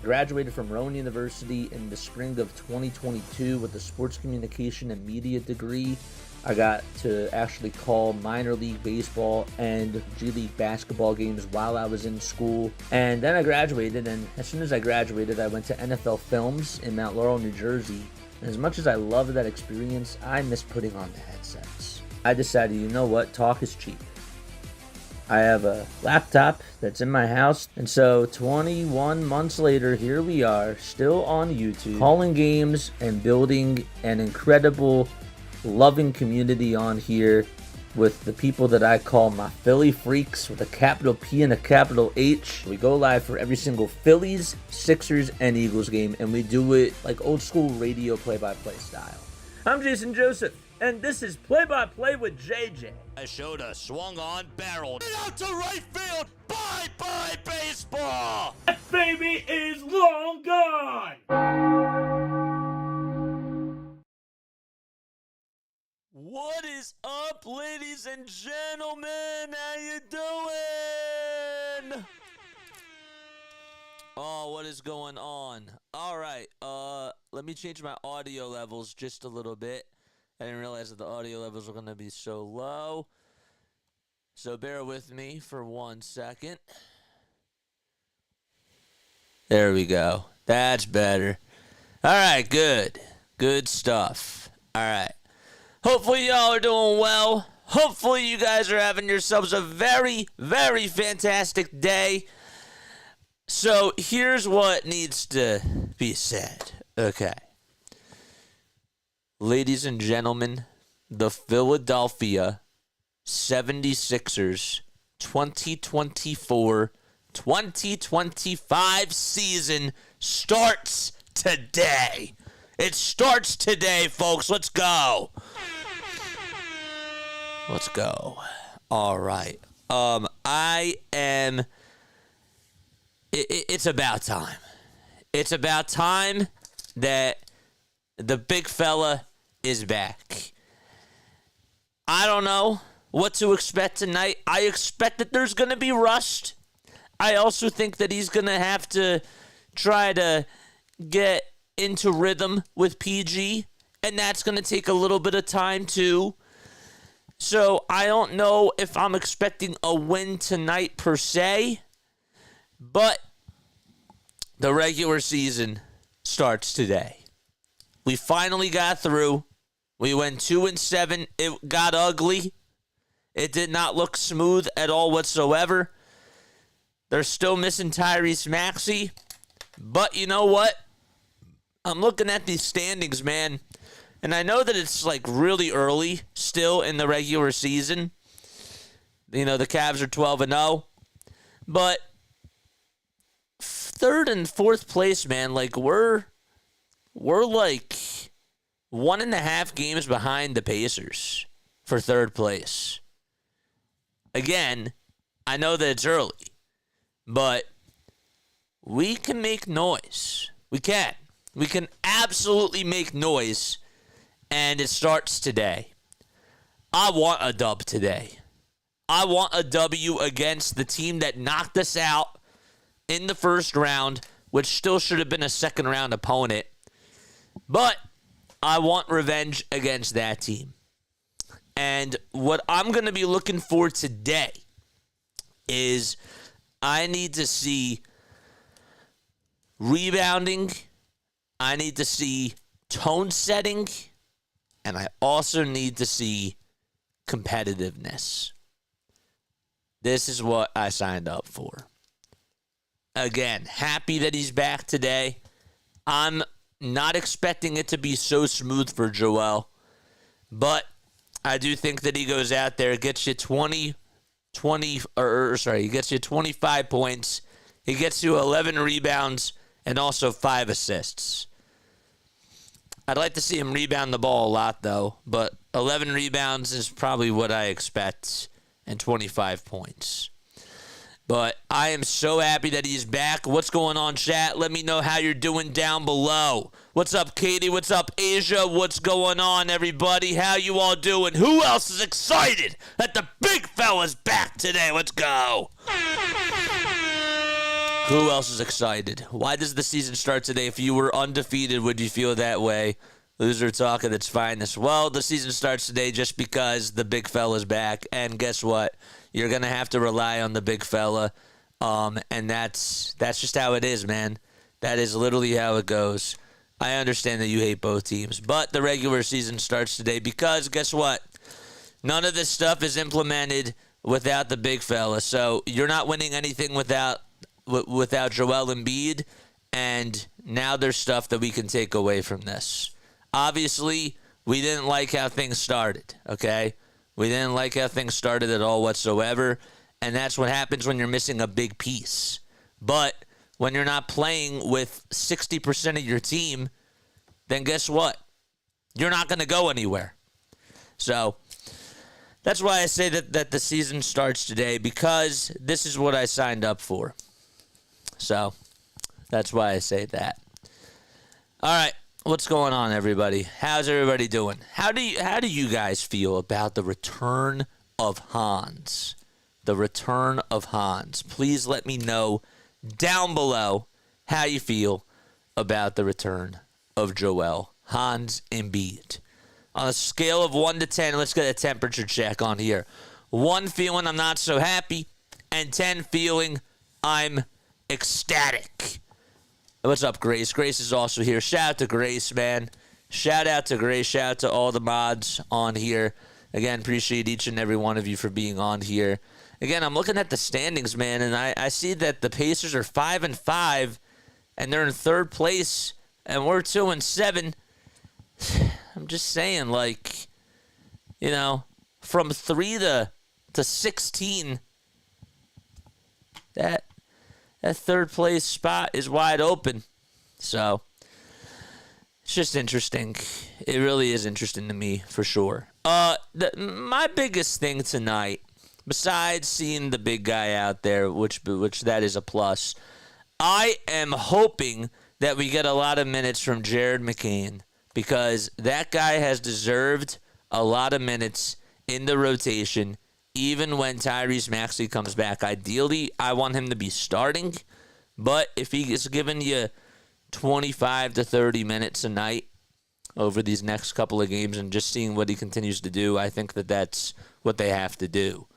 graduated from Rowan University in the spring of 2022 with a sports communication and media degree. I got to actually call minor league baseball and G League basketball games while I was in school. And then I graduated, and as soon as I graduated, I went to NFL Films in Mount Laurel, New Jersey. And as much as I loved that experience, I miss putting on the headsets. I decided, you know what, talk is cheap. I have a laptop that's in my house, and so 21 months later, here we are, still on YouTube, calling games and building an incredible, loving community on here with the people that I call my Philly freaks with a capital P and a capital H. We go live for every single Phillies, Sixers, and Eagles game, and we do it like old school radio play-by-play style. I'm Jason Joseph, and this is Play-by-Play with JJ. I showed a swung on barrel out to right field. Bye-bye baseball. That baby is long gone. What is up, ladies and gentlemen? How you doing? Oh, what is going on? All right, let me change my audio levels just a little bit. I didn't realize that the audio levels were going to be so low. So bear with me for 1 second. There we go. That's better. All right, good. Good stuff. All right. Hopefully y'all are doing well. Hopefully you guys are having yourselves a very, very fantastic day. So here's what needs to be said. Okay. Ladies and gentlemen, the Philadelphia 76ers 2024-2025 season starts today. It starts today, folks. Let's go. Let's go. All right. It's about time. It's about time that the big fella is back. I don't know what to expect tonight. I expect that there's going to be rust. I also think that he's going to have to try to get into rhythm with PG, and that's going to take a little bit of time too. So I don't know if I'm expecting a win tonight per se, but the regular season starts today. We finally got through. We went 2-7. It got ugly. It did not look smooth at all whatsoever. They're still missing Tyrese Maxey. But you know what? I'm looking at these standings, man. And I know that it's like really early still in the regular season. You know, the Cavs are 12-0. But third and fourth place, man, like we're like 1.5 games behind the Pacers for third place. Again, I know that it's early, but we can make noise. We can. We can absolutely make noise, and it starts today. I want a dub today. I want a W against the team that knocked us out in the first round, which still should have been a second-round opponent. But I want revenge against that team. And what I'm going to be looking for today is I need to see rebounding. I need to see tone setting. And I also need to see competitiveness. This is what I signed up for. Again, happy that he's back today. I'm not expecting it to be so smooth for Joel, but I do think that he goes out there, gets you 25 points. He gets you 11 rebounds and also 5 assists. I'd like to see him rebound the ball a lot, though, but 11 rebounds is probably what I expect and 25 points. But I am so happy that he's back. What's going on, chat? Let me know how you're doing down below. What's up, Katie? What's up, Asia? What's going on, everybody? How you all doing? Who else is excited that the big fella's back today? Let's go. Who else is excited? Why does the season start today? If you were undefeated, would you feel that way? Loser talk at its finest. Well, the season starts today just because the big fella's back. And guess what? You're going to have to rely on the big fella. And that's just how it is, man. That is literally how it goes. I understand that you hate both teams. But the regular season starts today because guess what? None of this stuff is implemented without the big fella. So you're not winning anything without Joel Embiid. And now there's stuff that we can take away from this. Obviously, we didn't like how things started, okay? We didn't like how things started at all whatsoever, and that's what happens when you're missing a big piece. But when you're not playing with 60% of your team, then guess what? You're not going to go anywhere. So that's why I say that the season starts today, because this is what I signed up for. So that's why I say that. All right. What's going on, everybody? How's everybody doing? How do you guys feel about the return of Hans? The return of Hans. Please let me know down below how you feel about the return of Joel Hans Embiid. On a scale of 1 to 10, let's get a temperature check on here. 1 feeling I'm not so happy, and 10 feeling I'm ecstatic. What's up, Grace? Grace is also here. Shout out to Grace, man. Shout out to Grace. Shout out to all the mods on here. Again, appreciate each and every one of you for being on here. Again, I'm looking at the standings, man, and I see that the Pacers are 5-5, and they're in 3rd place, and we're 2-7. I'm just saying, like, you know, from 3 to 16, that 3rd place spot is wide open. So it's just interesting. It really is interesting to me, for sure. My biggest thing tonight, besides seeing the big guy out there, which that is a plus, I am hoping that we get a lot of minutes from Jared McCain, because that guy has deserved a lot of minutes in the rotation, even when Tyrese Maxey comes back. Ideally, I want him to be starting, but if he is giving you 25 to 30 minutes a night over these next couple of games and just seeing what he continues to do, I think that that's what they have to do.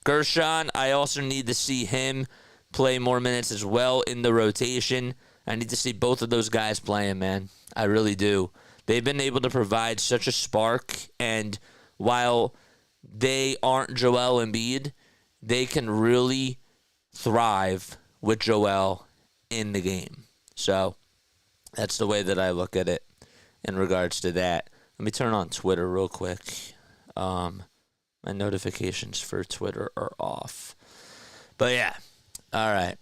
Gershon, I also need to see him play more minutes as well in the rotation. I need to see both of those guys playing, man. I really do. They've been able to provide such a spark, and while they aren't Joel Embiid, they can really thrive with Joel in the game. So that's the way that I look at it in regards to that. Let me turn on Twitter real quick. My notifications for Twitter are off. But yeah, all right.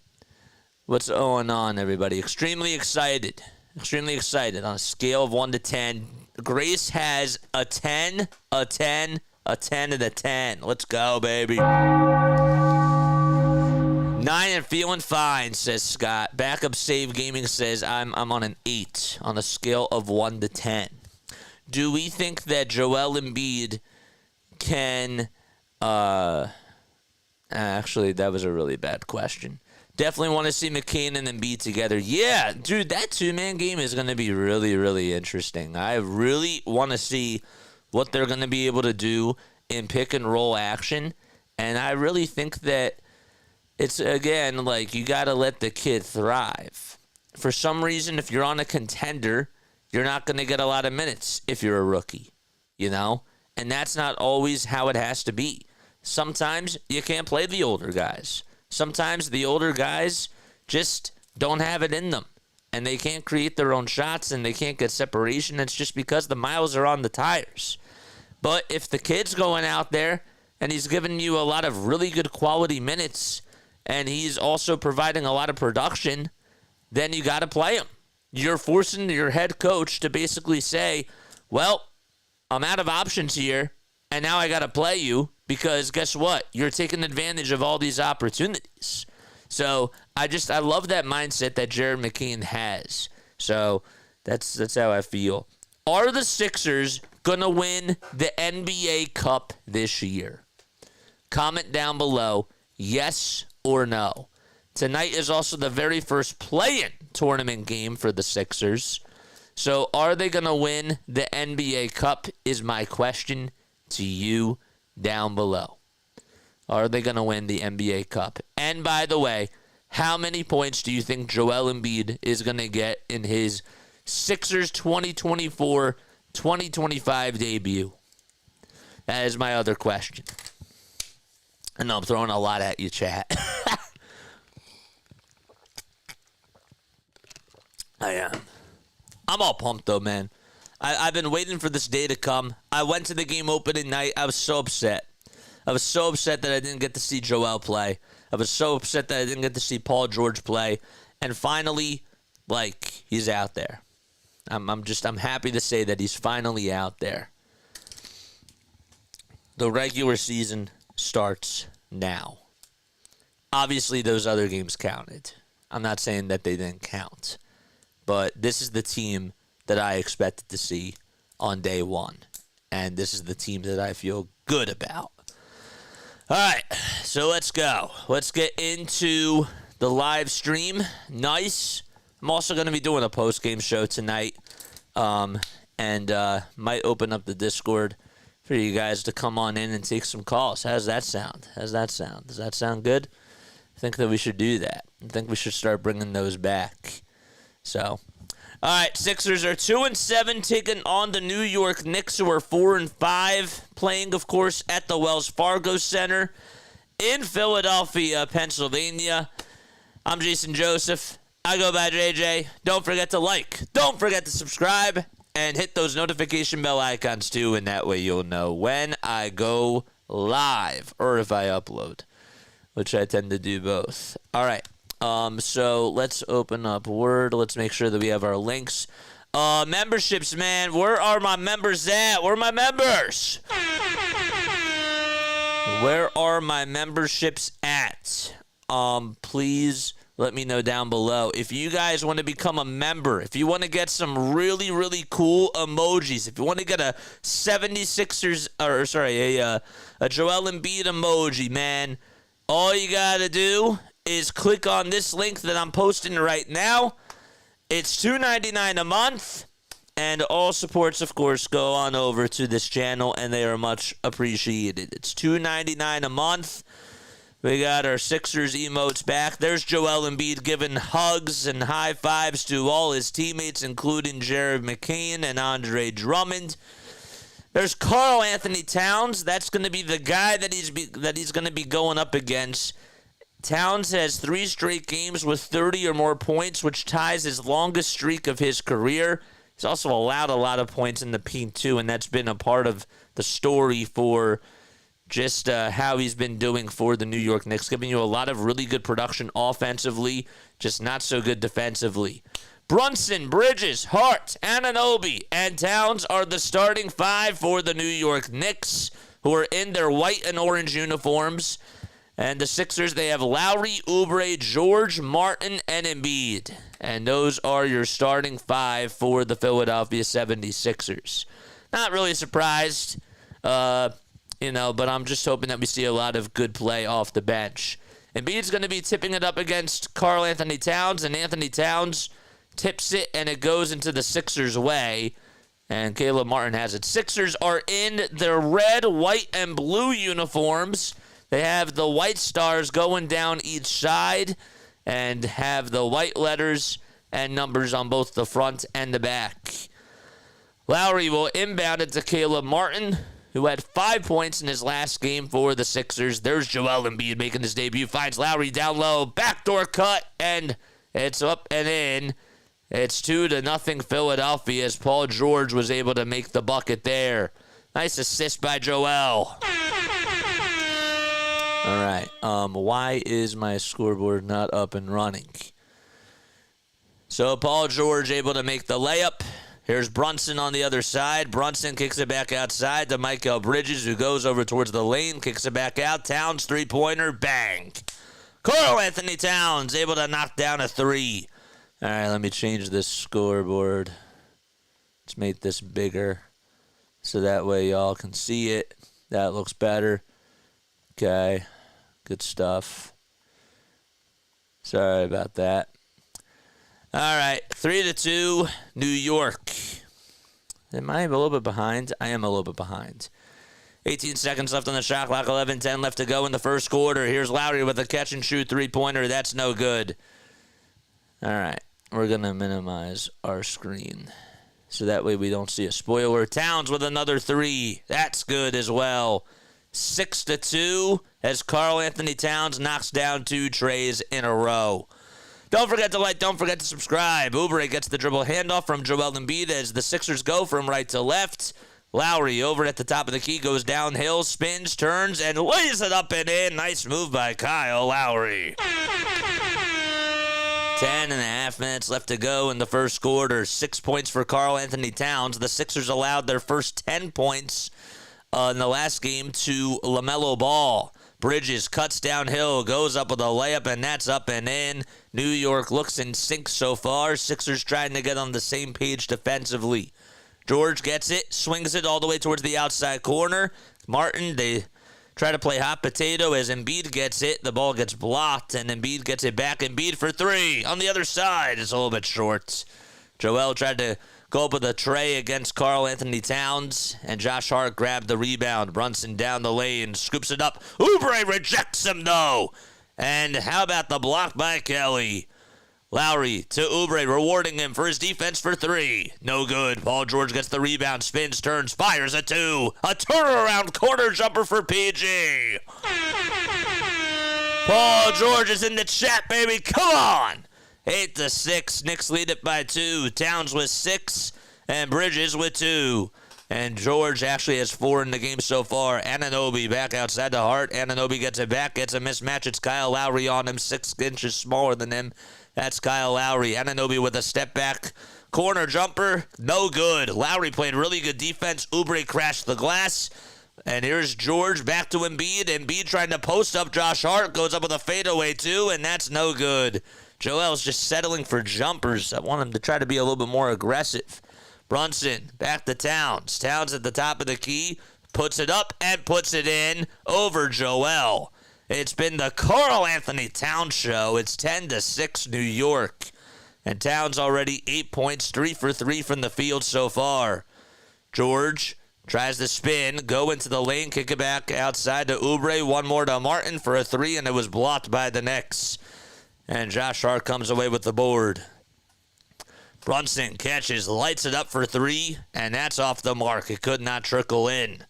What's going on, everybody? Extremely excited. Extremely excited. On a scale of 1 to 10, Grace has a 10, a 10, a 10, and a 10. Let's go, baby. 9 and feeling fine, says Scott. Backup Save Gaming says I'm on an 8 on a scale of 1 to 10. Do we think that Joel Embiid can... Actually, that was a really bad question. Definitely want to see McCain and Embiid together. Yeah, dude, that two-man game is going to be really, really interesting. I really want to see what they're going to be able to do in pick-and-roll action. And I really think that it's, again, like, you got to let the kid thrive. For some reason, if you're on a contender, you're not going to get a lot of minutes if you're a rookie, you know? And that's not always how it has to be. Sometimes you can't play the older guys. Sometimes the older guys just don't have it in them, and they can't create their own shots, and they can't get separation. It's just because the miles are on the tires. But if the kid's going out there and he's giving you a lot of really good quality minutes, and he's also providing a lot of production, then you got to play him. You're forcing your head coach to basically say, well, I'm out of options here, and now I got to play you. Because guess what? You're taking advantage of all these opportunities. So I love that mindset that Jared McCain has. So that's how I feel. Are the Sixers going to win the NBA Cup this year? Comment down below, yes or no. Tonight is also the very first play-in tournament game for the Sixers. So are they going to win the NBA Cup is my question to you down below. Are they going to win the NBA Cup? And by the way, how many points do you think Joel Embiid is going to get in his Sixers 2024-2025 debut? That is my other question. I know I'm throwing a lot at you, chat. I am. I'm all pumped, though, man. I've been waiting for this day to come. I went to the game opening night. I was so upset. I was so upset that I didn't get to see Joel play. I was so upset that I didn't get to see Paul George play. And finally, he's out there. I'm happy to say that he's finally out there. The regular season starts now. Obviously, those other games counted. I'm not saying that they didn't count. But this is the team that I expected to see on day one. And this is the team that I feel good about. All right, so let's go. Let's get into the live stream. Nice. I'm also going to be doing a post-game show tonight. And might open up the Discord for you guys to come on in and take some calls. How's that sound? Does that sound good? I think that we should do that. I think we should start bringing those back. So, all right, Sixers are 2-7, taking on the New York Knicks, who are 4-5, playing, of course, at the Wells Fargo Center in Philadelphia, Pennsylvania. I'm Jason Joseph. I go by JJ. Don't forget to like. Don't forget to subscribe. And hit those notification bell icons, too, and that way you'll know when I go live or if I upload, which I tend to do both. All right. So let's open up Word. Let's make sure that we have our links. Memberships, man. Where are my members at? Where are my members? Where are my memberships at? Please let me know down below. If you guys want to become a member, if you want to get some really, really cool emojis, if you want to get a 76ers, a Joel Embiid emoji, man, all you got to do is click on this link that I'm posting right now. It's $2.99 a month, and all supports, of course, go on over to this channel, and they are much appreciated. It's $2.99 a month. We got our Sixers emotes back. There's Joel Embiid giving hugs and high fives to all his teammates, including Jared McCain and Andre Drummond. There's Karl Anthony Towns. That's going to be the guy that he's going to be going up against. Towns has 3 straight games with 30 or more points, which ties his longest streak of his career. He's also allowed a lot of points in the paint, too, and that's been a part of the story for just how he's been doing for the New York Knicks, giving you a lot of really good production offensively, just not so good defensively. Brunson, Bridges, Hart, Anunoby, and Towns are the starting 5 for the New York Knicks, who are in their white and orange uniforms. And the Sixers, they have Lowry, Oubre, George, Martin, and Embiid. And those are your starting 5 for the Philadelphia 76ers. Not really surprised, but I'm just hoping that we see a lot of good play off the bench. Embiid's going to be tipping it up against Karl Anthony Towns, and Anthony Towns tips it, and it goes into the Sixers' way. And Caleb Martin has it. Sixers are in their red, white, and blue uniforms. They have the white stars going down each side and have the white letters and numbers on both the front and the back. Lowry will inbound it to Caleb Martin, who had 5 points in his last game for the Sixers. There's Joel Embiid making his debut. Finds Lowry down low. Backdoor cut, and it's up and in. It's 2-0 Philadelphia as Paul George was able to make the bucket there. Nice assist by Joel. All right. Why is my scoreboard not up and running? So Paul George able to make the layup. Here's Brunson on the other side. Brunson kicks it back outside to Mikal Bridges, who goes over towards the lane, kicks it back out. Towns, three-pointer, bang. Karl Anthony Towns able to knock down a 3. All right, let me change this scoreboard. Let's make this bigger so that way y'all can see it. That looks better. Okay, good stuff. Sorry about that. All right, 3-2, New York. Am I a little bit behind? I am a little bit behind. 18 seconds left on the shot clock, 11-10 left to go in the first quarter. Here's Lowry with a catch-and-shoot three-pointer. That's no good. All right, we're going to minimize our screen so that way we don't see a spoiler. Towns with another three. That's good as well. 6-2 as Karl Anthony Towns knocks down 2 trays in a row. Don't forget to like, don't forget to subscribe. Oubre gets the dribble handoff from Joel Embiid as the Sixers go from right to left. Lowry over at the top of the key goes downhill, spins, turns, and lays it up and in. Nice move by Kyle Lowry. 10.5 minutes left to go in the first quarter. 6 points for Karl Anthony Towns. The Sixers allowed their first 10 points in the last game to LaMelo Ball. Bridges cuts downhill, goes up with a layup, and that's up and in. New York looks in sync so far. Sixers trying to get on the same page defensively. George gets it, swings it all the way towards the outside corner. Martin, they try to play hot potato as Embiid gets it. The ball gets blocked, and Embiid gets it back. Embiid for 3 on the other side. It's a little bit short. Joel tried to go up with a tray against Karl Anthony Towns, and Josh Hart grabbed the rebound. Brunson down the lane, scoops it up. Oubre rejects him, though. And how about the block by Kelly? Lowry to Oubre, rewarding him for his defense for 3. No good. Paul George gets the rebound, spins, turns, fires a 2. A turnaround corner jumper for PG. Paul George is in the chat, baby. Come on. 8-6. Knicks lead it by 2. Towns with 6 and Bridges with 2. And George actually has 4 in the game so far. Anunoby back outside the Hart. Anunoby gets it back, gets a mismatch. It's Kyle Lowry on him, 6 inches smaller than him. That's Kyle Lowry. Anunoby with a step back corner jumper. No good. Lowry played really good defense. Oubre crashed the glass. And here's George back to Embiid. Embiid trying to post up Josh Hart. Goes up with a fadeaway too, and that's no good. Joel's just settling for jumpers. I want him to try to be a little bit more aggressive. Brunson back to Towns. Towns at the top of the key. Puts it up and puts it in over Joel. It's been the Karl Anthony Towns show. It's 10-6 New York. And Towns already 8 points, 3 for 3 from the field so far. George tries to spin, go into the lane, kick it back outside to Oubre. One more to Martin for a 3, and it was blocked by the Knicks. And Josh Hart comes away with the board. Brunson catches, lights it up for 3, and that's off the mark. It could not trickle in.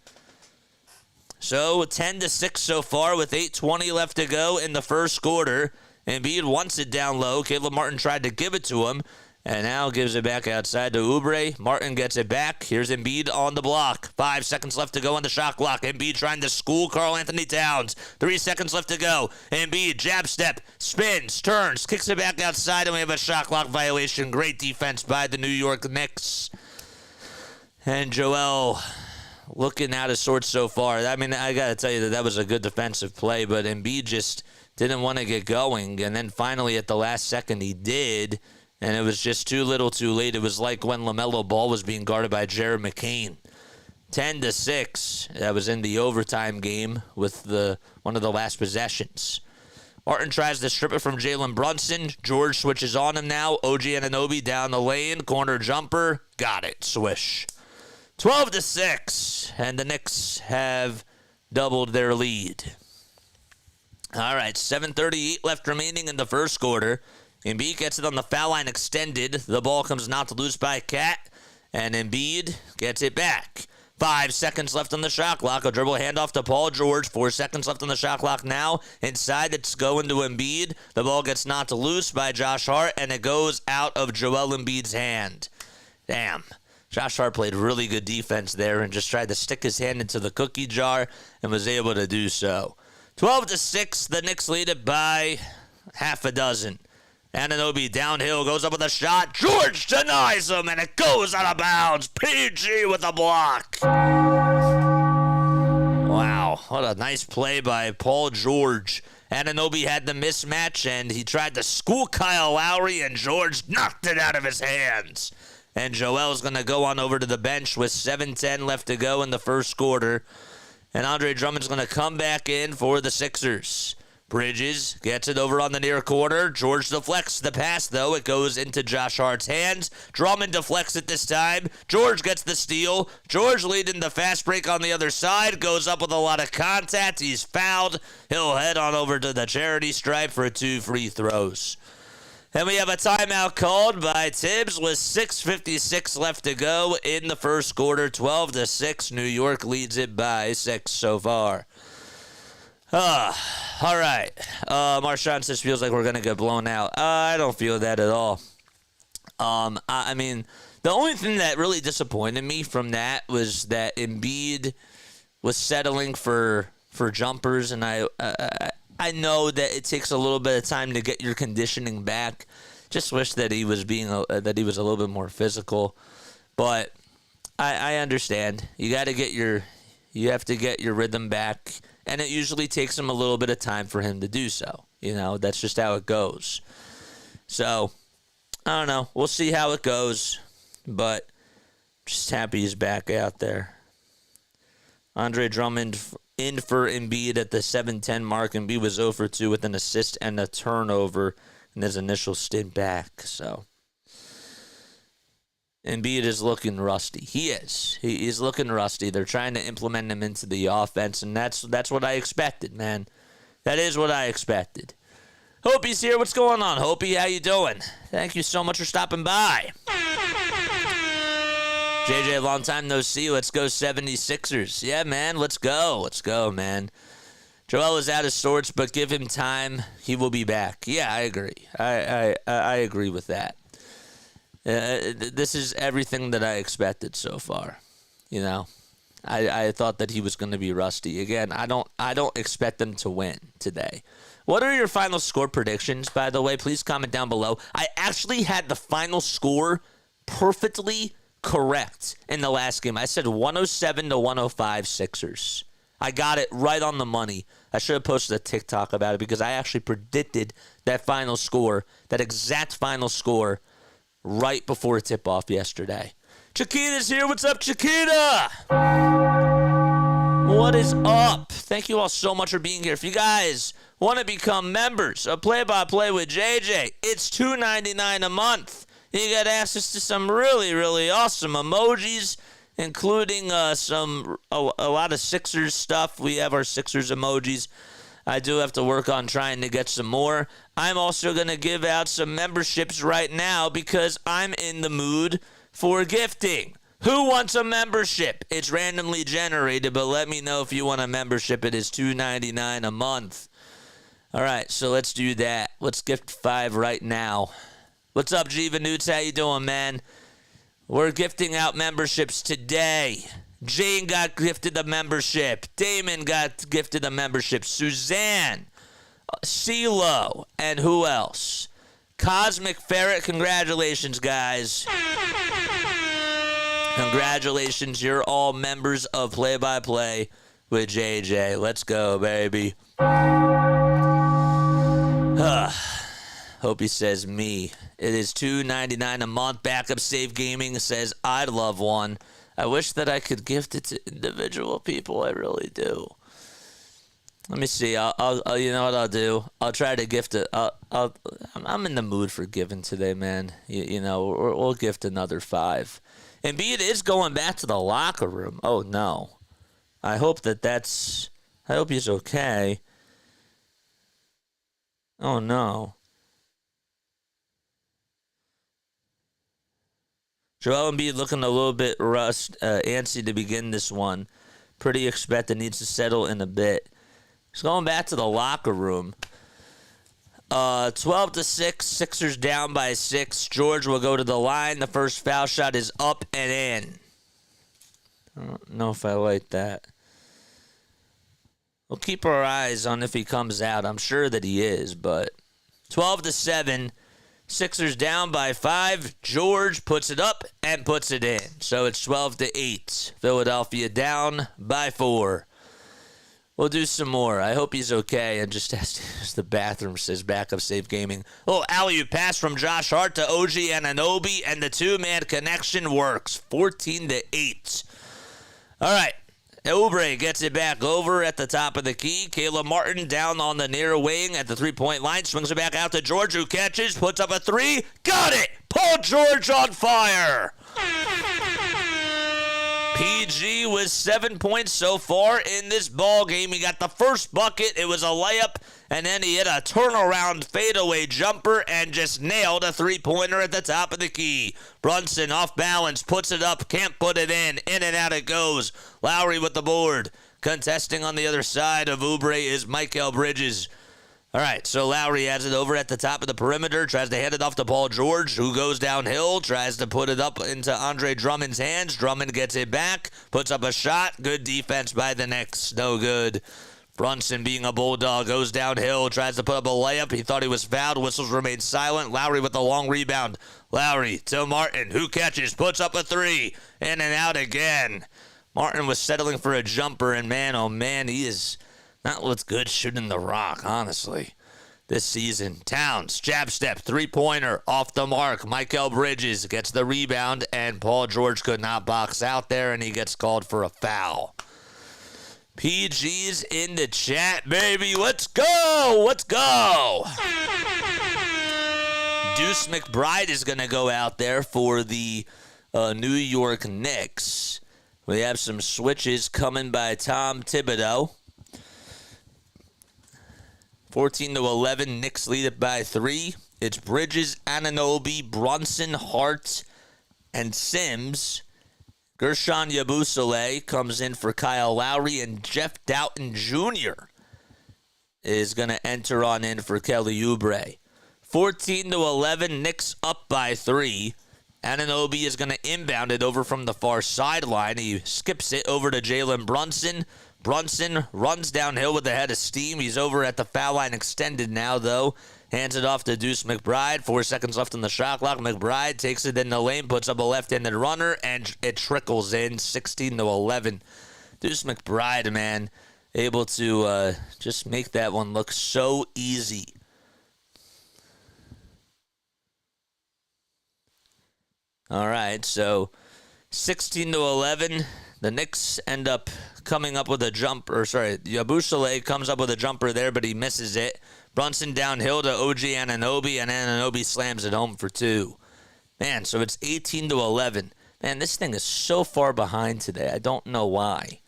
So 10-6 so far with 8:20 left to go in the first quarter. Embiid wants it down low. Caleb Martin tried to give it to him, and now gives it back outside to Oubre. Martin gets it back. Here's Embiid on the block. 5 seconds left to go on the shot clock. Embiid trying to school Karl Anthony Towns. 3 seconds left to go. Embiid, jab step, spins, turns, kicks it back outside, and we have a shot clock violation. Great defense by the New York Knicks. And Joel looking out of sorts so far. I mean, I got to tell you that was a good defensive play, but Embiid just didn't want to get going. And then finally at the last second he did, and it was just too little too late. It was like when LaMelo Ball was being guarded by Jared McCain. 10-6. That was in the overtime game with one of the last possessions. Martin tries to strip it from Jalen Brunson. George switches on him now. OG Anunoby down the lane. Corner jumper. Got it. Swish. 12-6, and the Knicks have doubled their lead. All right, 7:38 left remaining in the first quarter. Embiid gets it on the foul line extended. The ball comes knocked loose by Cat, and Embiid gets it back. 5 seconds left on the shot clock. A dribble handoff to Paul George. 4 seconds left on the shot clock now. Inside, it's going to Embiid. The ball gets knocked loose by Josh Hart, and it goes out of Joel Embiid's hand. Damn. Josh Hart played really good defense there and just tried to stick his hand into the cookie jar and was able to do so. 12-6, the Knicks lead it by half a dozen. Anunoby downhill, goes up with a shot. George denies him, and it goes out of bounds. PG with a block. Wow, what a nice play by Paul George. Anunoby had the mismatch, and he tried to school Kyle Lowry, and George knocked it out of his hands. And Joel's going to go on over to the bench with 7:10 left to go in the first quarter. And Andre Drummond's going to come back in for the Sixers. Bridges gets it over on the near corner. George deflects the pass, though. It goes into Josh Hart's hands. Drummond deflects it this time. George gets the steal. George leading the fast break on the other side. Goes up with a lot of contact. He's fouled. He'll head on over to the charity stripe for 2 free throws. And we have a timeout called by Tibbs with 6:56 left to go in the first quarter. 12-6. New York leads it by 6 so far. All right. Marshawn says feels like we're going to get blown out. I don't feel that at all. I mean, the only thing that really disappointed me from that was that Embiid was settling for jumpers, and I know that it takes a little bit of time to get your conditioning back. Just wish that he was a little bit more physical, but I understand. You have to get your rhythm back. And it usually takes him a little bit of time for him to do so. That's just how it goes. So, I don't know. We'll see how it goes. But just happy he's back out there. Andre Drummond in for Embiid at the 7:10 mark. Embiid was 0 for 2 with an assist and a turnover in his initial stint back. So, Embiid is looking rusty. He is. He's looking rusty. They're trying to implement him into the offense, and that's what I expected, man. That is what I expected. Hope's here. What's going on, Hope? How you doing? Thank you so much for stopping by. JJ, long time no see. Let's go 76ers. Yeah, man. Let's go. Let's go, man. Joel is out of sorts, but give him time. He will be back. Yeah, I agree. I agree with that. This is everything that I expected so far. I thought that he was going to be rusty. Again, I don't expect them to win today. What are your final score predictions, by the way? Please comment down below. I actually had the final score perfectly correct in the last game. I said 107-105 Sixers. I got it right on the money. I should have posted a TikTok about it because I actually predicted that final score, that exact final score, right before tip-off yesterday. Chiquita's here. What's up, Chiquita? What is up? Thank you all so much for being here. If you guys want to become members of Play-by-Play with JJ, it's $2.99 a month. You get access to some really, really awesome emojis, including a lot of Sixers stuff. We have our Sixers emojis. I do have to work on trying to get some more. I'm also going to give out some memberships right now because I'm in the mood for gifting. Who wants a membership? It's randomly generated, but let me know if you want a membership. It is $2.99 a month. All right, so let's do that. Let's gift 5 right now. What's up, Jiva Newts? How you doing, man? We're gifting out memberships today. Jane got gifted a membership. Damon got gifted a membership. Suzanne, CeeLo, and who else? Cosmic Ferret, congratulations, guys. Congratulations, you're all members of Play-by-Play with JJ. Let's go, baby. Hope he says me. It is $2.99 a month. Backup Save Gaming says I'd love one. I wish that I could gift it to individual people. I really do. Let me see. I'll you know what I'll do? I'll try to gift it. I'm in the mood for giving today, man. We'll gift another 5. Embiid is going back to the locker room. Oh no. I hope he's okay. Oh no. Joel Embiid looking a little bit antsy to begin this one. Pretty expected, needs to settle in a bit. He's going back to the locker room. 12-6, Sixers down by 6. George will go to the line. The first foul shot is up and in. I don't know if I like that. We'll keep our eyes on if he comes out. I'm sure that he is, but 12-7. Sixers down by 5. George puts it up and puts it in. So it's 12-8. Philadelphia down by 4. We'll do some more. I hope he's okay and just has to use the bathroom, says Backup Safe Gaming. Oh, alley-oop pass from Josh Hart to OG Anunoby, and the two-man connection works. 14-8. All right. Oubre gets it back over at the top of the key. Caleb Martin down on the near wing at the three-point line. Swings it back out to George, who catches, puts up a three. Got it! Paul George on fire! PG with 7 points so far in this ball game. He got the first bucket. It was a layup, and then he hit a turnaround fadeaway jumper and just nailed a three-pointer at the top of the key. Brunson off balance, puts it up, can't put it in and out it goes. Lowry with the board. Contesting on the other side of Oubre is Mikal Bridges. All right, so Lowry has it over at the top of the perimeter, tries to hand it off to Paul George, who goes downhill, tries to put it up into Andre Drummond's hands. Drummond gets it back, puts up a shot. Good defense by the Knicks. No good. Brunson, being a bulldog, goes downhill, tries to put up a layup. He thought he was fouled. Whistles remain silent. Lowry with the long rebound. Lowry to Martin, who catches, puts up a three, in and out again. Martin was settling for a jumper, and man, oh man, he is not what's good shooting the rock, honestly, this season. Towns, jab step, three-pointer, off the mark. Mikal Bridges gets the rebound, and Paul George could not box out there, and he gets called for a foul. PG's in the chat, baby. Let's go! Let's go! Deuce McBride is going to go out there for the New York Knicks. We have some switches coming by Tom Thibodeau. 14-11, Knicks lead it by 3. It's Bridges, Anunoby, Brunson, Hart, and Sims. Guerschon Yabusele comes in for Kyle Lowry, and Jeff Doughton Jr. is going to enter on in for Kelly Oubre. 14-11, Knicks up by 3. Anunoby is going to inbound it over from the far sideline. He skips it over to Jalen Brunson. Brunson runs downhill with a head of steam. He's over at the foul line extended now, though. Hands it off to Deuce McBride. 4 seconds left on the shot clock. McBride takes it in the lane, puts up a left-handed runner, and it trickles in. 16-11. Deuce McBride, man, able to just make that one look so easy. All right, so 16-11. The Knicks end up coming up with a jumper. Yabusele comes up with a jumper there, but he misses it. Brunson downhill to OG Anunoby, and Anunoby slams it home for 2. Man, so it's 18-11. Man, this thing is so far behind today. I don't know why.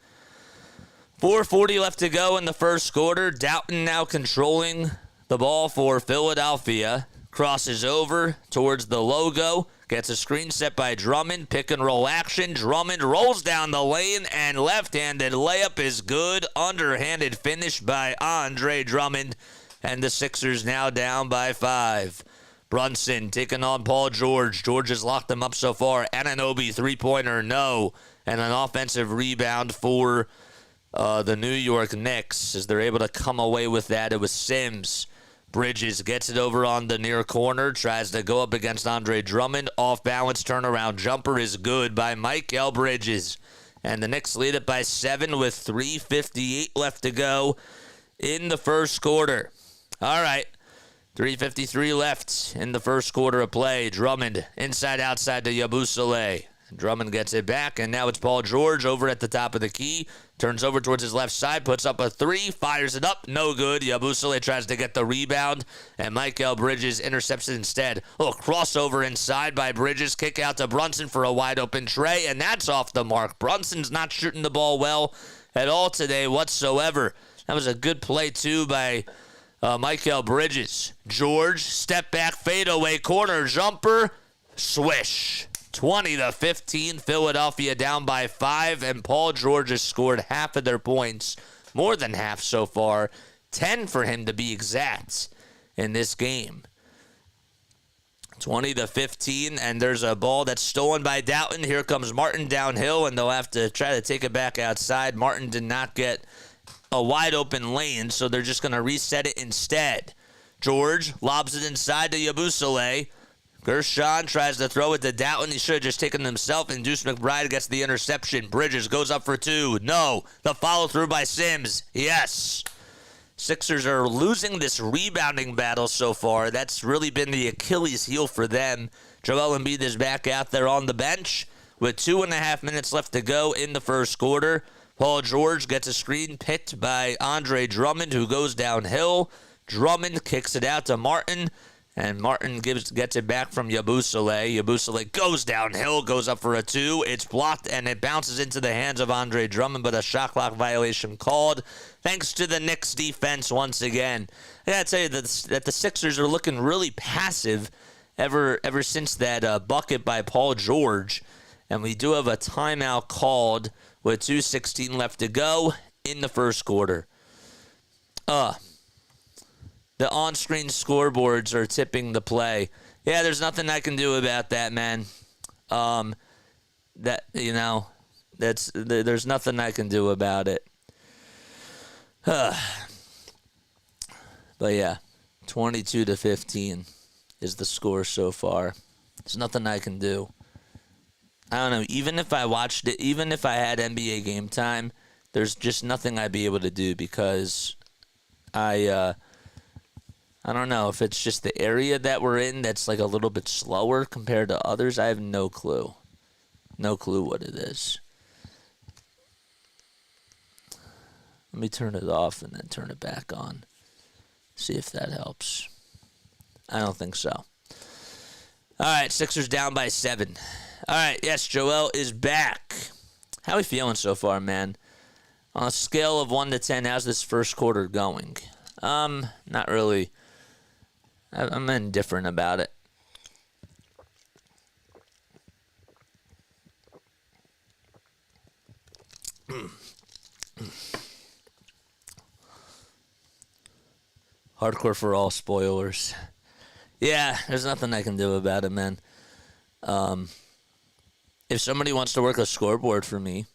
4:40 left to go in the first quarter. Doughton now controlling the ball for Philadelphia. Crosses over towards the logo. Gets a screen set by Drummond. Pick and roll action. Drummond rolls down the lane, and left-handed layup is good. Underhanded finish by Andre Drummond. And the Sixers now down by 5. Brunson taking on Paul George. George has locked them up so far. Anunoby, three-pointer, no. And an offensive rebound for the New York Knicks as they're able to come away with that. It was Sims. Bridges gets it over on the near corner, tries to go up against Andre Drummond. Off-balance turnaround jumper is good by Mikal Bridges. And the Knicks lead it by 7 with 3:58 left to go in the first quarter. All right, 3:53 left in the first quarter of play. Drummond inside-outside to Yabusele. Drummond gets it back, and now it's Paul George over at the top of the key. Turns over towards his left side, puts up a 3, fires it up, no good. Yabusele tries to get the rebound, and Mikal Bridges intercepts it instead. Oh, crossover inside by Bridges, kick out to Brunson for a wide-open tray, and that's off the mark. Brunson's not shooting the ball well at all today whatsoever. That was a good play, too, by Mikal Bridges. George, step back, fadeaway, corner jumper, swish. 20-15, Philadelphia down by 5, and Paul George has scored half of their points, more than half so far, 10 for him to be exact in this game. 20-15, and there's a ball that's stolen by Doughton. Here comes Martin downhill, and they'll have to try to take it back outside. Martin did not get a wide-open lane, so they're just going to reset it instead. George lobs it inside to Yabusele. Guerschon tries to throw it to Doughton. He should have just taken it himself, and Deuce McBride gets the interception. Bridges goes up for 2. No. The follow-through by Sims. Yes. Sixers are losing this rebounding battle so far. That's really been the Achilles heel for them. Joel Embiid is back out there on the bench with 2.5 minutes left to go in the first quarter. Paul George gets a screen picked by Andre Drummond, who goes downhill. Drummond kicks it out to Martin, and Martin gets it back from Yabusele. Yabusele goes downhill, goes up for a 2. It's blocked, and it bounces into the hands of Andre Drummond, but a shot clock violation called, thanks to the Knicks defense once again. I got to tell you that the Sixers are looking really passive ever since that bucket by Paul George, and we do have a timeout called with 2:16 left to go in the first quarter. The on-screen scoreboards are tipping the play. Yeah, there's nothing I can do about that, man. There's nothing I can do about it. But yeah, 22-15 is the score so far. There's nothing I can do. I don't know. Even if I watched it, even if I had NBA Game Time, there's just nothing I'd be able to do because I don't know if it's just the area that we're in that's like a little bit slower compared to others. I have no clue. No clue what it is. Let me turn it off and then turn it back on. See if that helps. I don't think so. All right, Sixers down by 7. All right, yes, Joel is back. How are we feeling so far, man? On a scale of 1 to 10, how's this first quarter going? Not really. I'm indifferent about it. Hardcore for all spoilers. Yeah, there's nothing I can do about it, man. If somebody wants to work a scoreboard for me,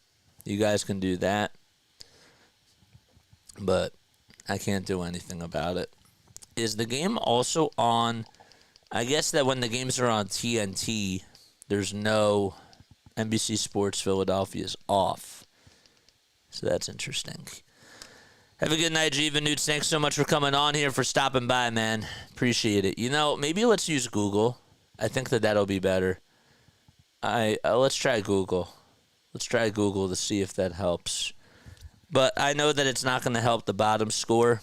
you guys can do that. But I can't do anything about it. Is the game also on? I guess that when the games are on TNT, there's no NBC Sports Philadelphia's off. So that's interesting. Have a good night, Jeeva Newts. Thanks so much for coming on here, for stopping by, man. Appreciate it. You know, maybe let's use Google. I think that'll be better. Let's try Google. Let's try Google to see if that helps. But I know that it's not going to help the bottom score.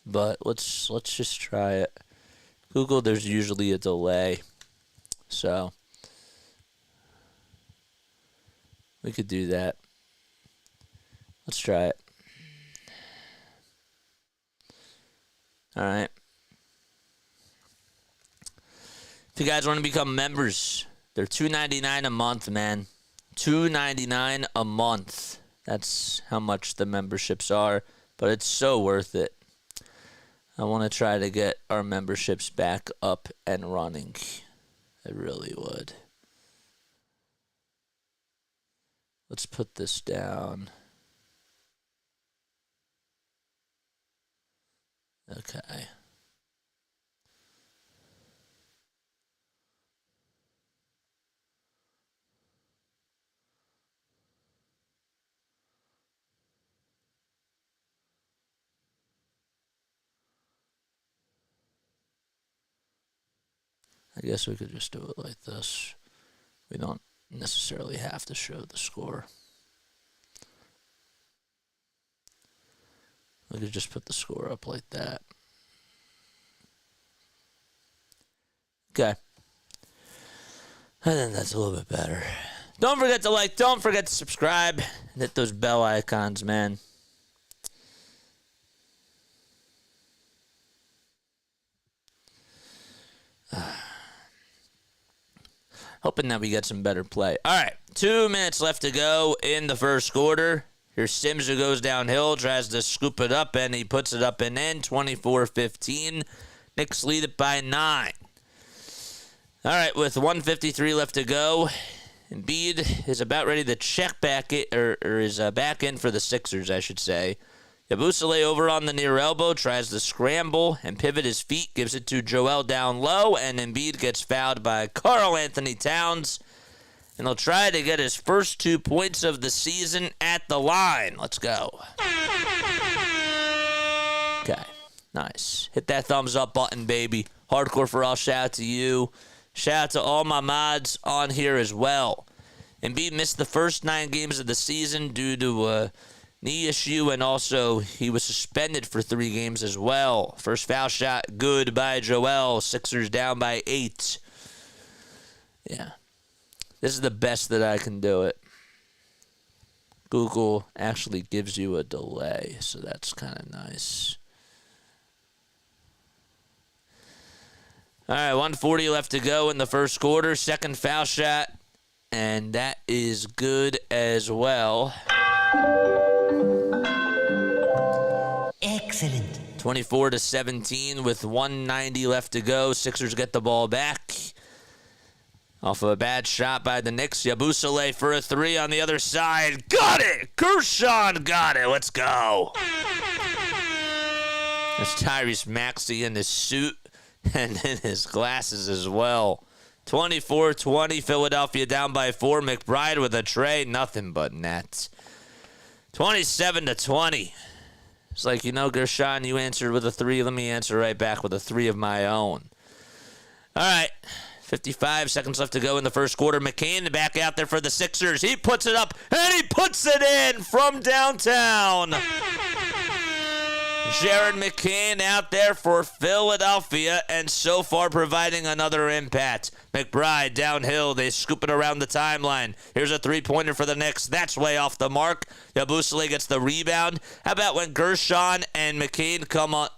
But let's just try it. Google, there's usually a delay. So we could do that. Let's try it. All right. If you guys want to become members, they're $2.99 a month, man. $2.99 a month. That's how much the memberships are, but it's so worth it. I want to try to get our memberships back up and running. I really would. Let's put this down. Okay. I guess we could just do it like this. We don't necessarily have to show the score. We could just put the score up like that. Okay. I think that's a little bit better. Don't forget to like, don't forget to subscribe, and hit those bell icons, man. Hoping that we get some better play. All right, 2 minutes left to go in the first quarter. Here's Sims, who goes downhill, tries to scoop it up, and he puts it up and in, 24-15. Knicks lead it by 9. All right, with 1:53 left to go, Embiid is about ready to check back it, or is back in for the Sixers, I should say. Yabusele over on the near elbow, tries to scramble and pivot his feet, gives it to Joel down low, and Embiid gets fouled by Karl Anthony Towns. And he'll try to get his first 2 points of the season at the line. Let's go. Okay, nice. Hit that thumbs up button, baby. Hardcore for all, shout out to you. Shout out to all my mods on here as well. Embiid missed the first 9 games of the season due to a knee issue, and also he was suspended for 3 games as well. First foul shot, good by Joel. Sixers down by 8. Yeah. This is the best that I can do it. Google actually gives you a delay, so that's kind of nice. All right, 1:40 left to go in the first quarter. Second foul shot, and that is good as well. Excellent. 24-17 with 1:90 left to go. Sixers get the ball back. Off of a bad shot by the Knicks. Yabusele for a 3 on the other side. Got it! Gershon got it. Let's go. There's Tyrese Maxey in his suit and in his glasses as well. 24-20. Philadelphia down by 4. McBride with a tray. Nothing but net. 27-20. It's like, Gershon, you answered with a 3. Let me answer right back with a 3 of my own. All right. 55 seconds left to go in the first quarter. McCain back out there for the Sixers. He puts it up, and he puts it in from downtown. Jared McCain out there for Philadelphia, and so far providing another impact. McBride downhill. They scoop it around the timeline. Here's a 3-pointer for the Knicks. That's way off the mark. Yabusele gets the rebound. How about when Gershon and McCain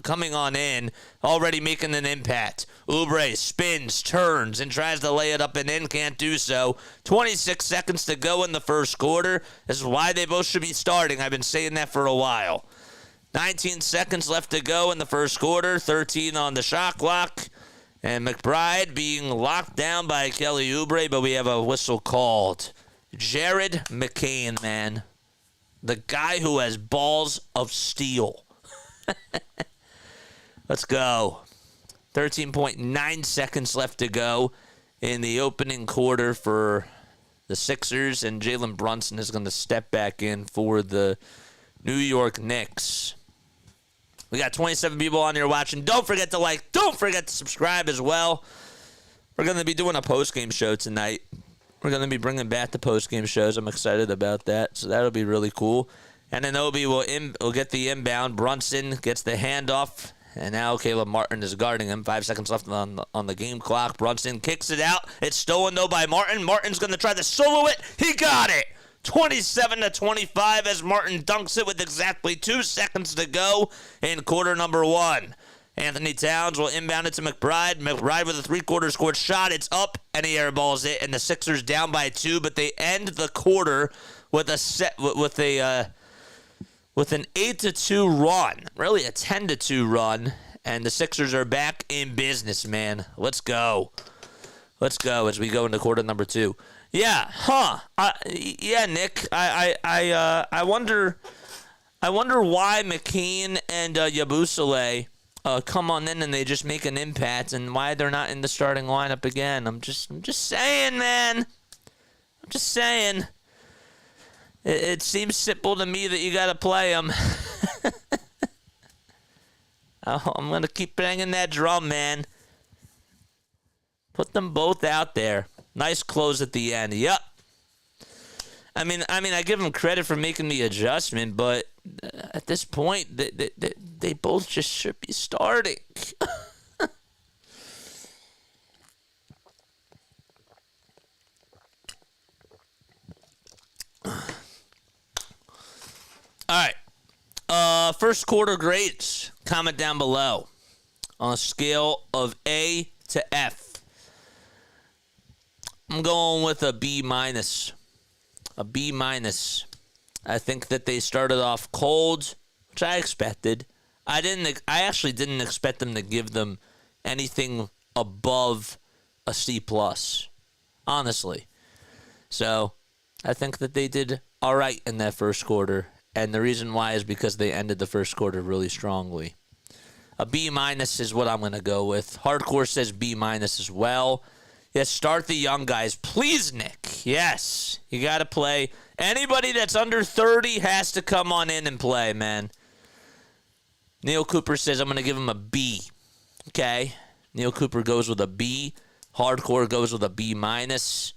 coming on in, already making an impact? Oubre spins, turns, and tries to lay it up and in. Can't do so. 26 seconds to go in the first quarter. This is why they both should be starting. I've been saying that for a while. 19 seconds left to go in the first quarter. 13 on the shot clock. And McBride being locked down by Kelly Oubre, but we have a whistle called. Jared McCain, man. The guy who has balls of steel. Let's go. 13.9 seconds left to go in the opening quarter for the Sixers, and Jalen Brunson is going to step back in for the New York Knicks. We got 27 people on here watching. Don't forget to like. Don't forget to subscribe as well. We're going to be doing a post-game show tonight. We're going to be bringing back the post-game shows. I'm excited about that, so that'll be really cool. And then Obi will get the inbound. Brunson gets the handoff, and now Caleb Martin is guarding him. 5 seconds left on the game clock. Brunson kicks it out. It's stolen, though, by Martin. Martin's going to try to solo it. He got it. 27-25 as Martin dunks it with exactly 2 seconds to go in quarter number 1. Anthony Towns will inbound it to McBride. McBride with a 3-quarters court shot. It's up, and he airballs it, and the Sixers down by 2, but they end the quarter with an 8-2 run, really a 10-2 run, and the Sixers are back in business, man. Let's go. Let's go as we go into quarter number 2. Yeah, yeah, Nick. I wonder why McCain and Yabusele come on in and they just make an impact, and why they're not in the starting lineup again. I'm just saying, man. I'm just saying. It seems simple to me that you got to play them. I'm going to keep banging that drum, man. Put them both out there. Nice close at the end. Yep. I mean, I give them credit for making the adjustment, but at this point, they both just should be starting. All right. First quarter grades. Comment down below on a scale of A to F. I'm going with a B minus. A B minus. I think that they started off cold, which I expected. I actually didn't expect them to give them anything above a C plus, honestly. So I think that they did all right in that first quarter, and the reason why is because they ended the first quarter really strongly. A B minus is what I'm going to go with. Hardcore says B minus as well. Yes, start the young guys. Please, Nick. Yes, you got to play. Anybody that's under 30 has to come on in and play, man. Neil Cooper says I'm going to give him a B. Okay. Neil Cooper goes with a B. Hardcore goes with a B minus.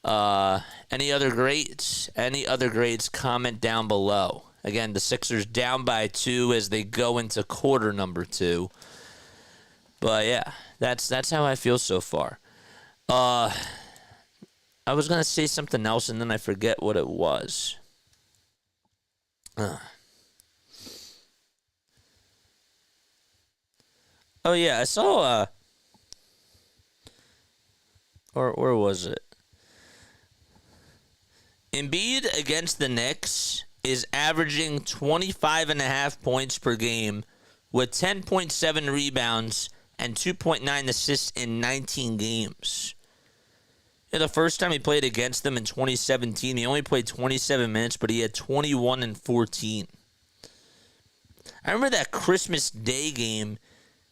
Any other grades? Any other grades? Comment down below. Again, the Sixers down by 2 as they go into quarter number 2. But yeah, that's how I feel so far. I was gonna say something else and then I forget what it was. Oh yeah, I saw. Or where was it? Embiid against the Knicks is averaging 25.5 points per game with 10.7 rebounds and 2.9 assists in 19 games. Yeah, the first time he played against them in 2017, he only played 27 minutes, but he had 21 and 14. I remember that Christmas Day game,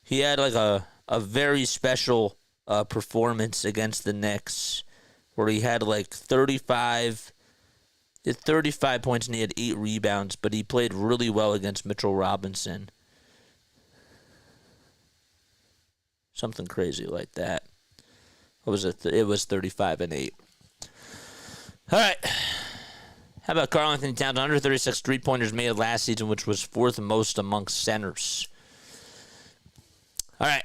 he had like a very special performance against the Knicks where he had like 35 points and he had 8 rebounds, but he played really well against Mitchell Robinson. Something crazy like that. What was it? It was 35 and 8. All right. How about Karl Anthony Towns? Under 36 3-pointers made last season, which was 4th most amongst centers. All right.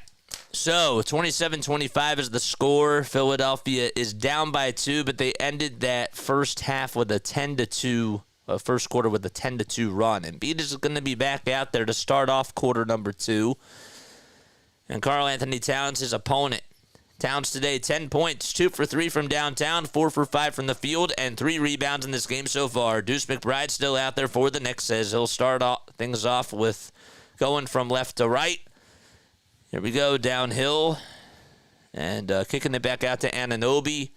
So 27-25 is the score. Philadelphia is down by 2, but they ended that first half with a 10-2. First quarter with a 10-2 run. And Embiid is going to be back out there to start off quarter number 2. And Karl Anthony Towns, his opponent. Towns today, 10 points, 2 for 3 from downtown, 4 for 5 from the field, and 3 rebounds in this game so far. Deuce McBride still out there for the Knicks, says he'll start things off with going from left to right. Here we go, downhill, and kicking it back out to Anunoby.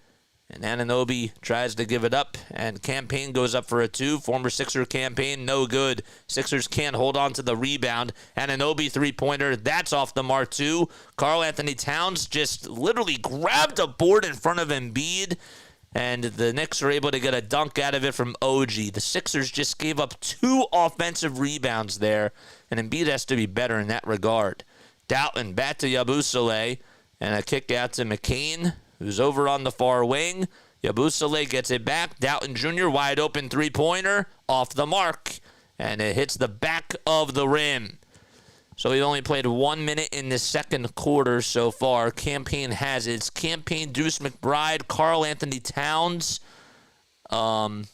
And Anunoby tries to give it up, and Campaign goes up for a 2. Former Sixer Campaign, no good. Sixers can't hold on to the rebound. Anunoby three-pointer, that's off the mark too. Karl Anthony Towns just literally grabbed a board in front of Embiid, and the Knicks are able to get a dunk out of it from OG. The Sixers just gave up 2 offensive rebounds there, and Embiid has to be better in that regard. Doughton back to Yabusele, and a kick out to McCain, who's over on the far wing. Yabusele gets it back. Doughton Jr. wide open three-pointer off the mark, and it hits the back of the rim. So we've only played 1 minute in the second quarter so far. Campaign has it. It's Campaign, Deuce McBride, Karl Anthony Towns, and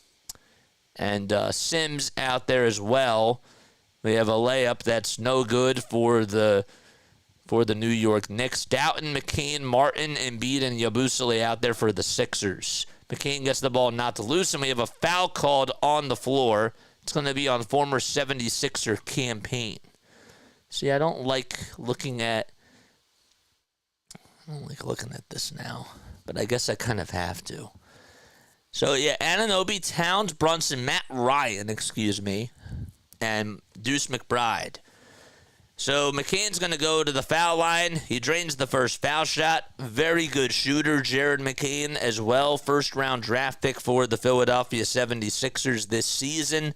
Sims out there as well. We have a layup that's no good for the New York Knicks. Doughton, McCain, Martin, Embiid, and Yabusele out there for the Sixers. McCain gets the ball not to loose, and we have a foul called on the floor. It's going to be on former 76er Campaign. See, I don't like looking at this now, but I guess I kind of have to. So, yeah, Anunoby, Towns, Brunson, Matt Ryan, and Deuce McBride. So McCain's going to go to the foul line. He drains the first foul shot. Very good shooter, Jared McCain, as well. First-round draft pick for the Philadelphia 76ers this season.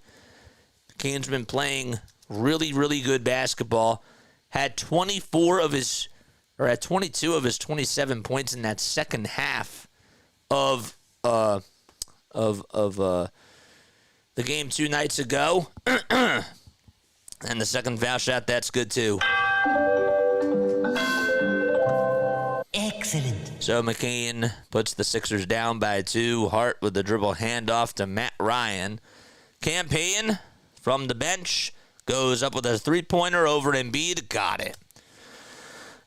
McCain's been playing really, really good basketball. Had 22 of his 27 points in that second half of the game 2 nights ago. And the second foul shot, that's good too. Excellent. So McCain puts the Sixers down by 2. Hart with the dribble handoff to Matt Ryan. Campaign from the bench goes up with a three-pointer over Embiid. Got it.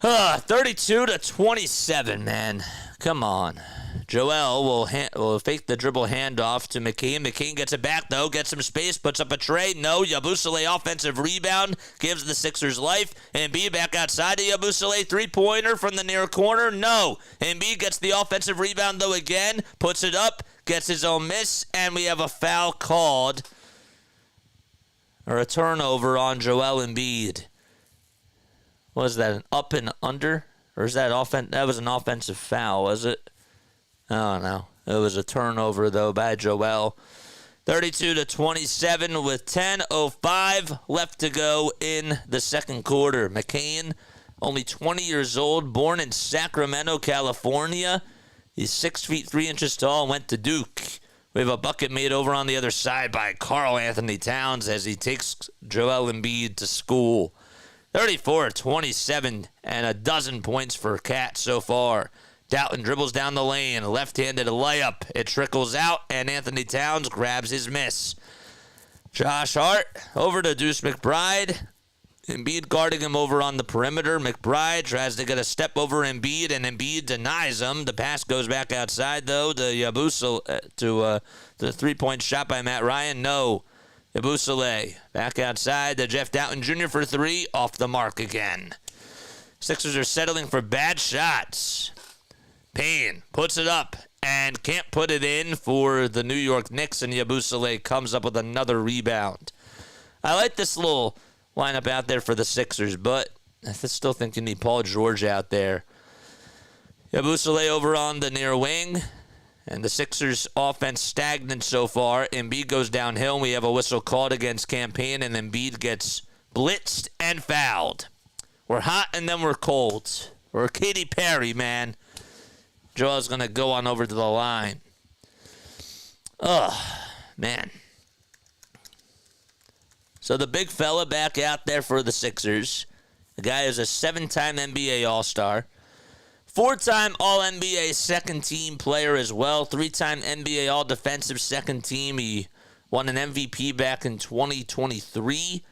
32-27, man. Come on. Joel will fake the dribble handoff to McCain. McCain gets it back, though. Gets some space. Puts up a tray. No. Yabusele offensive rebound. Gives the Sixers life. Embiid back outside to Yabusele. Three-pointer from the near corner. No. Embiid gets the offensive rebound, though, again. Puts it up. Gets his own miss. And we have a foul called. Or a turnover on Joel Embiid. Was that an up and under? Or is that that was an offensive foul, was it? I don't know. It was a turnover, though, by Joel. 32-27 with 10:05 left to go in the second quarter. McCain, only 20 years old, born in Sacramento, California. He's 6 feet 3 inches tall and went to Duke. We have a bucket made over on the other side by Karl Anthony Towns as he takes Joel Embiid to school. 34-27 and a dozen points for Cat so far. Doughton dribbles down the lane, left-handed layup. It trickles out, and Anthony Towns grabs his miss. Josh Hart over to Deuce McBride. Embiid guarding him over on the perimeter. McBride tries to get a step over Embiid, and Embiid denies him. The pass goes back outside, though, to Yabusele, to the three-point shot by Matt Ryan. No. Yabusele back outside to Jeff Doughton Jr. for three. Off the mark again. Sixers are settling for bad shots. Payne puts it up and can't put it in for the New York Knicks, and Yabusele comes up with another rebound. I like this little lineup out there for the Sixers, but I still think you need Paul George out there. Yabusele over on the near wing, and the Sixers' offense stagnant so far. Embiid goes downhill, and we have a whistle called against Campaign, and Embiid gets blitzed and fouled. We're hot, and then we're cold. We're Katy Perry, man. Joel's going to go on over to the line. Oh, man. So the big fella back out there for the Sixers. The guy is a 7-time NBA All-Star. 4-time All-NBA second-team player as well. 3-time NBA All-Defensive second team. He won an MVP back in 2023.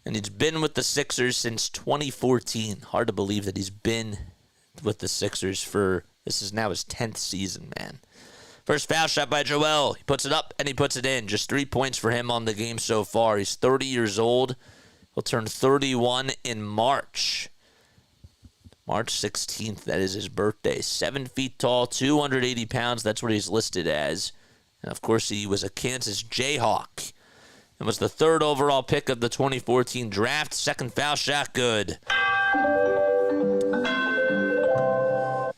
And he's been with the Sixers since 2014. Hard to believe that he's been with the Sixers for, this is now his 10th season, man. First foul shot by Joel. He puts it up and he puts it in. Just 3 points for him on the game so far. He's 30 years old. He'll turn 31 in March. March 16th, that is his birthday. 7 feet tall, 280 pounds. That's what he's listed as. And, of course, he was a Kansas Jayhawk and was the 3rd overall pick of the 2014 draft. Second foul shot, good.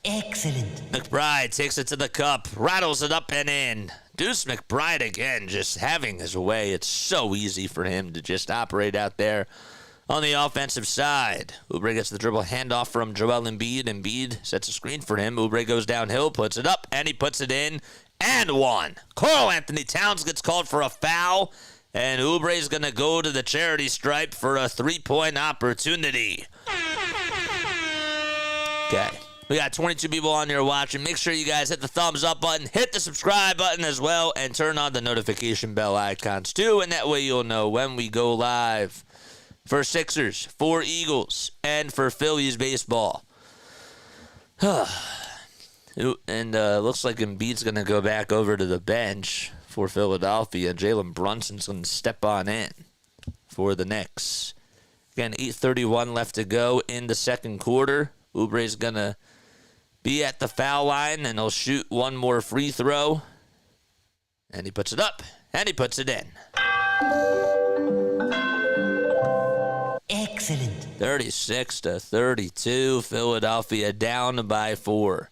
Excellent. McBride takes it to the cup, rattles it up and in. Deuce McBride again, just having his way. It's so easy for him to just operate out there on the offensive side. Oubre gets the dribble handoff from Joel Embiid. Embiid sets a screen for him. Oubre goes downhill, puts it up, and he puts it in. And one. Karl Anthony Towns gets called for a foul, and Oubre's going to go to the charity stripe for a three-point opportunity. Okay. We got 22 people on here watching. Make sure you guys hit the thumbs up button, hit the subscribe button as well, and turn on the notification bell icons too, and that way you'll know when we go live. For Sixers, for Eagles, and for Phillies baseball. And looks like Embiid's going to go back over to the bench for Philadelphia. Jalen Brunson's going to step on in for the Knicks. Again, 8:31 left to go in the second quarter. Oubre's going to be at the foul line, and he'll shoot one more free throw. And he puts it up, and he puts it in. Excellent. 36-32, Philadelphia down by 4.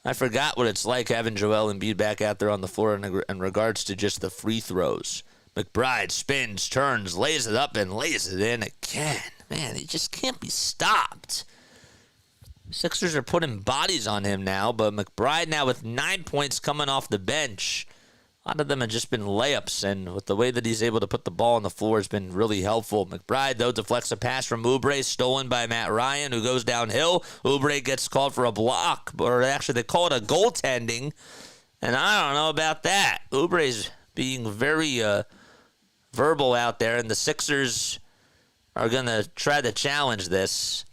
I forgot what it's like having Joel Embiid back out there on the floor in regards to just the free throws. McBride spins, turns, lays it up, and lays it in again. Man, he just can't be stopped. Sixers are putting bodies on him now, but McBride now with 9 points coming off the bench. A lot of them have just been layups, and with the way that he's able to put the ball on the floor has been really helpful. McBride, though, deflects a pass from Oubre, stolen by Matt Ryan, who goes downhill. Oubre gets called for a block, or actually they call it a goaltending, and I don't know about that. Oubre's being very verbal out there, and the Sixers are going to try to challenge this.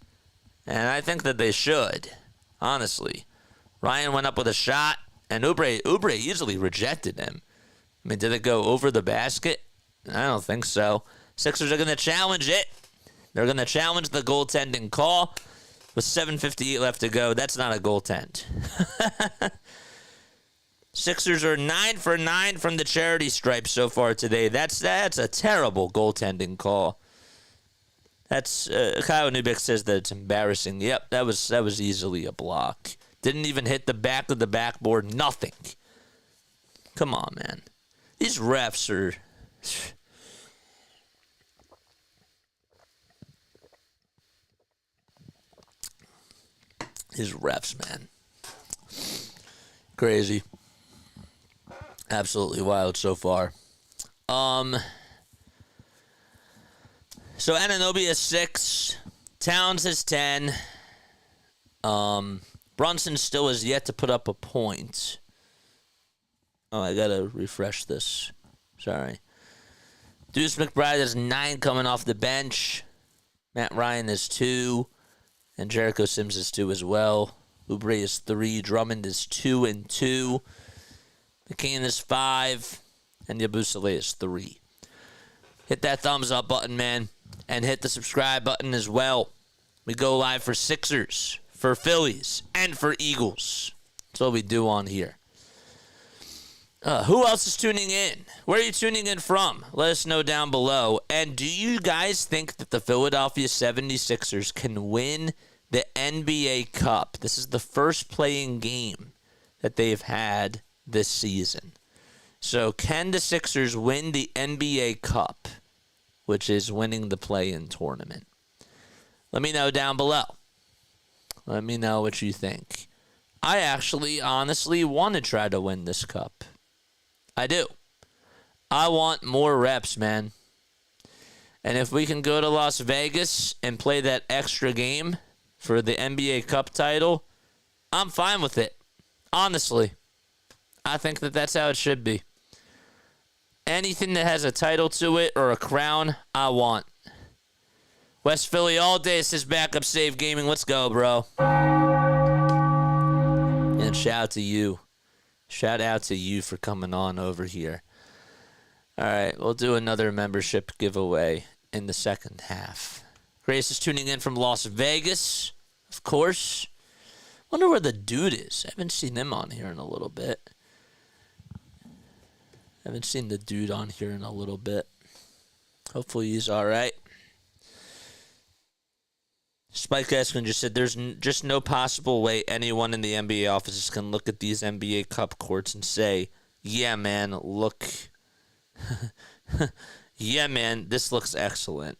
And I think that they should, honestly. Ryan went up with a shot, and Oubre easily rejected him. I mean, did it go over the basket? I don't think so. Sixers are going to challenge it. They're going to challenge the goaltending call. With 7:58 left to go, that's not a goaltend. Sixers are 9 for 9 from the charity stripe so far today. That's a terrible goaltending call. That's Kyle Nubik says that it's embarrassing. Yep, that was easily a block. Didn't even hit the back of the backboard. Nothing. Come on, man. These refs are. These refs, man. Crazy. Absolutely wild so far. So Anunoby has 6. Towns has 10. Brunson still has yet to put up a point. Oh, I gotta refresh this. Sorry. Deuce McBride has 9 coming off the bench. Matt Ryan is 2. And Jericho Sims is 2 as well. Oubre is 3. Drummond is 2 and 2. McCain is 5. And Yabusele is 3. Hit that thumbs up button, man. And hit the subscribe button as well. We go live for Sixers, for Phillies, and for Eagles. That's what we do on here. Who else is tuning in? Where are you tuning in from? Let us know down below. And do you guys think that the Philadelphia 76ers can win the NBA Cup? This is the first playing game that they've had this season. So can the Sixers win the NBA Cup, which is winning the play-in tournament? Let me know down below. Let me know what you think. I actually, honestly, want to try to win this cup. I do. I want more reps, man. And if we can go to Las Vegas and play that extra game for the NBA Cup title, I'm fine with it. Honestly. I think that that's how it should be. Anything that has a title to it or a crown, I want. West Philly all day says backup save gaming. Let's go, bro. And shout out to you. Shout out to you for coming on over here. All right, we'll do another membership giveaway in the second half. Grace is tuning in from Las Vegas, of course. Wonder where the dude is. I haven't seen him on here in a little bit. Haven't seen the dude on here in a little bit. Hopefully he's all right. Spike Eskin just said there's just no possible way anyone in the NBA offices can look at these NBA Cup courts and say, yeah, man, look. Yeah, man, this looks excellent.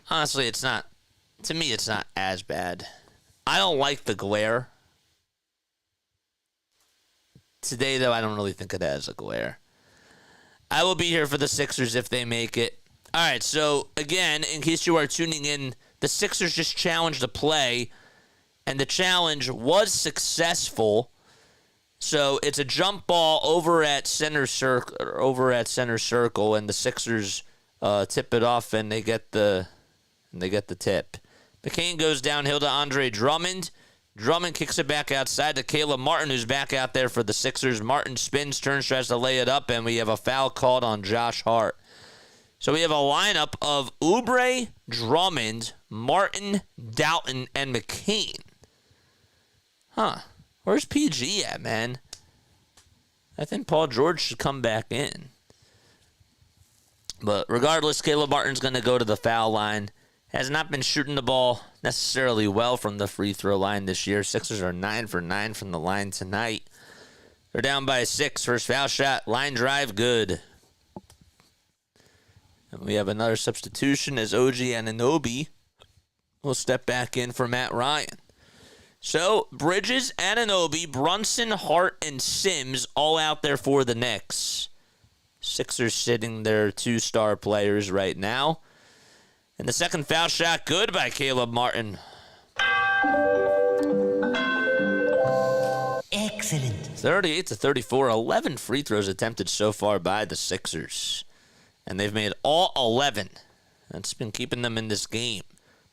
Honestly, it's not. To me, it's not as bad. I don't like the glare. Today, though, I don't really think it has a glare. I will be here for the Sixers if they make it. All right, so, again, in case you are tuning in, the Sixers just challenged a play, and the challenge was successful. So it's a jump ball over at center circle, and the Sixers tip it off, and they get the tip. McCain goes downhill to Andre Drummond. Drummond kicks it back outside to Caleb Martin, who's back out there for the Sixers. Martin spins, turns, tries to lay it up, and we have a foul called on Josh Hart. So we have a lineup of Oubre, Drummond, Martin, Doughton, and McCain. Huh. Where's PG at, man? I think Paul George should come back in. But regardless, Caleb Martin's going to go to the foul line. Has not been shooting the ball necessarily well from the free throw line this year. Sixers are 9 for 9 from the line tonight. They're down by 6. First foul shot, line drive, good. And we have another substitution as OG Anunoby will step back in for Matt Ryan. So, Bridges, Anunoby, Brunson, Hart, and Sims all out there for the Knicks. Sixers sitting their 2-star players right now. And the second foul shot, good by Caleb Martin. Excellent. 38-34, 11 free throws attempted so far by the Sixers. And they've made all 11. That's been keeping them in this game.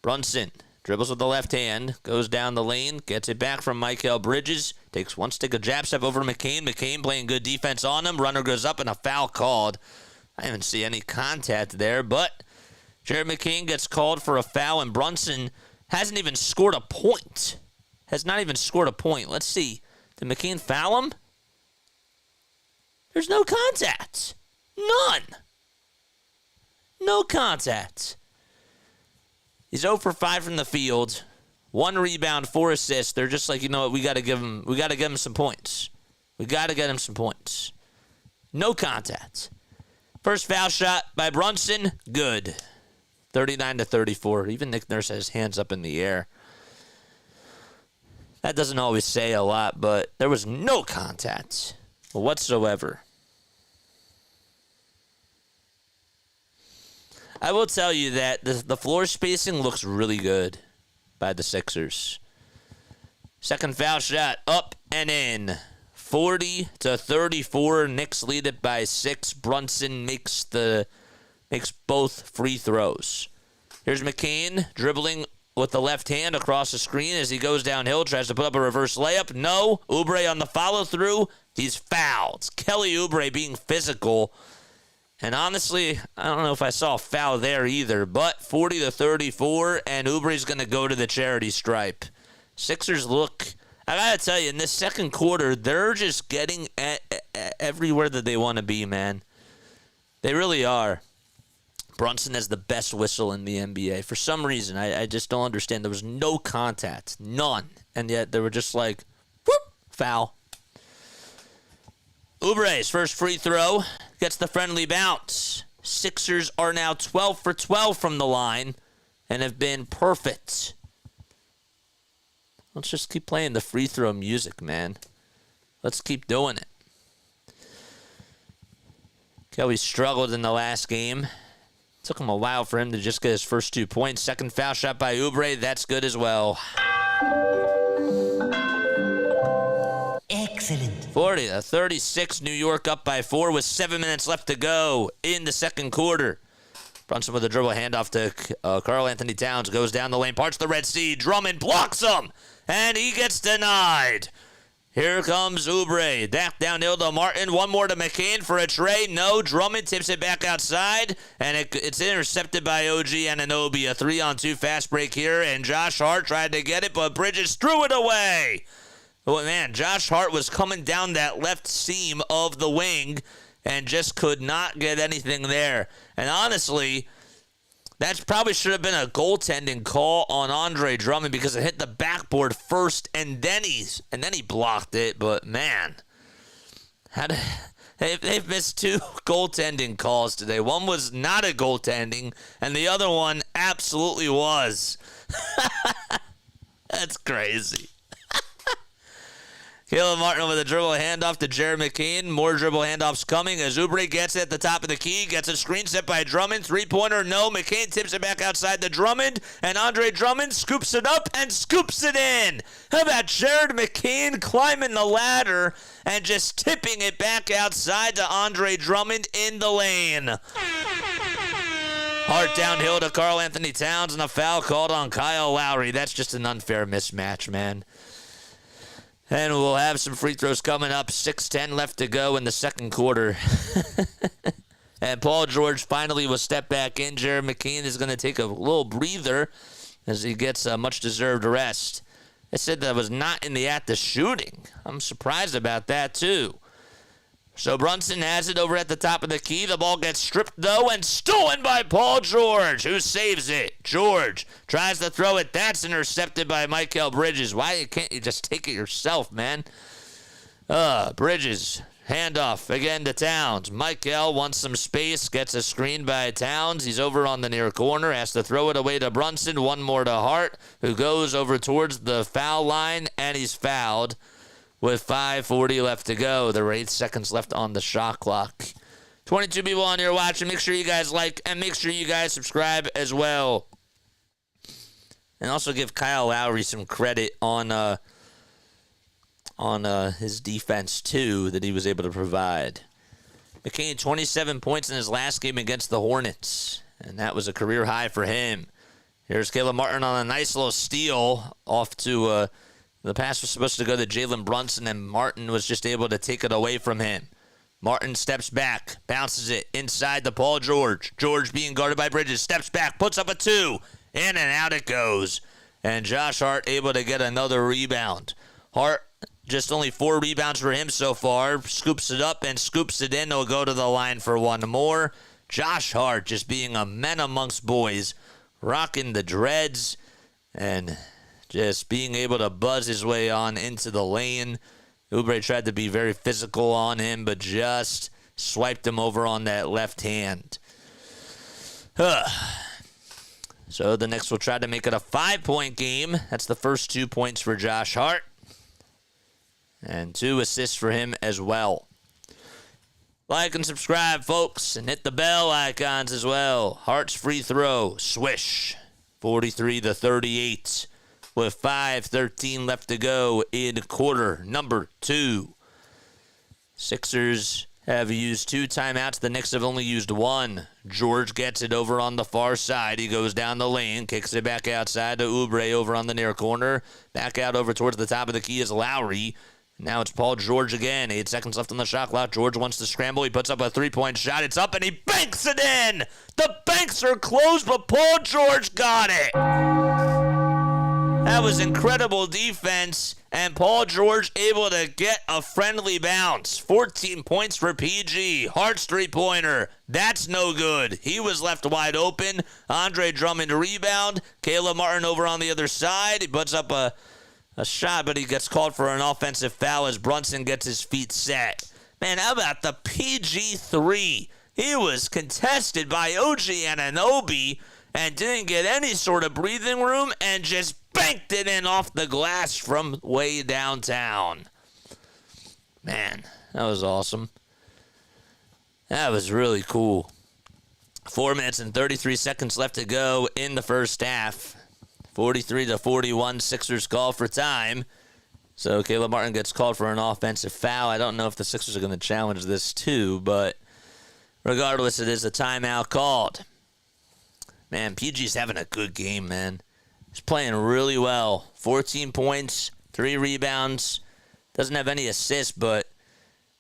Brunson dribbles with the left hand, goes down the lane, gets it back from Mikal Bridges, takes one stick of jab step over McCain. McCain playing good defense on him. Runner goes up and a foul called. I didn't see any contact there, but Jared McCain gets called for a foul, and Brunson hasn't even scored a point. Has not even scored a point. Let's see. Did McCain foul him? There's no contact. None. No contact. He's 0 for 5 from the field. 1 rebound, 4 assists. They're just like, you know what, we gotta give him some points. We gotta get him some points. No contact. First foul shot by Brunson, good. 39-34. Even Nick Nurse has hands up in the air. That doesn't always say a lot, but there was no contact whatsoever. I will tell you that the floor spacing looks really good by the Sixers. Second foul shot, up and in. 40-34. Knicks lead it by 6. Brunson makes both free throws. Here's McCain dribbling with the left hand across the screen as he goes downhill, tries to put up a reverse layup. No. Oubre on the follow-through. He's fouled. Kelly Oubre being physical. And honestly, I don't know if I saw a foul there either, but 40-34, and Oubre's going to go to the charity stripe. Sixers look, I got to tell you, in this second quarter, they're just getting everywhere that they want to be, man. They really are. Brunson has the best whistle in the NBA. For some reason, I just don't understand. There was no contact, none. And yet they were just like, whoop, foul. Oubre's first free throw gets the friendly bounce. Sixers are now 12 for 12 from the line and have been perfect. Let's just keep playing the free throw music, man. Let's keep doing it. Kelly struggled in the last game. Took him a while for him to just get his first 2 points. Second foul shot by Oubre. That's good as well. Excellent. 40-36. New York up by 4 with 7 minutes left to go in the second quarter. Brunson with a dribble handoff to Karl Anthony Towns. Goes down the lane, parts the Red Sea. Drummond blocks him, and he gets denied. Here comes Oubre. Back downhill to Martin. One more to McCain for a tray. No. Drummond tips it back outside, and it's intercepted by OG Anunoby. A 3-on-2 fast break here, and Josh Hart tried to get it, but Bridges threw it away. Oh, man, Josh Hart was coming down that left seam of the wing and just could not get anything there. And honestly, that probably should have been a goaltending call on Andre Drummond because it hit the backboard first and then he blocked it. But man, they've missed 2 goaltending calls today. One was not a goaltending, and the other one absolutely was. That's crazy. Caleb Martin with a dribble handoff to Jared McCain. More dribble handoffs coming as Oubre gets it at the top of the key. Gets a screen set by Drummond. Three-pointer, no. McCain tips it back outside to Drummond. And Andre Drummond scoops it up and scoops it in. How about Jared McCain climbing the ladder and just tipping it back outside to Andre Drummond in the lane. Hart downhill to Karl Anthony Towns and a foul called on Kyle Lowry. That's just an unfair mismatch, man. And we'll have some free throws coming up. 6:10 left to go in the second quarter. And Paul George finally will step back in. Jared McCain is going to take a little breather as he gets a much-deserved rest. They said that was not in the act of shooting. I'm surprised about that, too. So Brunson has it over at the top of the key. The ball gets stripped, though, and stolen by Paul George, who saves it. George tries to throw it. That's intercepted by Mikal Bridges. Why can't you just take it yourself, man? Bridges, handoff again to Towns. Mikal wants some space, gets a screen by Towns. He's over on the near corner, has to throw it away to Brunson. One more to Hart, who goes over towards the foul line, and he's fouled. With 5:40 left to go, there were 8 seconds left on the shot clock. 22 people on here watching. Make sure you guys like and make sure you guys subscribe as well. And also give Kyle Lowry some credit on his defense, too, that he was able to provide. McCain, 27 points in his last game against the Hornets, and that was a career high for him. Here's Caleb Martin on a nice little steal off to... The pass was supposed to go to Jalen Brunson, and Martin was just able to take it away from him. Martin steps back, bounces it inside to Paul George. George being guarded by Bridges, steps back, puts up a 2. In and out it goes. And Josh Hart able to get another rebound. Hart, just only 4 rebounds for him so far. Scoops it up and scoops it in. He'll go to the line for one more. Josh Hart just being a man amongst boys, rocking the dreads, and... just being able to buzz his way on into the lane. Oubre tried to be very physical on him, but just swiped him over on that left hand. So the Knicks will try to make it a 5-point game. That's the first 2 points for Josh Hart. And 2 assists for him as well. Like and subscribe, folks, and hit the bell icons as well. Hart's free throw, swish, 43-38, with 5:13 left to go in quarter number 2. Sixers have used 2 timeouts. The Knicks have only used 1. George gets it over on the far side. He goes down the lane, kicks it back outside to Oubre over on the near corner. Back out over towards the top of the key is Lowry. Now it's Paul George again. 8 seconds left on the shot clock. George wants to scramble. He puts up a 3-point shot. It's up, and he banks it in. The banks are closed, but Paul George got it. That was incredible defense, and Paul George able to get a friendly bounce. 14 points for PG. Hart's 3-pointer. That's no good. He was left wide open. Andre Drummond rebound. Caleb Martin over on the other side. He puts up a shot, but he gets called for an offensive foul as Brunson gets his feet set. Man, how about the PG 3? He was contested by OG Anunoby and didn't get any sort of breathing room and just banked it in off the glass from way downtown. Man, that was awesome. That was really cool. 4 minutes and 33 seconds left to go in the first half. 43-41, Sixers call for time. So Caleb Martin gets called for an offensive foul. I don't know if the Sixers are going to challenge this too, but regardless, it is a timeout called. Man, PG's having a good game, man. He's playing really well. 14 points, 3 rebounds. Doesn't have any assists, but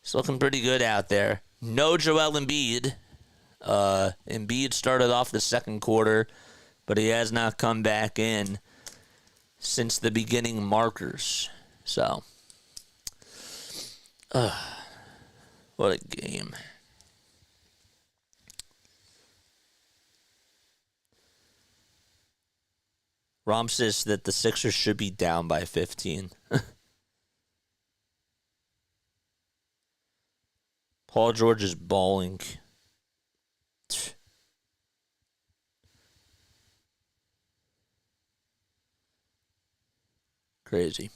he's looking pretty good out there. No Joel Embiid. Embiid started off the second quarter, but he has not come back in since the beginning markers. So, what a game. Rom says that the Sixers should be down by 15. Paul George is balling. Crazy.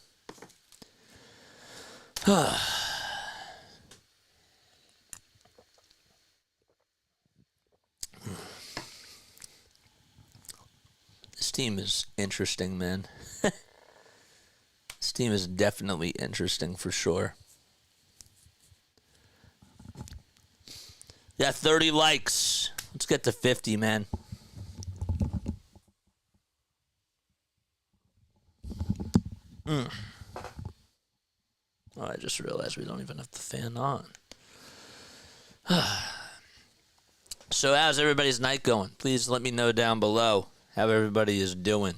This team is interesting, man. This team is definitely interesting for sure. Got 30 likes. Let's get to 50, man. Oh, I just realized we don't even have the fan on. So how's everybody's night going? Please let me know down below how everybody is doing.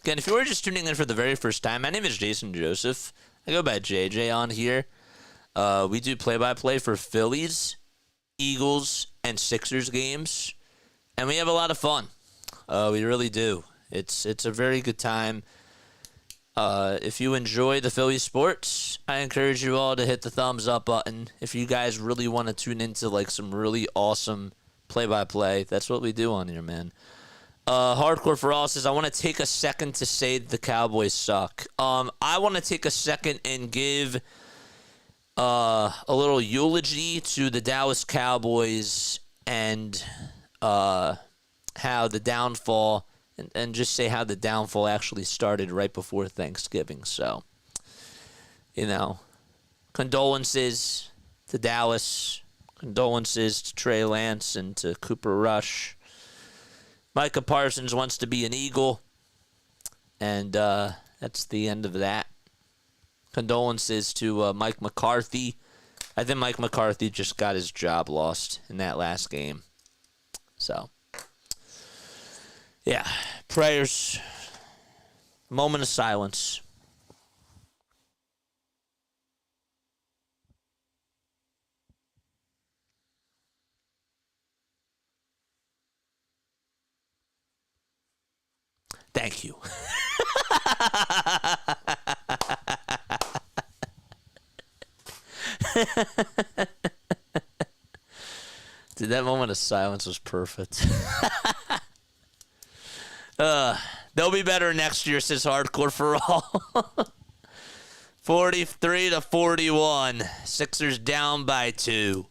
Again, if you were just tuning in for the very first time, my name is Jason Joseph. I go by JJ on here. We do play-by-play for Phillies, Eagles, and Sixers games, and we have a lot of fun. We really do. It's a very good time. If you enjoy the Philly sports, I encourage you all to hit the thumbs up button. If you guys really want to tune into like some really awesome play-by-play, that's what we do on here, man. Hardcore for All says, I want to take a second to say the Cowboys suck. I want to take a second and give a little eulogy to the Dallas Cowboys and how the downfall, and just say how the downfall actually started right before Thanksgiving. So, condolences to Dallas, condolences to Trey Lance and to Cooper Rush. Micah Parsons wants to be an Eagle, and that's the end of that. Condolences to Mike McCarthy. I think Mike McCarthy just got his job lost in that last game. So, yeah, prayers, moment of silence. Thank you. Dude, that moment of silence was perfect. be better next year, says Hardcore for All. 43-41. Sixers down by 2.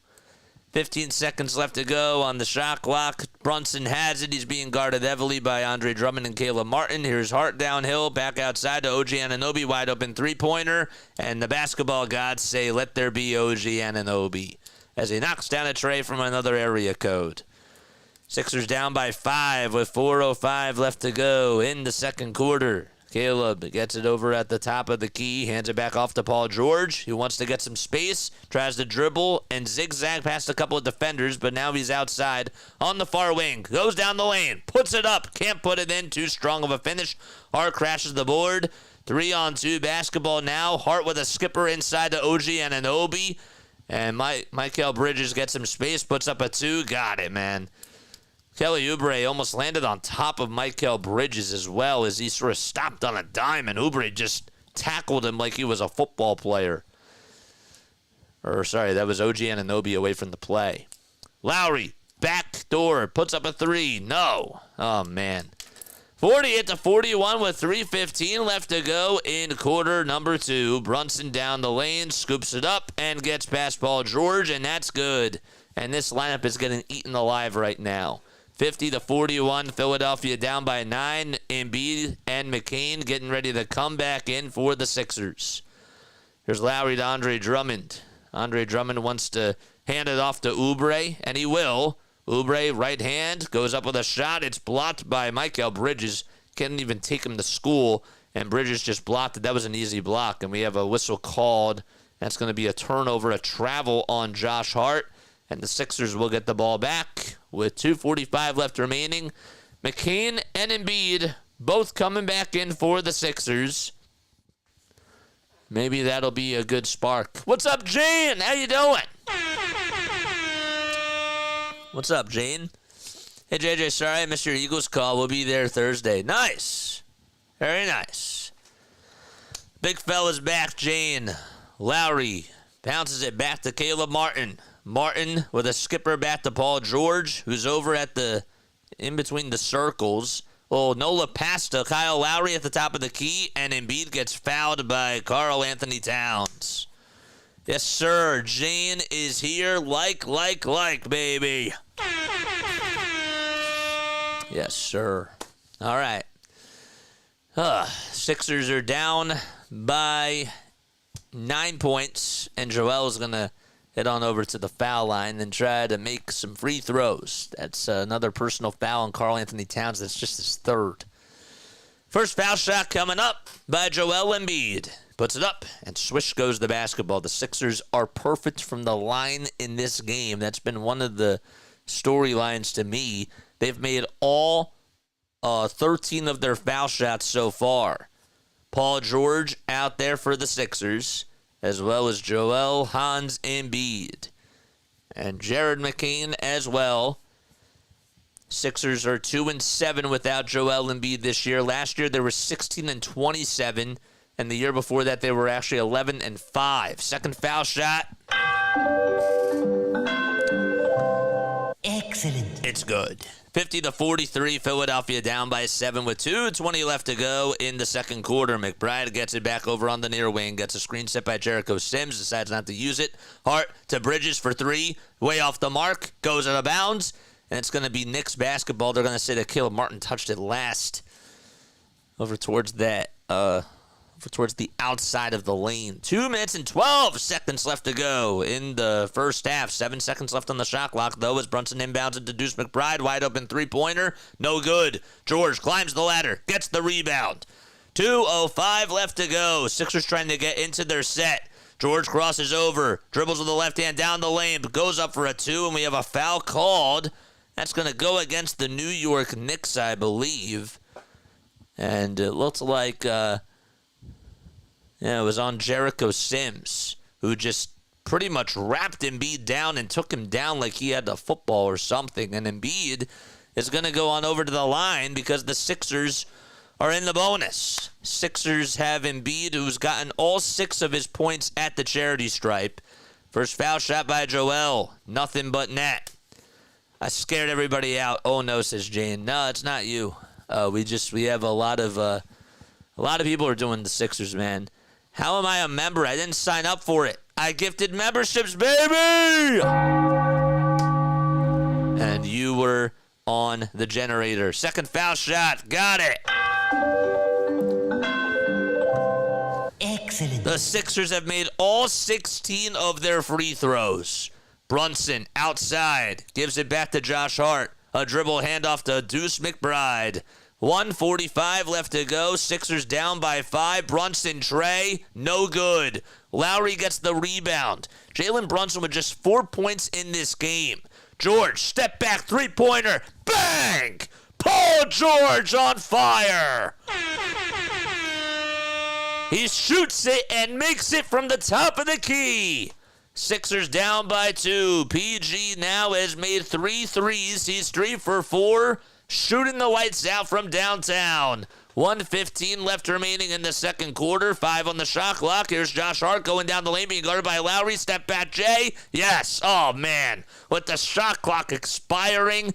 15 seconds left to go on the shot clock. Brunson has it. He's being guarded heavily by Andre Drummond and Caleb Martin. Here's Hart downhill, back outside to OG Anunoby, wide open three-pointer. And the basketball gods say, let there be OG Anunoby, as he knocks down a tray from another area code. Sixers down by 5 with 4:05 left to go in the second quarter. Caleb gets it over at the top of the key, hands it back off to Paul George, who wants to get some space, tries to dribble and zigzag past a couple of defenders, but now he's outside on the far wing. Goes down the lane, puts it up, can't put it in, too strong of a finish. Hart crashes the board. 3-on-2 basketball now. Hart with a skipper inside to OG Anunoby. And Mikal Bridges gets some space, puts up a 2. Got it, man. Kelly Oubre almost landed on top of Mikal Bridges as well, as he sort of stopped on a dime, and Oubre just tackled him like he was a football player. Or, sorry, that was OG Anunoby away from the play. Lowry, back door, puts up a 3. No. Oh, man. 48-41 with 3:15 left to go in quarter number 2. Brunson down the lane, scoops it up, and gets past Paul George, and that's good. And this lineup is getting eaten alive right now. 50-41, Philadelphia down by 9. Embiid and McCain getting ready to come back in for the Sixers. Here's Lowry to Andre Drummond. Andre Drummond wants to hand it off to Oubre, and he will. Oubre, right hand, goes up with a shot. It's blocked by Mikal Bridges. Can't even take him to school, and Bridges just blocked it. That was an easy block, and we have a whistle called. That's going to be a turnover, a travel on Josh Hart, and the Sixers will get the ball back with 2:45 left remaining. McCain and Embiid both coming back in for the Sixers. Maybe that'll be a good spark. What's up, Jane? How you doing? What's up, Jane? Hey, JJ, sorry I missed your Eagles call. We'll be there Thursday. Nice. Very nice. Big fella's back, Jane. Lowry bounces it back to Caleb Martin. Martin with a skipper back to Paul George, who's over at the in between the circles. Oh, Nola pass to Kyle Lowry at the top of the key, and Embiid gets fouled by Karl Anthony Towns. Yes, sir. Jane is here like, baby. Yes, sir. All right. Sixers are down by 9 points, and Joel's going to head on over to the foul line and try to make some free throws. That's another personal foul on Karl Anthony Towns. That's just his 3rd. First foul shot coming up by Joel Embiid. Puts it up, and swish goes the basketball. The Sixers are perfect from the line in this game. That's been one of the storylines to me. They've made all 13 of their foul shots so far. Paul George out there for the Sixers, as well as Joel Hans Embiid and Jared McCain as well. Sixers are 2-7 without Joel Embiid this year. Last year they were 16-27, and the year before that they were actually 11-5. Second foul shot. Excellent. It's good. 50-43, Philadelphia down by 7 with 2:20 left to go in the second quarter. McBride gets it back over on the near wing, gets a screen set by Jericho Sims, decides not to use it. Hart to Bridges for 3, way off the mark, goes out of bounds, and it's going to be Knicks basketball. They're going to say that Caleb Martin touched it last over towards that, towards the outside of the lane. 2 minutes and 12 seconds left to go in the first half. 7 seconds left on the shot clock, though, as Brunson inbounds it to Deuce McBride. Wide open three-pointer. No good. George climbs the ladder. Gets the rebound. 2:05 left to go. Sixers trying to get into their set. George crosses over. Dribbles with the left hand down the lane. Goes up for a 2, and we have a foul called. That's going to go against the New York Knicks, I believe. And it looks like... it was on Jericho Sims, who just pretty much wrapped Embiid down and took him down like he had a football or something. And Embiid is going to go on over to the line because the Sixers are in the bonus. Sixers have Embiid, who's gotten all 6 of his points at the charity stripe. First foul shot by Joel. Nothing but net. I scared everybody out. Oh, no, says Jane. No, it's not you. We have a lot of people are doing the Sixers, man. How am I a member? I didn't sign up for it. I gifted memberships, baby! And you were on the generator. Second foul shot. Got it. Excellent. The Sixers have made all 16 of their free throws. Brunson outside. Gives it back to Josh Hart. A dribble handoff to Deuce McBride. 1:45 left to go. Sixers down by 5. Brunson tray. No good. Lowry gets the rebound. Jalen Brunson with just 4 points in this game. George, step back, three-pointer. Bang! Paul George on fire. He shoots it and makes it from the top of the key. Sixers down by 2. PG now has made 3 threes. He's 3 for 4, shooting the lights out from downtown. 1:15 left remaining in the second quarter. 5 on the shot clock. Here's Josh Hart going down the lane, being guarded by Lowry. Step back, Jay. Yes. Oh, man. With the shot clock expiring,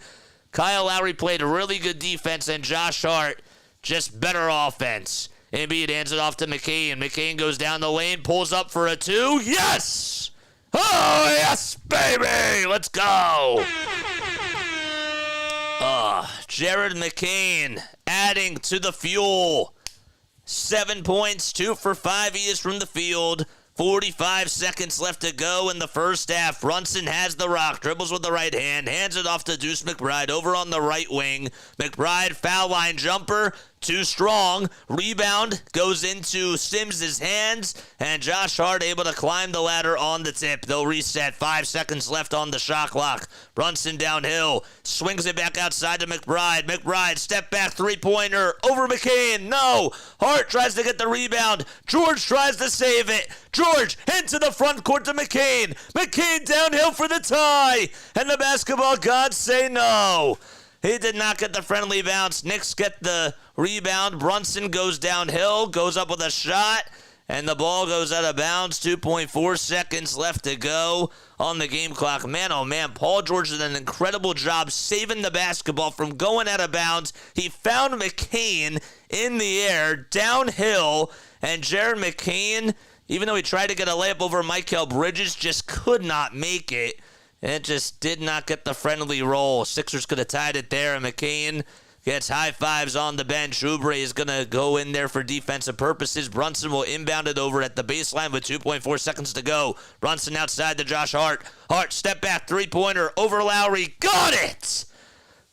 Kyle Lowry played really good defense, and Josh Hart just better offense. Embiid hands it off to McCain. McCain goes down the lane, pulls up for a 2. Yes! Oh, yes, baby! Let's go! Jared McCain adding to the fuel. 7 points, 2 for 5 he is from the field. 45 seconds left to go in the first half. Brunson has the rock, dribbles with the right hand, hands it off to Deuce McBride over on the right wing. McBride, foul line jumper, too strong. Rebound goes into Sims' hands, and Josh Hart able to climb the ladder on the tip. They'll reset. 5 seconds left on the shot clock. Brunson downhill, swings it back outside to McBride. McBride, step back three-pointer over McCain. No! Hart tries to get the rebound. George tries to save it. George into the front court to McCain. McCain downhill for the tie. And the basketball gods say no. He did not get the friendly bounce. Knicks get the rebound. Brunson goes downhill, goes up with a shot, and the ball goes out of bounds. 2.4 seconds left to go on the game clock. Man, oh man, Paul George did an incredible job saving the basketball from going out of bounds. He found McCain in the air, downhill, and Jared McCain, even though he tried to get a layup over Mikal Bridges, just could not make it. And it just did not get the friendly roll. Sixers could have tied it there, and McCain gets high fives on the bench. Oubre is going to go in there for defensive purposes. Brunson will inbound it over at the baseline with 2.4 seconds to go. Brunson outside to Josh Hart. Hart, step back, three-pointer over Lowry. Got it!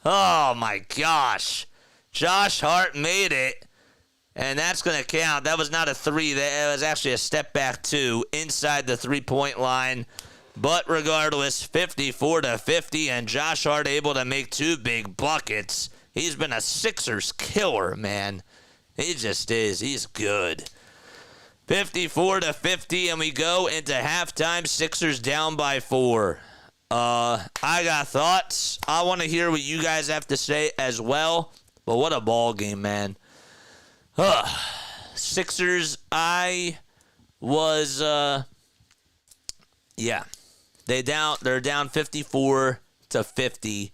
Oh, my gosh. Josh Hart made it, and that's going to count. That was not a 3. That was actually a step back 2 inside the three-point line. But regardless, 54-50, and Josh Hart able to make 2 big buckets. He's been a Sixers killer, man. He just is. He's good. 54-50, and we go into halftime. Sixers down by 4. I got thoughts. I want to hear what you guys have to say as well. But what a ball game, man. Sixers, I was, yeah. They're down 54-50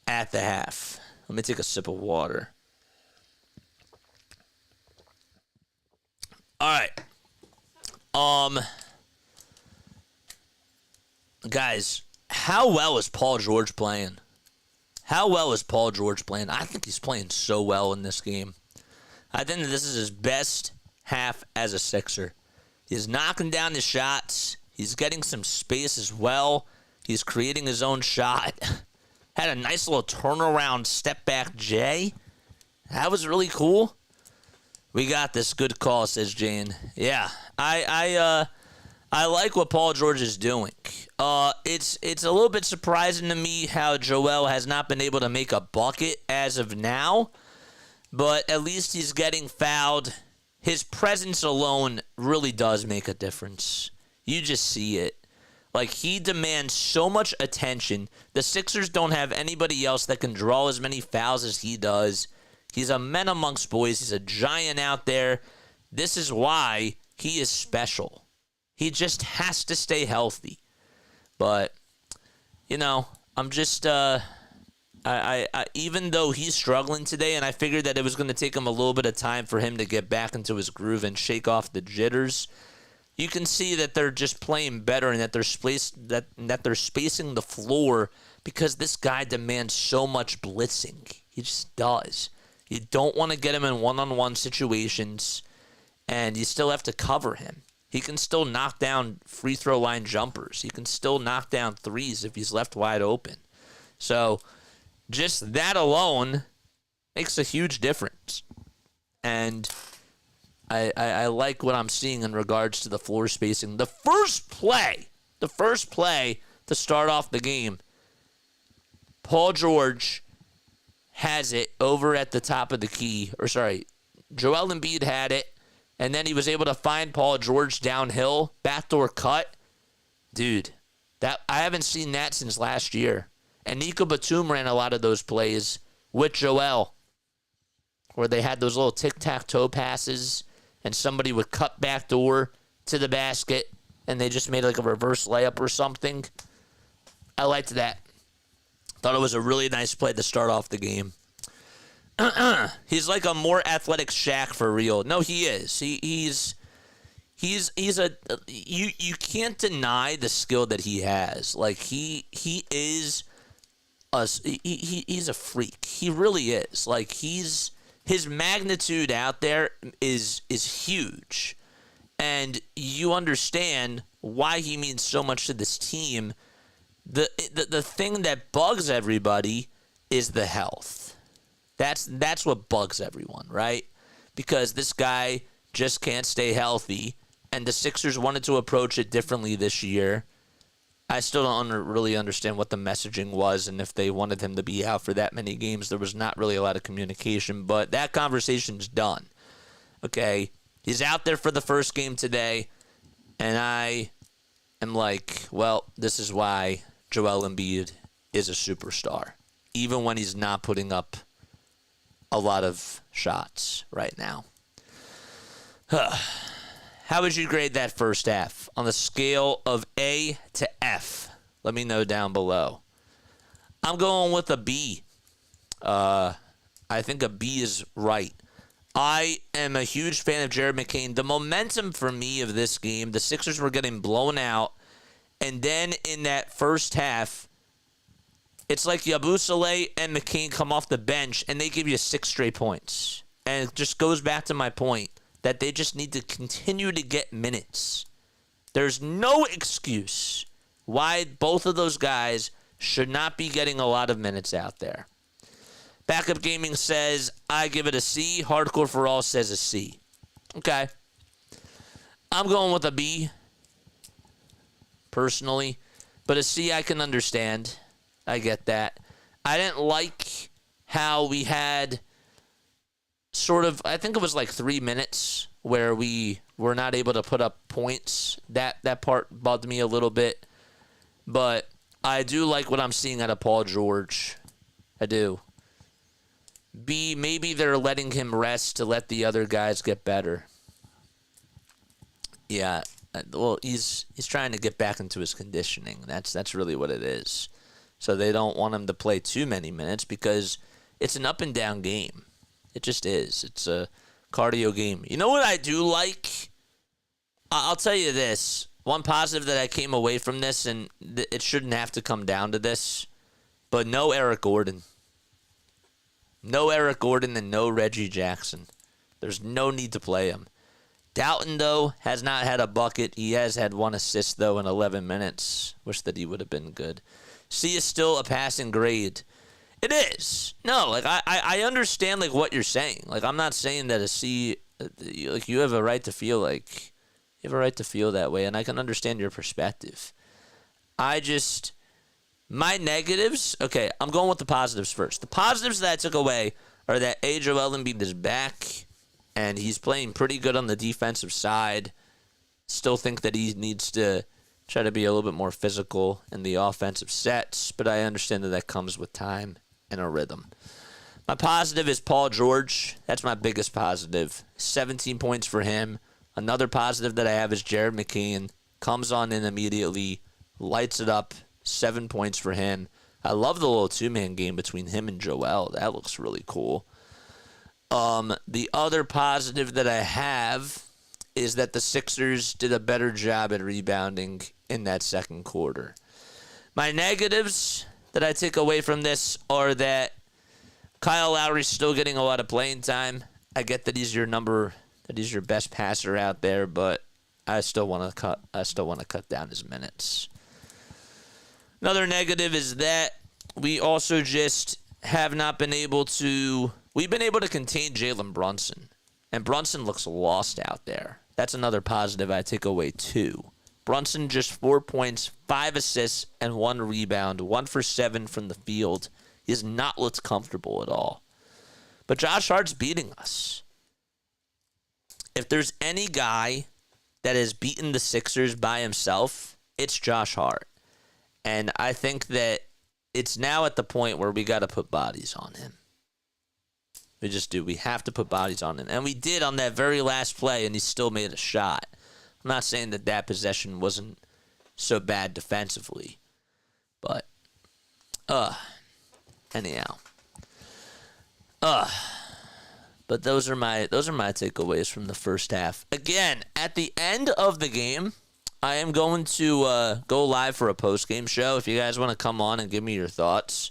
at the half. Let me take a sip of water. All right. Guys, how well is Paul George playing? How well is Paul George playing? I think he's playing so well in this game. I think that this is his best half as a Sixer. He's knocking down the shots. He's getting some space as well. He's creating his own shot. Had a nice little turnaround step back J. That was really cool. We got this. Good call, says Jane. Yeah, I like what Paul George is doing. It's a little bit surprising to me how Joel has not been able to make a bucket as of now, but at least he's getting fouled. His presence alone really does make a difference. You just see it. Like, he demands so much attention. The Sixers don't have anybody else that can draw as many fouls as he does. He's a man amongst boys. He's a giant out there. This is why he is special. He just has to stay healthy. But, you know, I'm just I even though he's struggling today, and I figured that it was going to take him a little bit of time for him to get back into his groove and shake off the jitters, you can see that they're just playing better and that they're spacing the floor because this guy demands so much blitzing. He just does. You don't want to get him in one-on-one situations, and you still have to cover him. He can still knock down free throw line jumpers. He can still knock down threes if he's left wide open. So just that alone makes a huge difference. And I like what I'm seeing in regards to the floor spacing. The first play to start off the game, Paul George has it over at the top of the key. Joel Embiid had it, and then he was able to find Paul George downhill, backdoor cut. Dude, that I haven't seen that since last year. And Nico Batum ran a lot of those plays with Joel, where they had those little tic-tac-toe passes, and somebody would cut backdoor to the basket, and they just made like a reverse layup or something. I liked that. Thought it was a really nice play to start off the game. He's like a more athletic Shaq for real. No, he is. He's you can't deny the skill that he has. Like he is he's a freak. He really is. Like his magnitude out there is huge. And you understand why he means so much to this team. The thing that bugs everybody is the health. That's what bugs everyone, right? Because this guy just can't stay healthy, and the Sixers wanted to approach it differently this year. I still don't really understand what the messaging was, and if they wanted him to be out for that many games, there was not really a lot of communication, but that conversation's done. Okay, he's out there for the first game today, and I am like, well, this is why Joel Embiid is a superstar, even when he's not putting up a lot of shots right now. How would you grade that first half on the scale of A to F? Let me know down below. I'm going with a B. I think a B is right. I am a huge fan of Jared McCain. The momentum for me of this game, the Sixers were getting blown out, and then in that first half, it's like Yabusele and McCain come off the bench, and they give you 6 straight points. And it just goes back to my point that they just need to continue to get minutes. There's no excuse why both of those guys should not be getting a lot of minutes out there. Backup Gaming says, I give it a C. Hardcore for All says a C. Okay. I'm going with a B, personally. But a C I can understand. I get that. I didn't like how we had sort of, I think it was like 3 minutes where we were not able to put up points. That part bugged me a little bit. But I do like what I'm seeing out of Paul George. I do. B, maybe they're letting him rest to let the other guys get better. Yeah, well, he's trying to get back into his conditioning. That's really what it is. So they don't want him to play too many minutes because it's an up and down game. It just is. It's a cardio game. You know what I do like? I'll tell you this. One positive that I came away from this, and it shouldn't have to come down to this, but no Eric Gordon. No Eric Gordon and no Reggie Jackson. There's no need to play him. Doughton, though, has not had a bucket. He has had 1 assist, though, in 11 minutes. Wish that he would have been good. C is still a passing grade. It is. No, like I understand like what you're saying. Like I'm not saying that a C, like you have a right to feel like you have a right to feel that way, and I can understand your perspective. My negatives. Okay, I'm going with the positives first. The positives that I took away are that Joel Embiid is back, and he's playing pretty good on the defensive side. Still think that he needs to try to be a little bit more physical in the offensive sets, but I understand that comes with time and a rhythm. My positive is Paul George. That's my biggest positive. 17 points for him. Another positive that I have is Jared McCain. Comes on in immediately, lights it up. 7 points for him. I love the little two-man game between him and Joel. That looks really cool. The other positive that I have is that the Sixers did a better job at rebounding in that second quarter. My negatives that I take away from this are that Kyle Lowry's still getting a lot of playing time. I get that he's your best passer out there, but I still want to cut down his minutes. Another negative is that we also just have not been able to. We've been able to contain Jalen Brunson, and Brunson looks lost out there. That's another positive I take away too. Brunson just 4 points, 5 assists, and 1 rebound, 1 for 7 from the field. He has not looked comfortable at all. But Josh Hart's beating us. If there's any guy that has beaten the Sixers by himself, it's Josh Hart. And I think that it's now at the point where we got to put bodies on him. We just do. We have to put bodies on him. And we did on that very last play, and he still made a shot. I'm not saying that possession wasn't so bad defensively. But, anyhow. But those are my takeaways from the first half. Again, at the end of the game, I am going to go live for a post-game show. If you guys want to come on and give me your thoughts,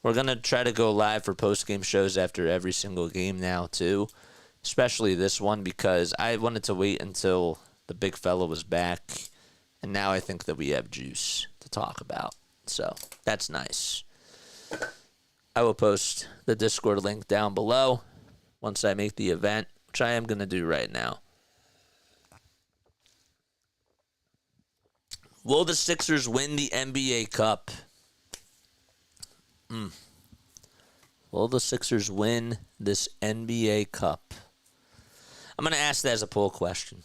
we're going to try to go live for post-game shows after every single game now, too. Especially this one, because I wanted to wait until the big fella was back. And now I think that we have juice to talk about. So, that's nice. I will post the Discord link down below once I make the event, which I am going to do right now. Will the Sixers win the NBA Cup? Will the Sixers win this NBA Cup? I'm going to ask that as a poll question.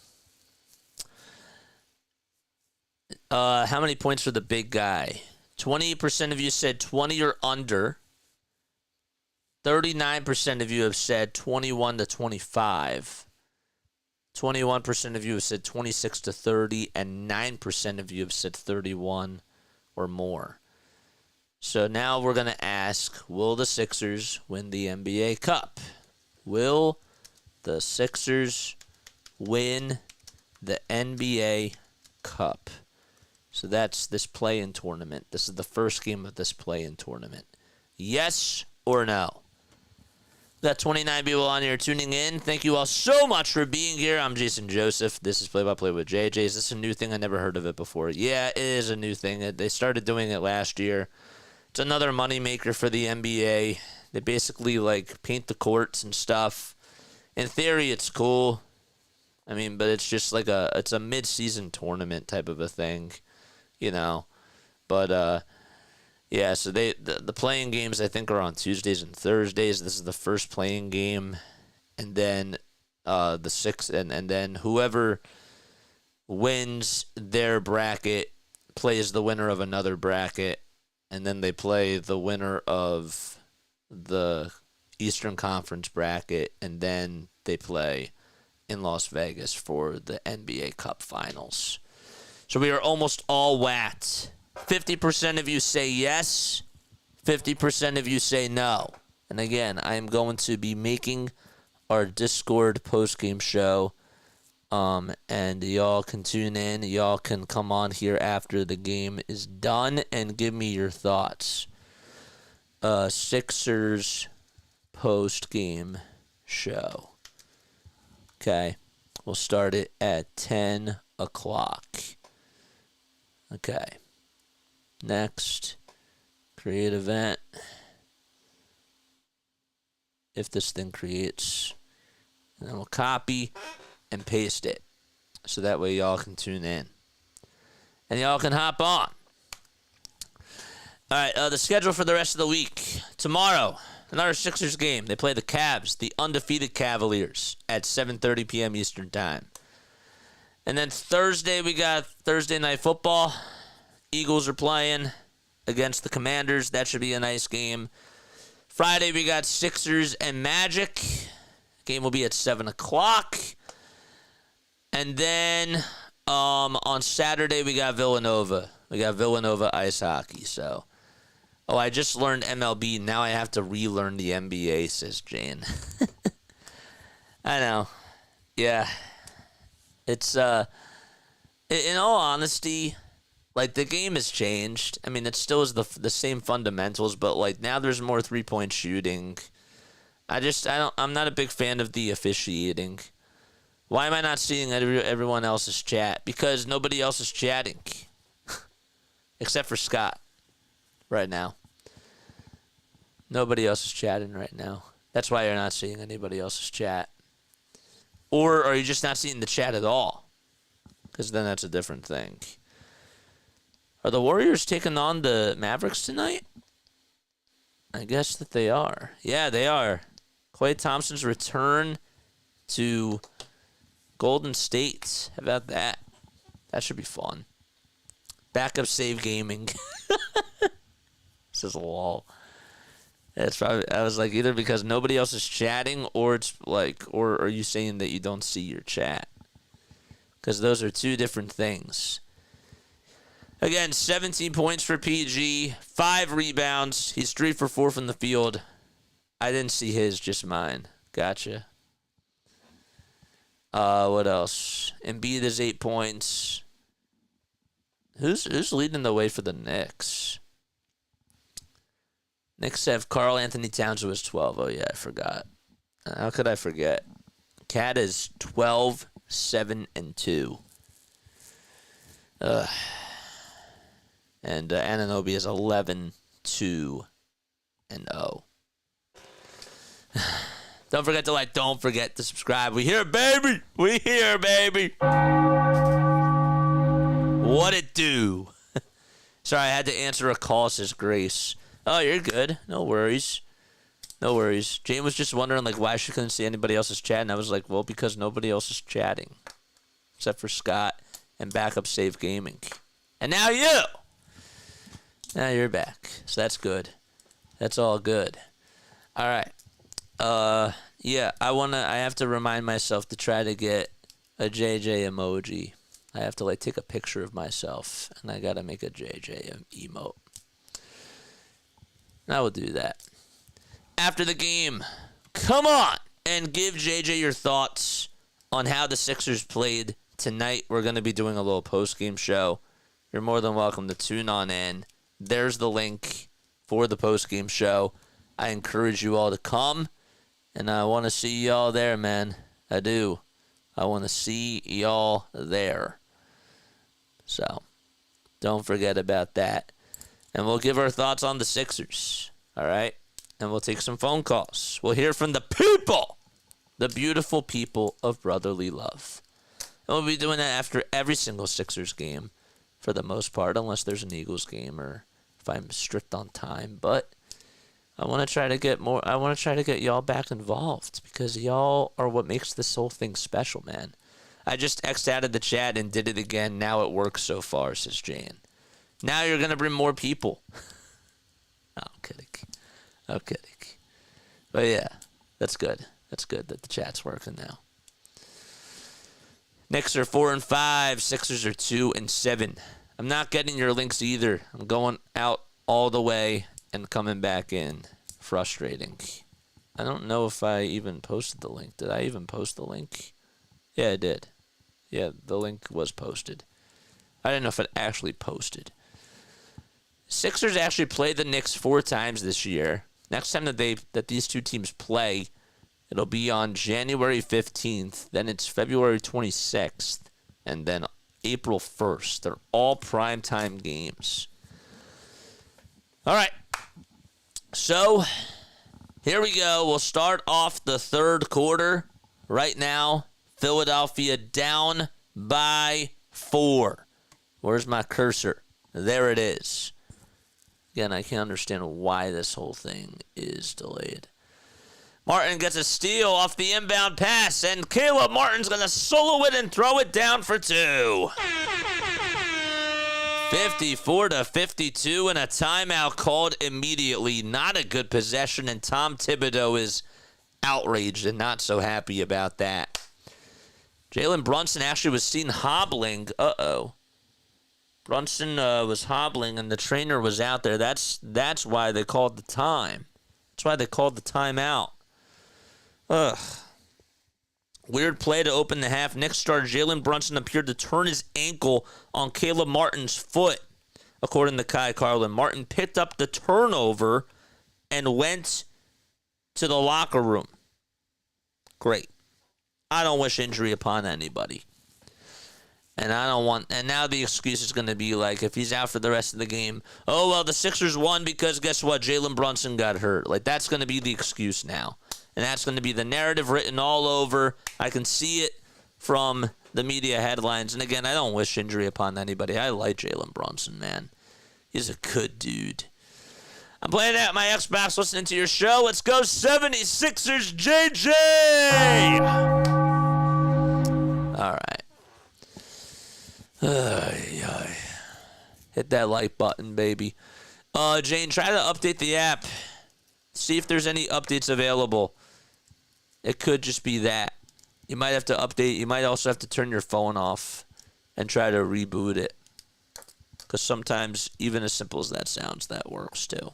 How many points for the big guy? 28% of you said 20 or under. 39% of you have said 21 to 25. 21% of you have said 26 to 30, and 9% of you have said 31 or more. So now we're going to ask, will the Sixers win the NBA Cup? Will the Sixers win the NBA Cup? So that's this play-in tournament. This is the first game of this play-in tournament. Yes or no? Got 29 people on here tuning in. Thank you all so much for being here. I'm Jason Joseph. This is Play-by-Play with JJ. Is this a new thing? I never heard of it before. Yeah, it is a new thing. They started doing it last year. It's another moneymaker for the NBA. They basically, paint the courts and stuff. In theory, it's cool. I mean, but it's just it's a mid-season tournament type of a thing, you know. But, yeah, so the playing games, I think, are on Tuesdays and Thursdays. This is the first playing game. And then the sixth, and then whoever wins their bracket plays the winner of another bracket. And then they play the winner of the Eastern Conference bracket. And then they play in Las Vegas for the NBA Cup Finals. So we are almost all whacked. 50% of you say yes. 50% of you say no. And again, I am going to be making our Discord post-game show. And y'all can tune in. Y'all can come on here after the game is done and give me your thoughts. Sixers post-game show. Okay. We'll start it at 10 o'clock. Okay. Next. Create event. If this thing creates. And then we'll copy and paste it. So that way y'all can tune in. And y'all can hop on. All right, the schedule for the rest of the week. Tomorrow, another Sixers game. They play the Cavs, the undefeated Cavaliers, at 7:30 p.m. Eastern Time. And then Thursday, we got Thursday Night Football. Eagles are playing against the Commanders. That should be a nice game. Friday, we got Sixers and Magic. Game will be at 7 o'clock. And then on Saturday, we got Villanova. We got Villanova ice hockey. So Oh, I just learned MLB. Now I have to relearn the NBA, says Jane. I know. Yeah. It's, in all honesty, like, the game has changed. I mean, it still is the same fundamentals, but, like, now there's more three-point shooting. I'm not a big fan of the officiating. Why am I not seeing everyone else's chat? Because nobody else is chatting. Except for Scott. Right now. Nobody else is chatting right now. That's why you're not seeing anybody else's chat. Or are you just not seeing the chat at all? Because then that's a different thing. Are the Warriors taking on the Mavericks tonight? I guess that they are. Yeah, they are. Klay Thompson's return to Golden State. How about that? That should be fun. Backup save gaming. This is a lol. It's probably, I was like, either because nobody else is chatting, or it's like, or are you saying that you don't see your chat? Because those are two different things. Again, 17 points for PG, 5 rebounds. He's 3 for 4 from the field. I didn't see his, just mine. Gotcha. What else? Embiid is 8 points. Who's leading the way for the Knicks? Knicks have Karl Anthony Towns, who is 12. Oh, yeah, I forgot. How could I forget? Cat is 12, 7, and 2. And Anunoby is 11, 2, and 0. Don't forget to like. Don't forget to subscribe. We here, baby. We here, baby. What it do? Sorry, I had to answer a call, says Grace. Oh, you're good. No worries. No worries. Jane was just wondering, like, why she couldn't see anybody else's chat, and I was like, well, because nobody else is chatting. Except for Scott and Backup Save Gaming. And now you! Now you're back. So that's good. That's all good. All right. Yeah, I have to remind myself to try to get a JJ emoji. I have to, like, take a picture of myself, and I gotta make a JJ emote. I will do that. After the game, come on and give JJ your thoughts on how the Sixers played tonight. We're going to be doing a little post-game show. You're more than welcome to tune on in. There's the link for the post-game show. I encourage you all to come, and I want to see y'all there, man. I do. I want to see y'all there. So, don't forget about that. And we'll give our thoughts on the Sixers, all right? And we'll take some phone calls. We'll hear from the people, the beautiful people of brotherly love. And we'll be doing that after every single Sixers game, for the most part, unless there's an Eagles game or if I'm strict on time. But I want to try to get more. I want to try to get y'all back involved, because y'all are what makes this whole thing special, man. I just X'd out of the chat and did it again. Now it works so far, says Jane. Now you're going to bring more people. No, I'm kidding. I'm kidding. But yeah, that's good. That's good that the chat's working now. Knicks are 4-5. Sixers are 2-7. I'm not getting your links either. I'm going out all the way and coming back in. Frustrating. I don't know if I even posted the link. Did I even post the link? Yeah, I did. Yeah, the link was posted. I didn't know if it actually posted. Sixers actually played the Knicks 4 times this year. Next time that these two teams play, it'll be on January 15th. Then it's February 26th. And then April 1st. They're all primetime games. All right. So, here we go. We'll start off the third quarter. Right now, Philadelphia down by 4. Where's my cursor? There it is. Again, I can't understand why this whole thing is delayed. Martin gets a steal off the inbound pass, and Caleb Martin's going to solo it and throw it down for 2. 54-52, and a timeout called immediately. Not a good possession, and Tom Thibodeau is outraged and not so happy about that. Jalen Brunson actually was seen hobbling. Uh-oh. Brunson was hobbling and the trainer was out there. That's why they called the time. That's why they called the timeout. Ugh. Weird play to open the half. Knicks star Jalen Brunson appeared to turn his ankle on Caleb Martin's foot, according to Kai Carlin. Martin picked up the turnover and went to the locker room. Great. I don't wish injury upon anybody. And now the excuse is going to be like, if he's out for the rest of the game, oh, well, the Sixers won because guess what? Jalen Brunson got hurt. Like, that's going to be the excuse now. And that's going to be the narrative written all over. I can see it from the media headlines. And again, I don't wish injury upon anybody. I like Jalen Brunson, man. He's a good dude. I'm playing at my Xbox, listening to your show. Let's go 76ers, JJ! All right. Hit that like button, baby. Jane, try to update the app. See if there's any updates available. It could just be that. You might have to update. You might also have to turn your phone off and try to reboot it. Because sometimes, even as simple as that sounds, that works too.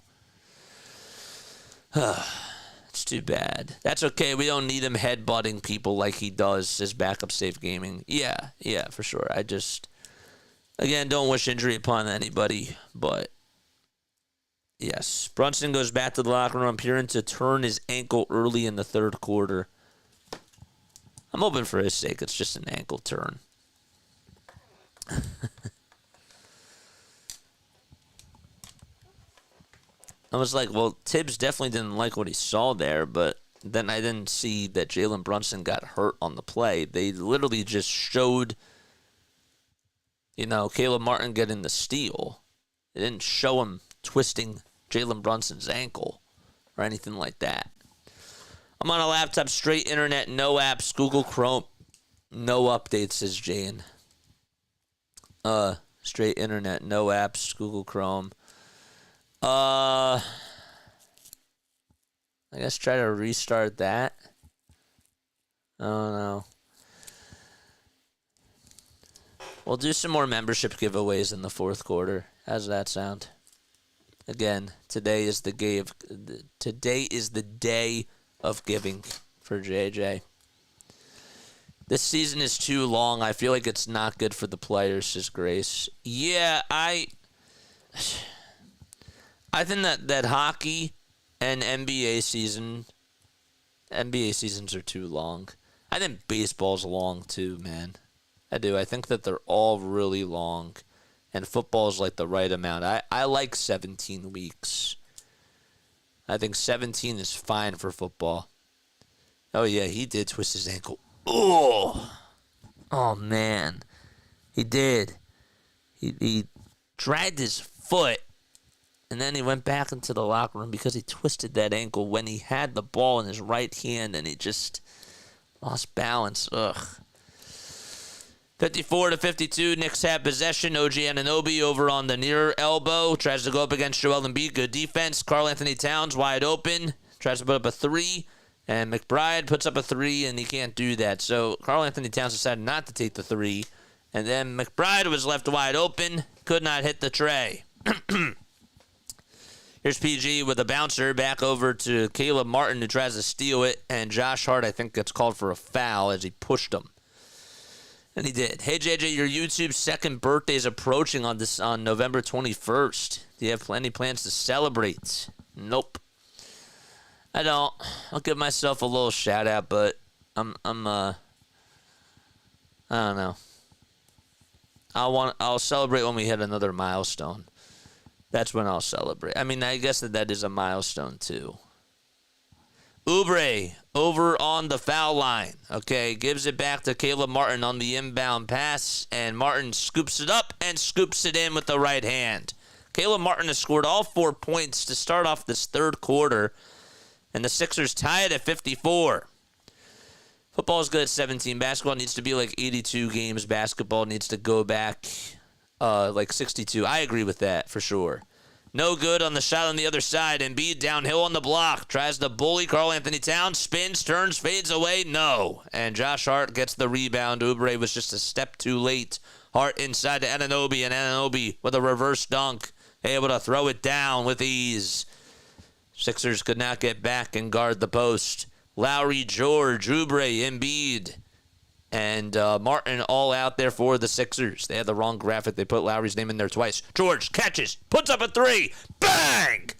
It's too bad. That's okay. We don't need him headbutting people like he does his backup safe gaming. Yeah, for sure. I just, again, don't wish injury upon anybody, but yes. Brunson goes back to the locker room, appearing to turn his ankle early in the third quarter. I'm hoping for his sake it's just an ankle turn. I was like, well, Tibbs definitely didn't like what he saw there, but then I didn't see that Jalen Brunson got hurt on the play. They literally just showed, Caleb Martin getting the steal. They didn't show him twisting Jalen Brunson's ankle or anything like that. I'm on a laptop, straight internet, no apps, Google Chrome, no updates, says Jane. Straight internet, no apps, Google Chrome. I guess try to restart that. I don't know. We'll do some more membership giveaways in the fourth quarter. How's that sound? Again, today is the day of giving for JJ. This season is too long. I feel like it's not good for the players, says Grace. Yeah, I think that hockey and NBA seasons are too long. I think baseball's long too, man. I do. I think that they're all really long. And football is like the right amount. I like 17 weeks. I think 17 is fine for football. Oh, yeah, he did twist his ankle. Oh, man. He did. He dragged his foot. And then he went back into the locker room because he twisted that ankle when he had the ball in his right hand and he just lost balance. Ugh. 54-52, Knicks have possession. OG Anunoby over on the near elbow. Tries to go up against Joel Embiid. Good defense. Karl Anthony Towns wide open. Tries to put up a three. And McBride puts up a three, and he can't do that. So Karl Anthony Towns decided not to take the three. And then McBride was left wide open. Could not hit the tray. Here's PG with a bouncer back over to Caleb Martin, who tries to steal it. And Josh Hart, I think, gets called for a foul as he pushed him. And he did. Hey, JJ, your YouTube's second birthday is approaching on November 21st. Do you have any plans to celebrate? Nope. I don't. I'll give myself a little shout out, but I don't know. I'll celebrate when we hit another milestone. That's when I'll celebrate. I mean, I guess that is a milestone too. Oubre over on the foul line. Okay, gives it back to Caleb Martin on the inbound pass, and Martin scoops it up and scoops it in with the right hand. Caleb Martin has scored all 4 points to start off this third quarter, and the Sixers tie it at 54. Football is good at 17. Basketball needs to be like 82 games. Basketball needs to go back like 62. I agree with that for sure. No good on the shot on the other side. Embiid downhill on the block. Tries to bully Karl-Anthony Towns. Spins, turns, fades away. No. And Josh Hart gets the rebound. Oubre was just a step too late. Hart inside to Anunoby, and Anunoby with a reverse dunk. Able to throw it down with ease. Sixers could not get back and guard the post. Lowry, George, Oubre, Embiid, and Martin all out there for the Sixers. They had the wrong graphic. They put Lowry's name in there twice. George catches, puts up a three. Bang!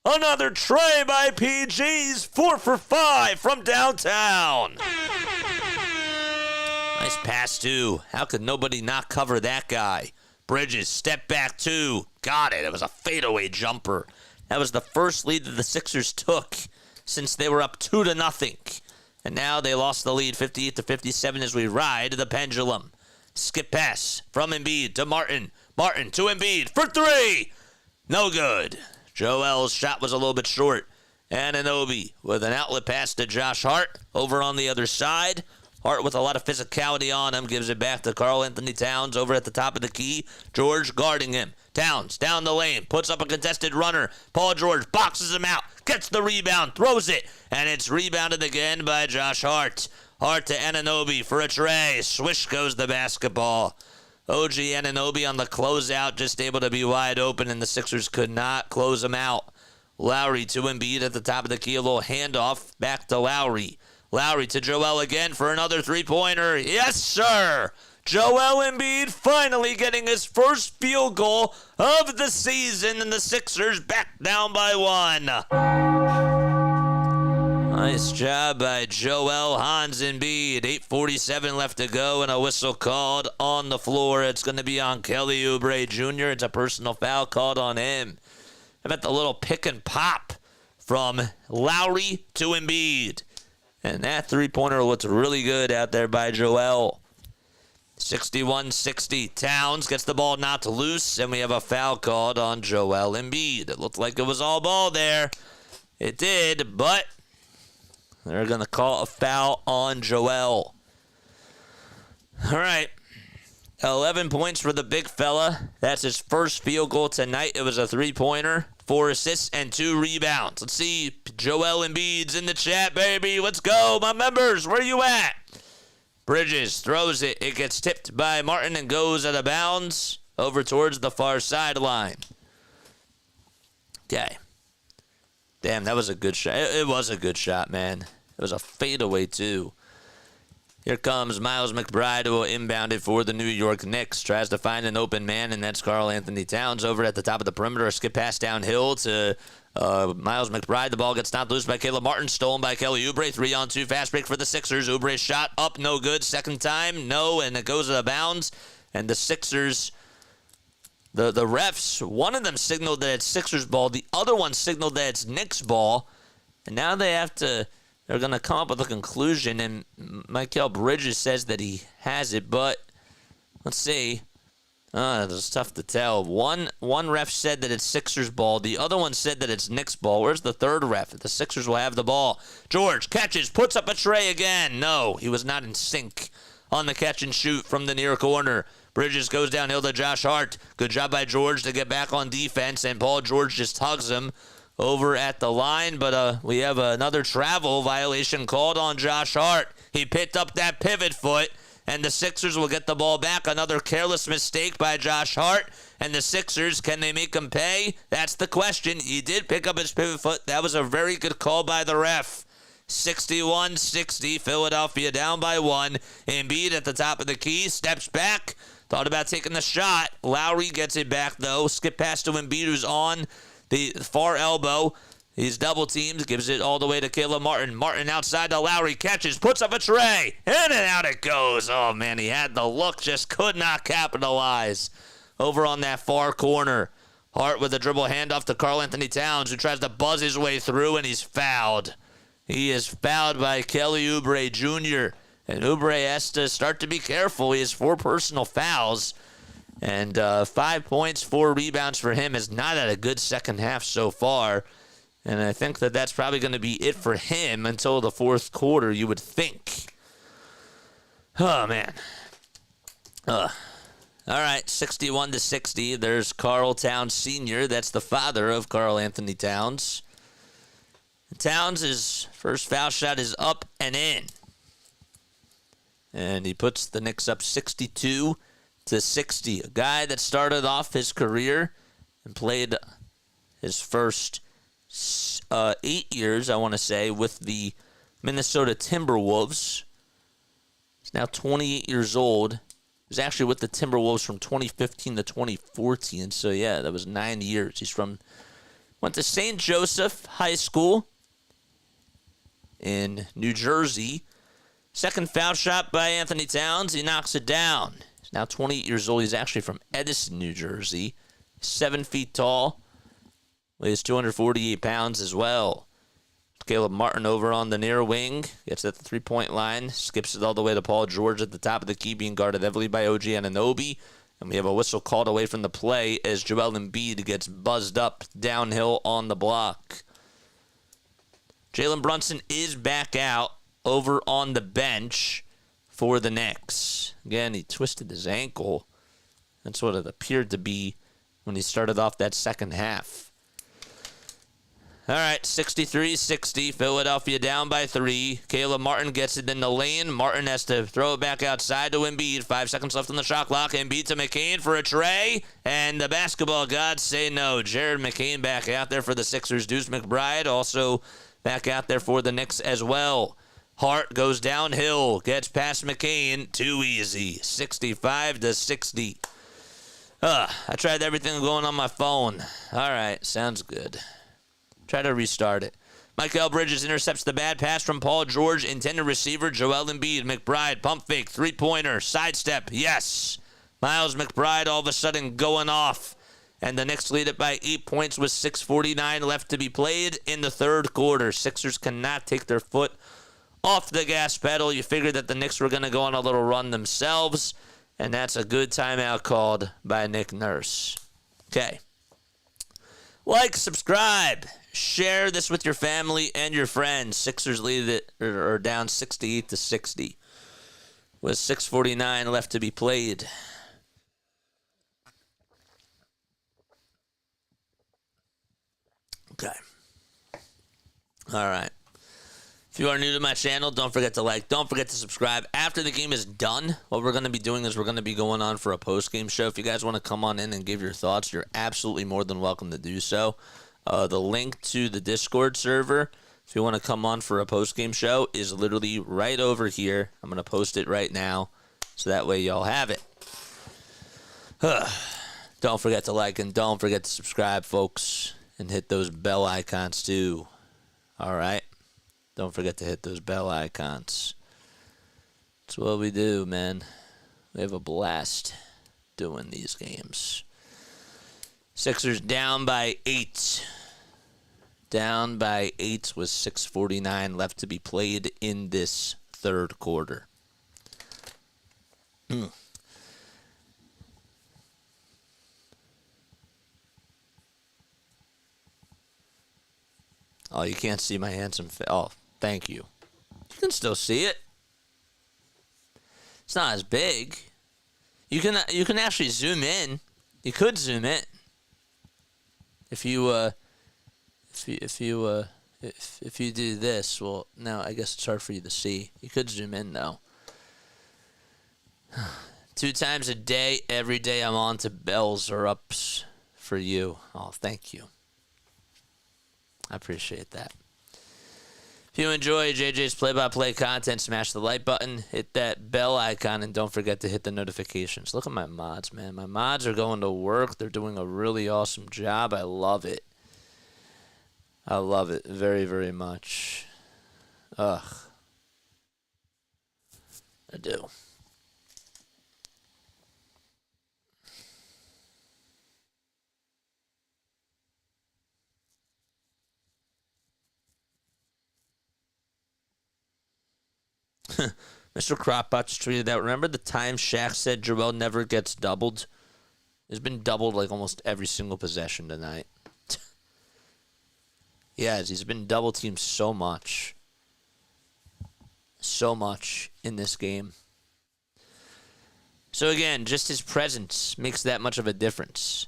Another tray by PG's. 4 for 5 from downtown. Nice pass, too. How could nobody not cover that guy? Bridges, step back, 2. Got it. It was a fadeaway jumper. That was the first lead that the Sixers took since they were up 2-0. And now they lost the lead 58-57 as we ride the pendulum. Skip pass from Embiid to Martin. Martin to Embiid for 3. No good. Joel's shot was a little bit short. Anunoby with an outlet pass to Josh Hart over on the other side. Hart with a lot of physicality on him gives it back to Karl-Anthony Towns over at the top of the key. George guarding him. Towns down the lane, puts up a contested runner. Paul George boxes him out, gets the rebound, throws it, and it's rebounded again by Josh Hart. Hart to Anunoby for a tray. Swish goes the basketball. OG Anunoby on the closeout, just able to be wide open, and the Sixers could not close him out. Lowry to Embiid at the top of the key, a little handoff back to Lowry. Lowry to Joel again for another three-pointer. Yes, sir! Joel Embiid finally getting his first field goal of the season, and the Sixers back down by 1. Nice job by Joel Hans Embiid. 8:47 left to go, and a whistle called on the floor. It's going to be on Kelly Oubre Jr. It's a personal foul called on him. How about the little pick and pop from Lowry to Embiid? And that three-pointer looked really good out there by Joel. 61-60. Towns gets the ball knocked loose, and we have a foul called on Joel Embiid. It looked like it was all ball there. It did, but they're going to call a foul on Joel. All right. 11 points for the big fella. That's his first field goal tonight. It was a three-pointer, 4 assists, and 2 rebounds. Let's see. Joel Embiid's in the chat, baby. Let's go. My members, where you at? Bridges throws it. It gets tipped by Martin and goes out of bounds over towards the far sideline. Okay. Damn, that was a good shot. It was a good shot, man. It was a fadeaway, too. Here comes Miles McBride, who will inbound it for the New York Knicks. Tries to find an open man, and that's Karl-Anthony Towns over at the top of the perimeter. A skip pass downhill to Miles McBride. The ball gets knocked loose by Caleb Martin. Stolen by Kelly Oubre. 3-on-2 fast break for the Sixers. Oubre's shot up, no good. Second time, no, and it goes out of bounds. And the Sixers, the refs, one of them signaled that it's Sixers ball. The other one signaled that it's Knicks ball. And now they're going to come up with a conclusion, and Mikal Bridges says that he has it, but let's see. It's tough to tell. One ref said that it's Sixers ball. The other one said that it's Knicks ball. Where's the third ref? The Sixers will have the ball. George catches, puts up a tray again. No, he was not in sync on the catch and shoot from the near corner. Bridges goes downhill to Josh Hart. Good job by George to get back on defense, and Paul George just hugs him over at the line, but we have another travel violation called on Josh Hart. He picked up that pivot foot, and the Sixers will get the ball back. Another careless mistake by Josh Hart, and the Sixers, can they make him pay? That's the question. He did pick up his pivot foot. That was a very good call by the ref. 61-60, Philadelphia down by 1. Embiid at the top of the key, steps back, thought about taking the shot. Lowry gets it back, though. Skip pass to Embiid, who's on the far elbow. He's double teamed, gives it all the way to Caleb Martin. Martin outside to Lowry, catches, puts up a tray, in and out it goes. Oh, man, he had the look, just could not capitalize. Over on that far corner, Hart with a dribble handoff to Karl-Anthony Towns, who tries to buzz his way through, and he's fouled. He is fouled by Kelly Oubre Jr., and Oubre has to start to be careful. He has 4 personal fouls. And 5 points, 4 rebounds for him is not at a good second half so far. And I think that that's probably going to be it for him until the fourth quarter, you would think. Oh, man. All right, 61-60. There's Karl Towns Sr. That's the father of Karl Anthony Towns. Towns' first foul shot is up and in. And he puts the Knicks up 62-60. A guy that started off his career and played his first 8 years, I want to say, with the Minnesota Timberwolves. He's now 28 years old. He was actually with the Timberwolves from 2015 to 2014. So, yeah, that was 9 years. Went to St. Joseph High School in New Jersey. Second foul shot by Anthony Towns. He knocks it down. He's now 28 years old. He's actually from Edison, New Jersey. 7 feet tall. Weighs 248 pounds as well. Caleb Martin over on the near wing. Gets at the three-point line. Skips it all the way to Paul George at the top of the key, being guarded heavily by OG Anunoby. And we have a whistle called away from the play as Joel Embiid gets buzzed up downhill on the block. Jalen Brunson is back out over on the bench for the Knicks. Again, he twisted his ankle. That's what it appeared to be when he started off that second half. All right, 63-60. Philadelphia down by 3. Caleb Martin gets it in the lane. Martin has to throw it back outside to Embiid. 5 seconds left on the shot clock. Embiid to McCain for a tray. And the basketball gods say no. Jared McCain back out there for the Sixers. Deuce McBride also back out there for the Knicks as well. Hart goes downhill. Gets past McCain. Too easy. 65-60. I tried everything going on my phone. All right, sounds good. Try to restart it. Mikal Bridges intercepts the bad pass from Paul George. Intended receiver, Joel Embiid. McBride, pump fake, three-pointer, sidestep, yes. Miles McBride all of a sudden going off. And the Knicks lead it by 8 points with 6:49 left to be played in the third quarter. Sixers cannot take their foot off the gas pedal. You figured that the Knicks were going to go on a little run themselves. And that's a good timeout called by Nick Nurse. Okay. Like, subscribe. Share this with your family and your friends. Sixers lead it or down 68-60 with 6:49 left to be played. Okay. All right. If you are new to my channel, don't forget to like. Don't forget to subscribe. After the game is done, what we're going to be doing is we're going to be going on for a post-game show. If you guys want to come on in and give your thoughts, you're absolutely more than welcome to do so. The link to the Discord server, if you want to come on for a post-game show, is literally right over here. I'm going to post it right now, so that way y'all have it. Don't forget to like and don't forget to subscribe, folks, and hit those bell icons too. All right? Don't forget to hit those bell icons. That's what we do, man. We have a blast doing these games. Sixers down by 8. Down by 8 with 6:49 left to be played in this third quarter. Oh, you can't see my handsome face. Oh, thank you. You can still see it. It's not as big. You can actually zoom in. You could zoom in. If you do this, well, now I guess it's hard for you to see. You could zoom in though. 2 times a day, every day I'm on to bells or ups for you. Oh, thank you. I appreciate that. If you enjoy JJ's play-by-play content, smash the like button, hit that bell icon, and don't forget to hit the notifications. Look at my mods, man. My mods are going to work. They're doing a really awesome job. I love it. I love it very, very much. I do. Mr. Cropbots tweeted out, remember the time Shaq said Joel never gets doubled? It's been doubled like almost every single possession tonight. Yes, he's been double teamed so much. So much in this game. So again, just his presence makes that much of a difference.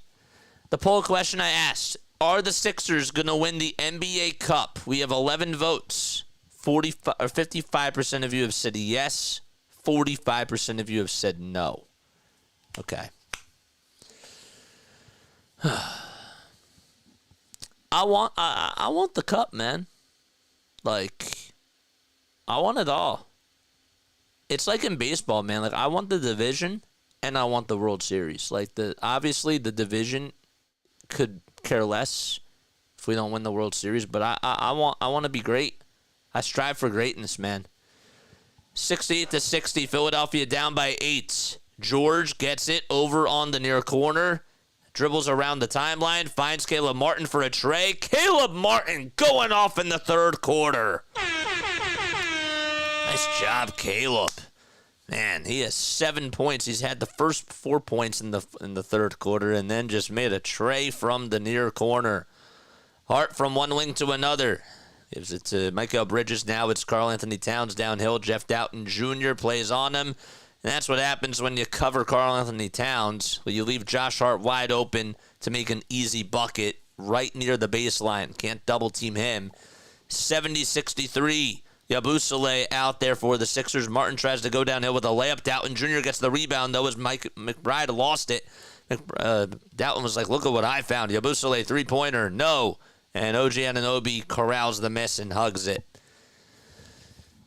The poll question I asked, are the Sixers going to win the NBA Cup? We have 11 votes. 55% of you have said yes. 45% of you have said no. Okay. I want the cup, man. Like, I want it all. It's like in baseball, man. Like, I want the division and I want the World Series. Like, obviously the division could care less if we don't win the World Series, but I want to be great. I strive for greatness, man. 68-60, Philadelphia down by 8. George gets it over on the near corner. Dribbles around the timeline. Finds Caleb Martin for a tray. Caleb Martin going off in the third quarter. Nice job, Caleb. Man, he has 7 points. He's had the first 4 points in the third quarter and then just made a tray from the near corner. Hart from one wing to another. Gives it to Michael Bridges. Now it's Karl-Anthony Towns downhill. Jeff Doughton Jr. plays on him. And that's what happens when you cover Karl-Anthony Towns. Well, you leave Josh Hart wide open to make an easy bucket right near the baseline. Can't double-team him. 70-63. Yabusele out there for the Sixers. Martin tries to go downhill with a layup. Doughton Jr. gets the rebound, though, as Mike McBride lost it. Doughton was like, look at what I found. Yabusele, three-pointer. No. And OG Anunoby corrals the miss and hugs it.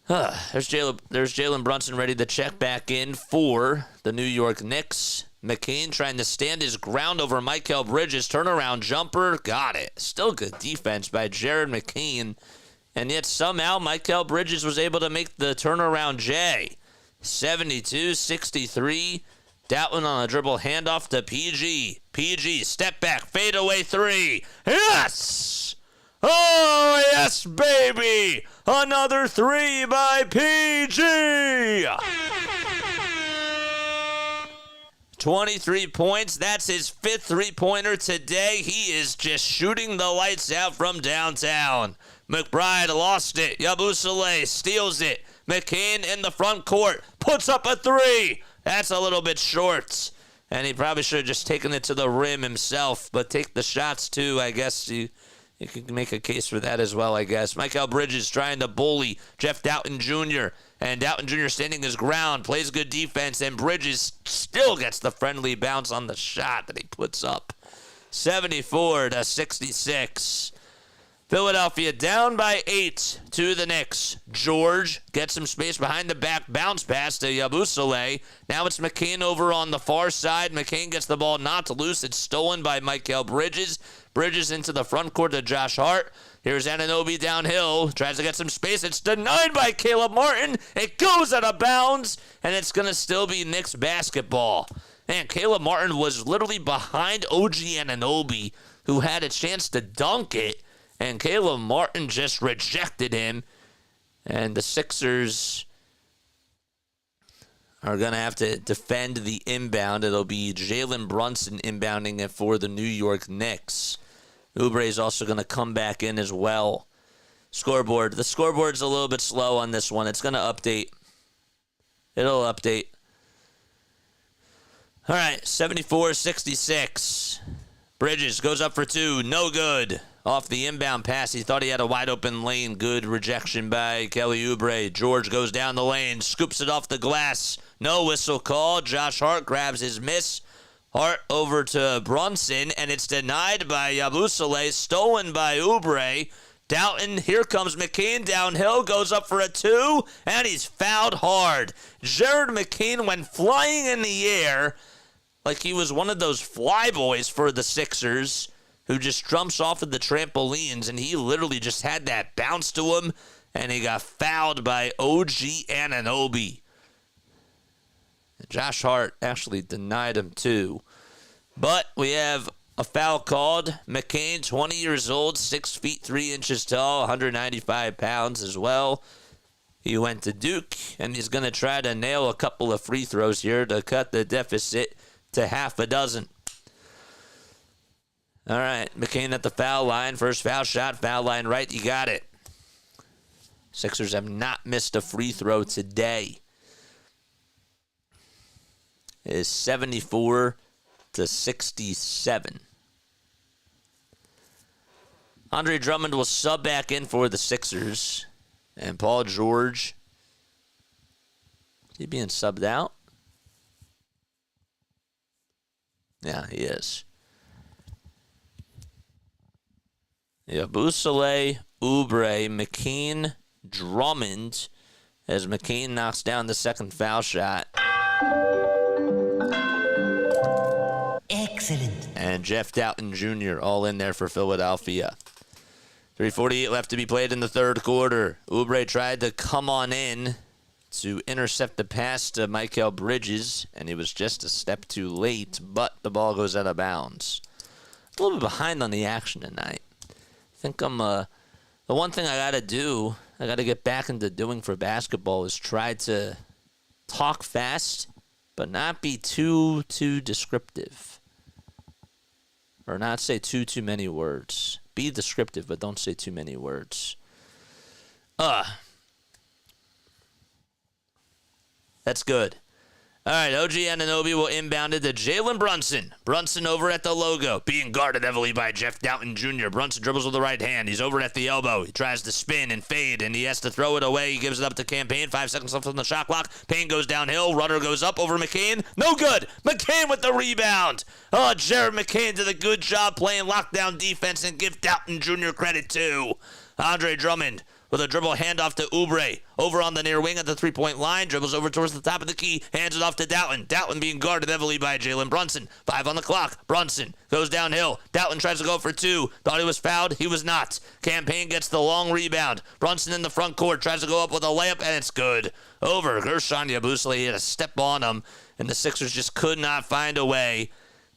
There's Jalen Brunson ready to check back in for the New York Knicks. McCain trying to stand his ground over Michael Bridges. Turnaround jumper. Got it. Still good defense by Jared McCain. And yet somehow Michael Bridges was able to make the turnaround J. 72-63. Doughton on a dribble handoff to PG. PG, step back, fadeaway three. Yes! Oh, yes, baby! Another three by PG! 23 points. That's his fifth three-pointer today. He is just shooting the lights out from downtown. McBride lost it. Yabusele steals it. McCain in the front court puts up a three. That's a little bit short. And he probably should have just taken it to the rim himself. But take the shots, too. I guess you can make a case for that as well, I guess. Michael Bridges trying to bully Jeff Doughton Jr. And Doughton Jr. standing his ground, plays good defense, and Bridges still gets the friendly bounce on the shot that he puts up. 74-66. Philadelphia down by 8 to the Knicks. George gets some space behind the back. Bounce pass to Yabusele. Now it's McCain over on the far side. McCain gets the ball knocked loose. It's stolen by Michael Bridges. Bridges into the front court to Josh Hart. Here's Anunoby downhill. Tries to get some space. It's denied by Caleb Martin. It goes out of bounds. And it's going to still be Knicks basketball. Man, Caleb Martin was literally behind OG Anunoby, who had a chance to dunk it. And Caleb Martin just rejected him. And the Sixers are going to have to defend the inbound. It'll be Jalen Brunson inbounding it for the New York Knicks. Oubre is also going to come back in as well. Scoreboard. The scoreboard's a little bit slow on this one. It's going to update. It'll update. All right, 74-66. Bridges goes up for two. No good. Off the inbound pass, he thought he had a wide open lane. Good rejection by Kelly Oubre. George goes down the lane, scoops it off the glass. No whistle call. Josh Hart grabs his miss. Hart over to Brunson, and it's denied by Yabusele, stolen by Oubre. Doughton, here comes McCain downhill, goes up for a two, and he's fouled hard. Jared McCain went flying in the air like he was one of those flyboys for the Sixers, who just jumps off of the trampolines, and he literally just had that bounce to him, and he got fouled by OG Anunoby. Josh Hart actually denied him too. But we have a foul called. McCain, 20 years old, 6 feet 3 inches tall, 195 pounds as well. He went to Duke, and he's going to try to nail a couple of free throws here to cut the deficit to half a dozen. All right, McCain at the foul line. First foul shot, foul line right. You got it. Sixers have not missed a free throw today. is 74-67. Andre Drummond will sub back in for the Sixers. And Paul George, is he being subbed out? Yeah, he is. Yabusele, oubre, McCain, Drummond, as McCain knocks down the second foul shot. Excellent. And Jeff Doughton Jr. all in there for Philadelphia. 3:48 left to be played in the third quarter. Oubre tried to come on in to intercept the pass to Mikal Bridges, and he was just a step too late, but the ball goes out of bounds. A little bit behind on the action tonight. I think the one thing I got to get back into doing for basketball is try to talk fast, but not be too descriptive. Or not say too many words. Be descriptive, but don't say too many words. That's good. All right, OG Anunoby will inbound it to Jalen Brunson. Brunson over at the logo, being guarded heavily by Jeff Doughton Jr. Brunson dribbles with the right hand. He's over at the elbow. He tries to spin and fade, and he has to throw it away. He gives it up to Campaign. 5 seconds left on the shot clock. Payne goes downhill. Runner goes up over McCain. No good. McCain with the rebound. Oh, Jared McCain did a good job playing lockdown defense, and give Doughton Jr. credit too. Andre Drummond with a dribble handoff to Oubre. Over on the near wing at the three-point line. Dribbles over towards the top of the key. Hands it off to Doughton. Doughton being guarded heavily by Jalen Brunson. 5 on the clock. Brunson goes downhill. Doughton tries to go for 2. Thought he was fouled. He was not. Campaign gets the long rebound. Brunson in the front court. Tries to go up with a layup, and it's good. Over. Gershon Yabusele. He had a step on him, and the Sixers just could not find a way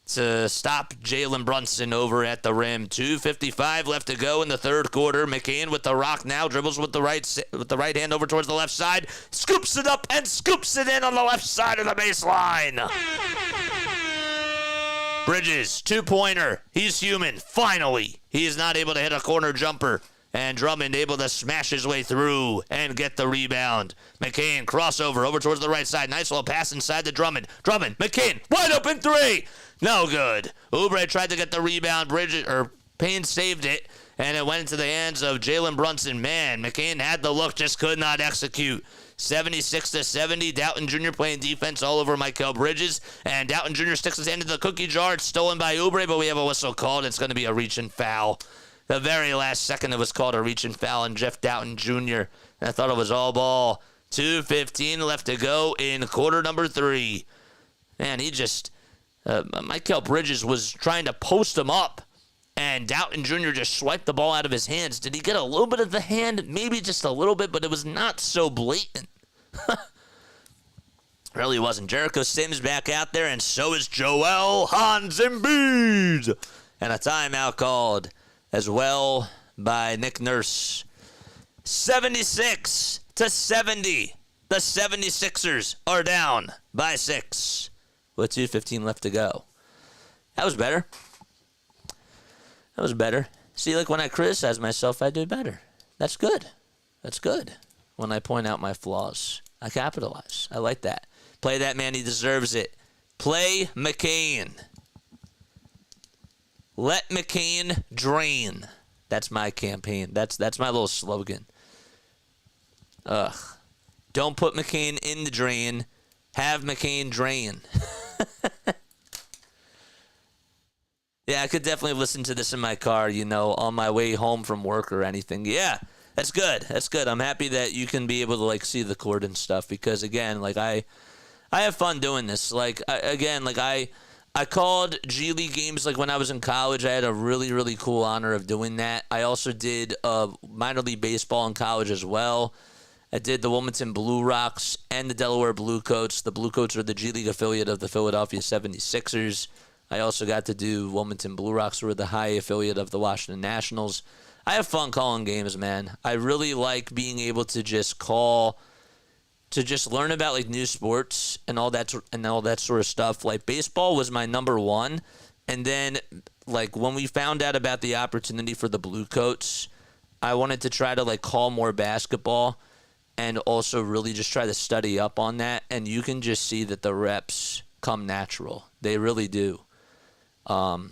to stop Jalen Brunson over at the rim. 2:55 left to go in the third quarter. McCain with the rock now, dribbles with the right hand over towards the left side, scoops it up and scoops it in on the left side of the baseline. Bridges, 2-pointer. He's human. Finally, he is not able to hit a corner jumper. And Drummond able to smash his way through and get the rebound. McCain crossover over towards the right side. Nice little pass inside to Drummond. Drummond, McCain, wide open 3. No good. Oubre tried to get the rebound. Payne saved it, and it went into the hands of Jalen Brunson. Man, McCain had the look, just could not execute. 76-70. Doughton Jr. playing defense all over Mikal Bridges, and Doughton Jr. sticks his hand into the cookie jar. It's stolen by Oubre, but we have a whistle called. It's going to be a reach and foul. The very last second it was called a reach and foul on Jeff Doughton Jr. I thought it was all ball. 2:15 left to go in quarter number 3. Man, he just... Mikal Bridges was trying to post him up, and Doughton Jr. just swiped the ball out of his hands. Did he get a little bit of the hand? Maybe just a little bit, but it was not so blatant. Really wasn't. Jericho Sims back out there, and so is Joel Hans Embiid. And a timeout called as well by Nick Nurse. 76-70. The 76ers are down by 6 with 2:15 left to go. That was better. See, like when I criticize myself, I do better. That's good. When I point out my flaws, I capitalize. I like that. Play that man. He deserves it. Play McCain. Let McCain drain. That's my campaign. That's my little slogan. Don't put McCain in the drain. Have McCain drain. Yeah, I could definitely listen to this in my car, on my way home from work or anything. Yeah, that's good. I'm happy that you can be able to, see the chord and stuff because, again, I have fun doing this. I called G League games when I was in college. I had a really, really cool honor of doing that. I also did minor league baseball in college as well. I did the Wilmington Blue Rocks and the Delaware Blue Coats. The Blue Coats are the G League affiliate of the Philadelphia 76ers. I also got to do Wilmington Blue Rocks, who are the high affiliate of the Washington Nationals. I have fun calling games, man. I really like being able to just learn about new sports and all that sort of stuff. Baseball was my number one, and then when we found out about the opportunity for the Blue Coats, I wanted to try to call more basketball and also really just try to study up on that. And you can just see that the reps come natural. They really do. And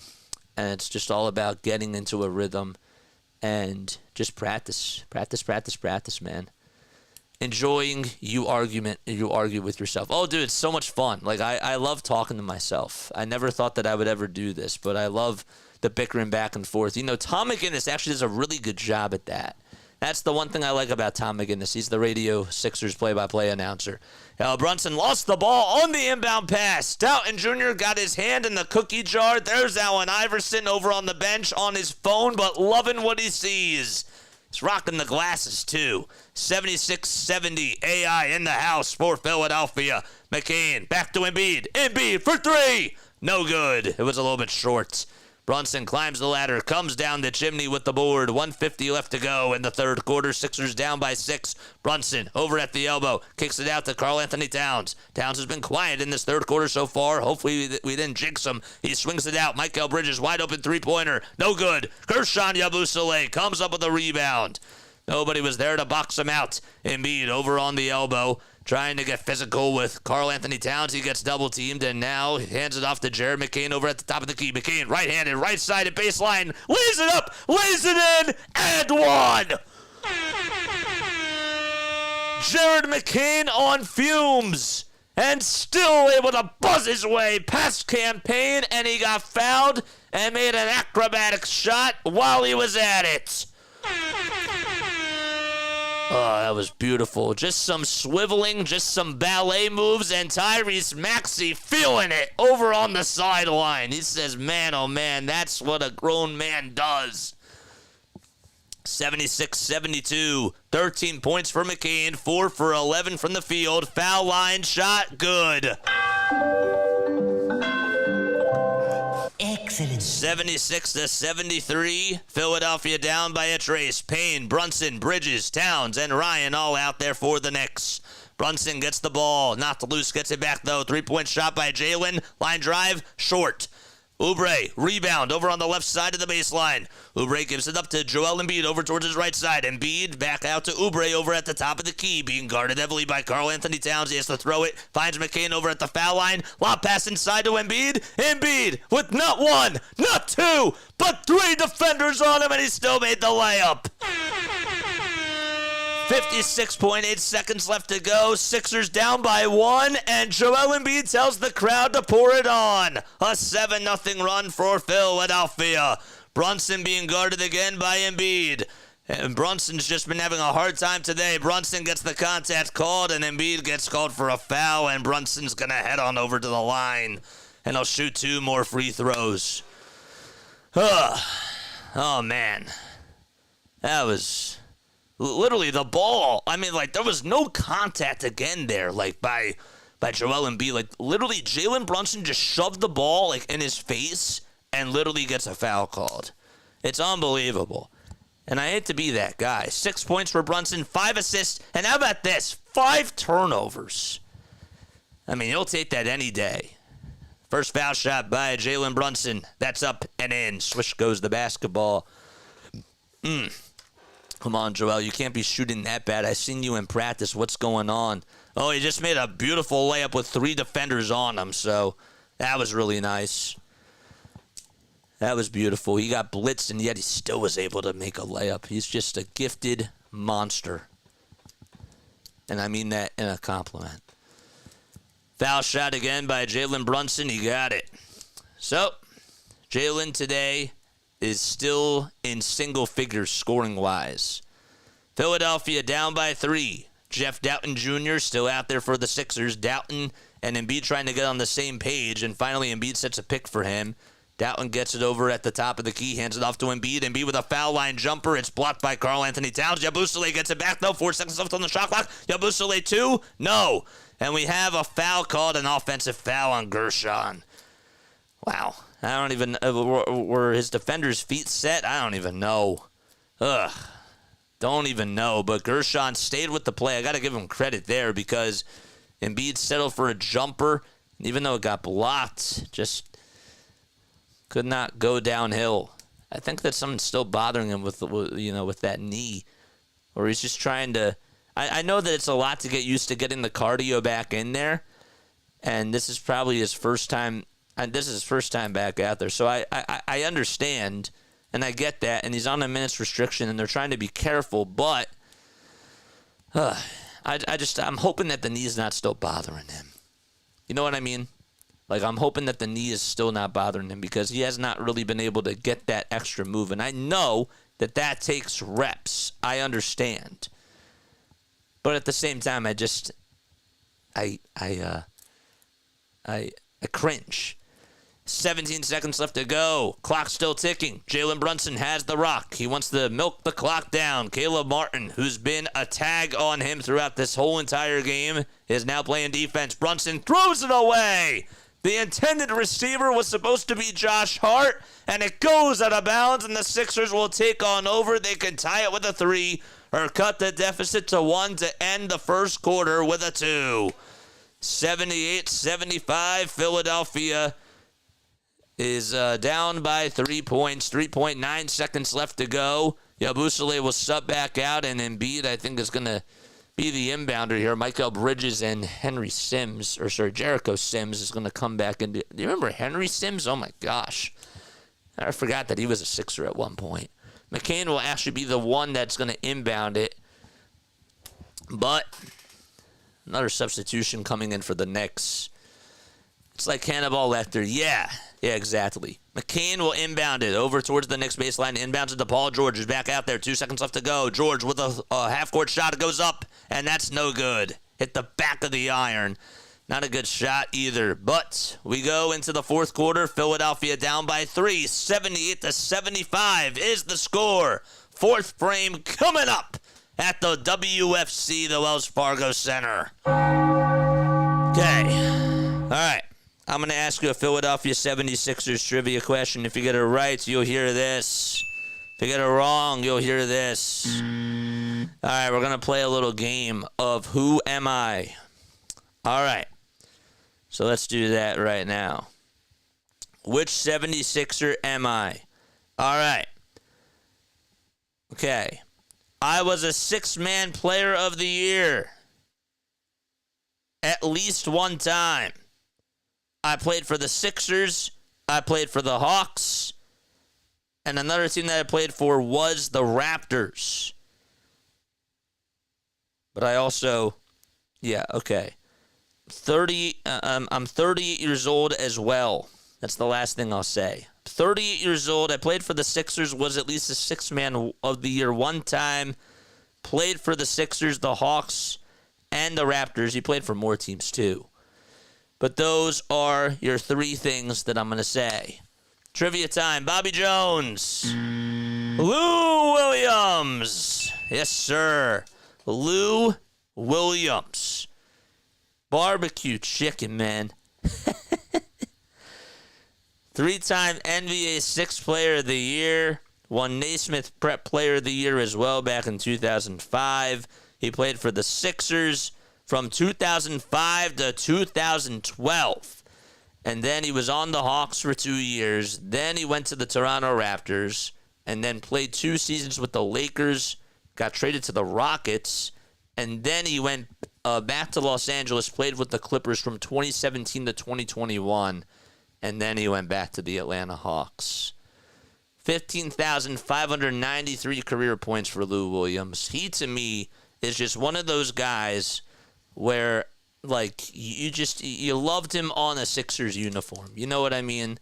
it's just all about getting into a rhythm and just practice, man. Enjoying you argue with yourself. Oh, dude, it's so much fun. Like, I love talking to myself. I never thought that I would ever do this, but I love the bickering back and forth. You know, Tom McGinnis actually does a really good job at that. That's the one thing I like about Tom McGinnis. He's the radio Sixers play-by-play announcer. Brunson lost the ball on the inbound pass. Doughton Jr. got his hand in the cookie jar. There's Allen Iverson over on the bench on his phone, but loving what he sees. He's rocking the glasses, too. 76-70, AI in the house for Philadelphia. McCain back to Embiid. Embiid for three. No good. It was a little bit short. Brunson climbs the ladder, comes down the chimney with the board. 1:50 left to go in the third quarter. Sixers down by 6. Brunson over at the elbow, kicks it out to Karl-Anthony Towns. Towns has been quiet in this third quarter so far. Hopefully we didn't jinx him. He swings it out. Michael Bridges wide open three-pointer. No good. PM Yabusele comes up with a rebound. Nobody was there to box him out. Embiid over on the elbow, trying to get physical with Karl-Anthony Towns. He gets double-teamed, and now he hands it off to Jared McCain over at the top of the key. McCain, right-handed, right-sided baseline, lays it up, lays it in, and one! Jared McCain on fumes, and still able to buzz his way past campaign, and he got fouled and made an acrobatic shot while he was at it. Oh, that was beautiful. Just some swiveling, just some ballet moves, and Tyrese Maxey feeling it over on the sideline. He says, man, oh man, that's what a grown man does. 76-72, 13 points for McCain, 4 for 11 from the field. Foul line shot, good. Excellent. 76-73, Philadelphia down by a trace. Payne, Brunson, Bridges, Towns, and Ryan all out there for the Knicks. Brunson gets the ball, knocked loose, gets it back though. 3-point shot by Jalen, line drive, short. Oubre, rebound over on the left side of the baseline. Oubre gives it up to Joel Embiid over towards his right side. Embiid back out to Oubre over at the top of the key, being guarded heavily by Karl-Anthony Towns. He has to throw it, finds McCain over at the foul line. Lob pass inside to Embiid. Embiid with not 1, not 2, but 3 defenders on him, and he still made the layup. 56.8 seconds left to go. Sixers down by 1, and Joel Embiid tells the crowd to pour it on. A 7-0 run for Philadelphia. Brunson being guarded again by Embiid. And Brunson's just been having a hard time today. Brunson gets the contact called, and Embiid gets called for a foul, and Brunson's going to head on over to the line, and he'll shoot 2 more free throws. Oh, man. That was... literally, the ball, I mean, like, there was no contact again there, like, by Joel Embiid. Like, literally, Jalen Brunson just shoved the ball, like, in his face and literally gets a foul called. It's unbelievable. And I hate to be that guy. 6 points for Brunson, 5 assists, and how about this? 5 turnovers. I mean, you'll take that any day. First foul shot by Jalen Brunson. That's up and in. Swish goes the basketball. Come on, Joel. You can't be shooting that bad. I seen you in practice. What's going on? Oh, he just made a beautiful layup with 3 defenders on him, so that was really nice. That was beautiful. He got blitzed, and yet he still was able to make a layup. He's just a gifted monster. And I mean that in a compliment. Foul shot again by Jalen Brunson. He got it. So, Jalen today is still in single figures scoring-wise. Philadelphia down by 3. Jeff Doughton Jr. still out there for the Sixers. Doughton and Embiid trying to get on the same page, and finally Embiid sets a pick for him. Doughton gets it over at the top of the key, hands it off to Embiid. Embiid with a foul line jumper. It's blocked by Karl-Anthony Towns. Yabusele gets it back, though. 4 seconds left on the shot clock. Yabusele 2? No. And we have a foul called, an offensive foul on Gershon. Wow. I don't even, were his defender's feet set? I don't even know. Don't even know. But Gershon stayed with the play. I got to give him credit there because Embiid settled for a jumper. Even though it got blocked, just could not go downhill. I think that something's still bothering him with that knee. Or he's just trying to, I know that it's a lot to get used to getting the cardio back in there. And this is probably his first time. And this is his first time back out there. So I understand, and I get that. And he's on a minutes restriction, and they're trying to be careful. But I'm hoping that the knee is not still bothering him. You know what I mean? Like, I'm hoping that the knee is still not bothering him because he has not really been able to get that extra move. And I know that takes reps. I understand. But at the same time, I cringe. 17 seconds left to go. Clock still ticking. Jalen Brunson has the rock. He wants to milk the clock down. Caleb Martin, who's been a tag on him throughout this whole entire game, is now playing defense. Brunson throws it away. The intended receiver was supposed to be Josh Hart, and it goes out of bounds, and the Sixers will take on over. They can tie it with a 3 or cut the deficit to 1 to end the first quarter with a 2. 78-75, Philadelphia is down by 3 points. 3.9 seconds left to go. Yabusele will sub back out, and Embiid, I think, is going to be the inbounder here. Michael Bridges and Jericho Sims is going to come back. Do you remember Henry Sims? Oh, my gosh. I forgot that he was a Sixer at one point. McCain will actually be the one that's going to inbound it. But another substitution coming in for the Knicks. It's like Hannibal Lecter. Yeah, exactly. McCain will inbound it over towards the Knicks baseline. Inbounds it to Paul George. Is back out there. 2 seconds left to go. George with a half-court shot. It goes up, and that's no good. Hit the back of the iron. Not a good shot either. But we go into the fourth quarter. Philadelphia down by 3. 78-75 is the score. Fourth frame coming up at the WFC, the Wells Fargo Center. Okay. All right. I'm going to ask you a Philadelphia 76ers trivia question. If you get it right, you'll hear this. If you get it wrong, you'll hear this. All right, we're going to play a little game of Who Am I? All right. So let's do that right now. Which 76er am I? All right. Okay. I was a six-man player of the year at least one time. I played for the Sixers. I played for the Hawks. And another team that I played for was the Raptors. But I also, I'm 38 years old as well. That's the last thing I'll say. 38 years old. I played for the Sixers, was at least a six-man of the year one time. Played for the Sixers, the Hawks, and the Raptors. He played for more teams too. But those are your 3 things that I'm going to say. Trivia time. Bobby Jones. Lou Williams. Yes, sir. Lou Williams. Barbecue chicken, man. 3-time NBA Sixth Player of the Year. Won Naismith Prep Player of the Year as well back in 2005. He played for the Sixers from 2005 to 2012. And then he was on the Hawks for 2 years. Then he went to the Toronto Raptors and then played 2 seasons with the Lakers, got traded to the Rockets, and then he went back to Los Angeles, played with the Clippers from 2017 to 2021, and then he went back to the Atlanta Hawks. 15,593 career points for Lou Williams. He, to me, is just one of those guys where, like, you loved him on a Sixers uniform. You know what I mean?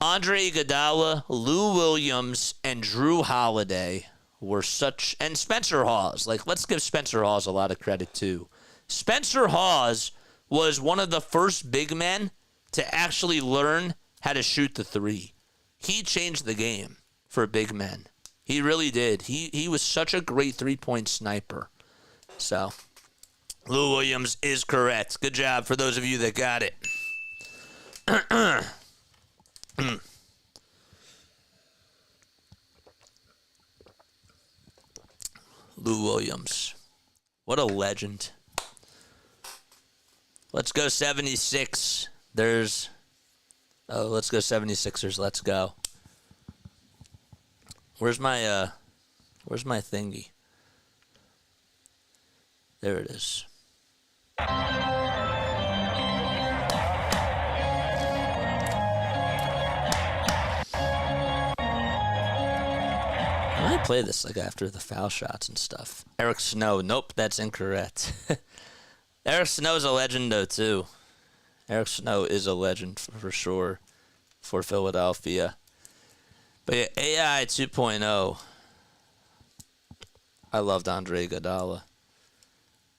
Andre Iguodala, Lou Williams, and Drew Holiday were such, and Spencer Hawes. Like, let's give Spencer Hawes a lot of credit, too. Spencer Hawes was one of the first big men to actually learn how to shoot the 3. He changed the game for big men. He really did. He was such a great 3-point sniper. So, Lou Williams is correct. Good job for those of you that got it. Lou Williams. What a legend. Let's go 76. Let's go 76ers. Let's go. Where's my thingy? There it is. play this like after the foul shots and stuff. Eric Snow. Nope, that's incorrect. Eric Snow's a legend, though, too. Eric Snow is a legend for sure for Philadelphia. But yeah, AI 2.0. I loved Andre Iguodala.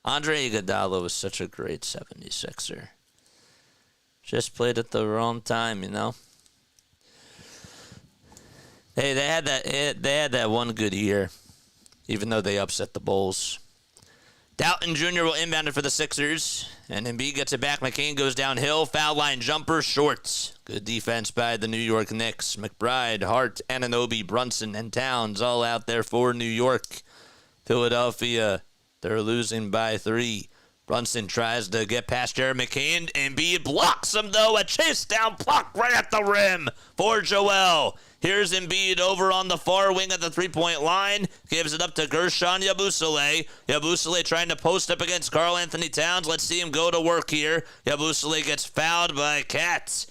Andre Iguodala was such a great 76er. Just played at the wrong time, you know? Hey, they had that one good year, even though they upset the Bulls. Doughton Jr. will inbound it for the Sixers, and Embiid gets it back. McCain goes downhill, foul line jumper, short. Good defense by the New York Knicks. McBride, Hart, Anunoby, Brunson, and Towns all out there for New York. Philadelphia, they're losing by 3. Brunson tries to get past Jared McCain. Embiid blocks him, though. A chase down block right at the rim for Joel. Here's Embiid over on the far wing at the three-point line. Gives it up to Gershon Yabusele. Yabusele trying to post up against Karl Anthony Towns. Let's see him go to work here. Yabusele gets fouled by Katz.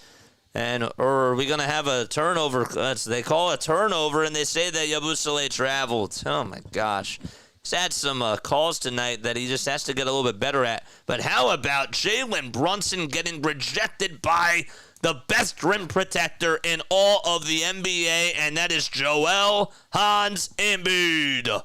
Or are we going to have a turnover? They call it a turnover, and they say that Yabusele traveled. Oh, my gosh. He's had some calls tonight that he just has to get a little bit better at. But how about Jalen Brunson getting rejected by the best rim protector in all of the NBA, and that is Joel Hans Embiid.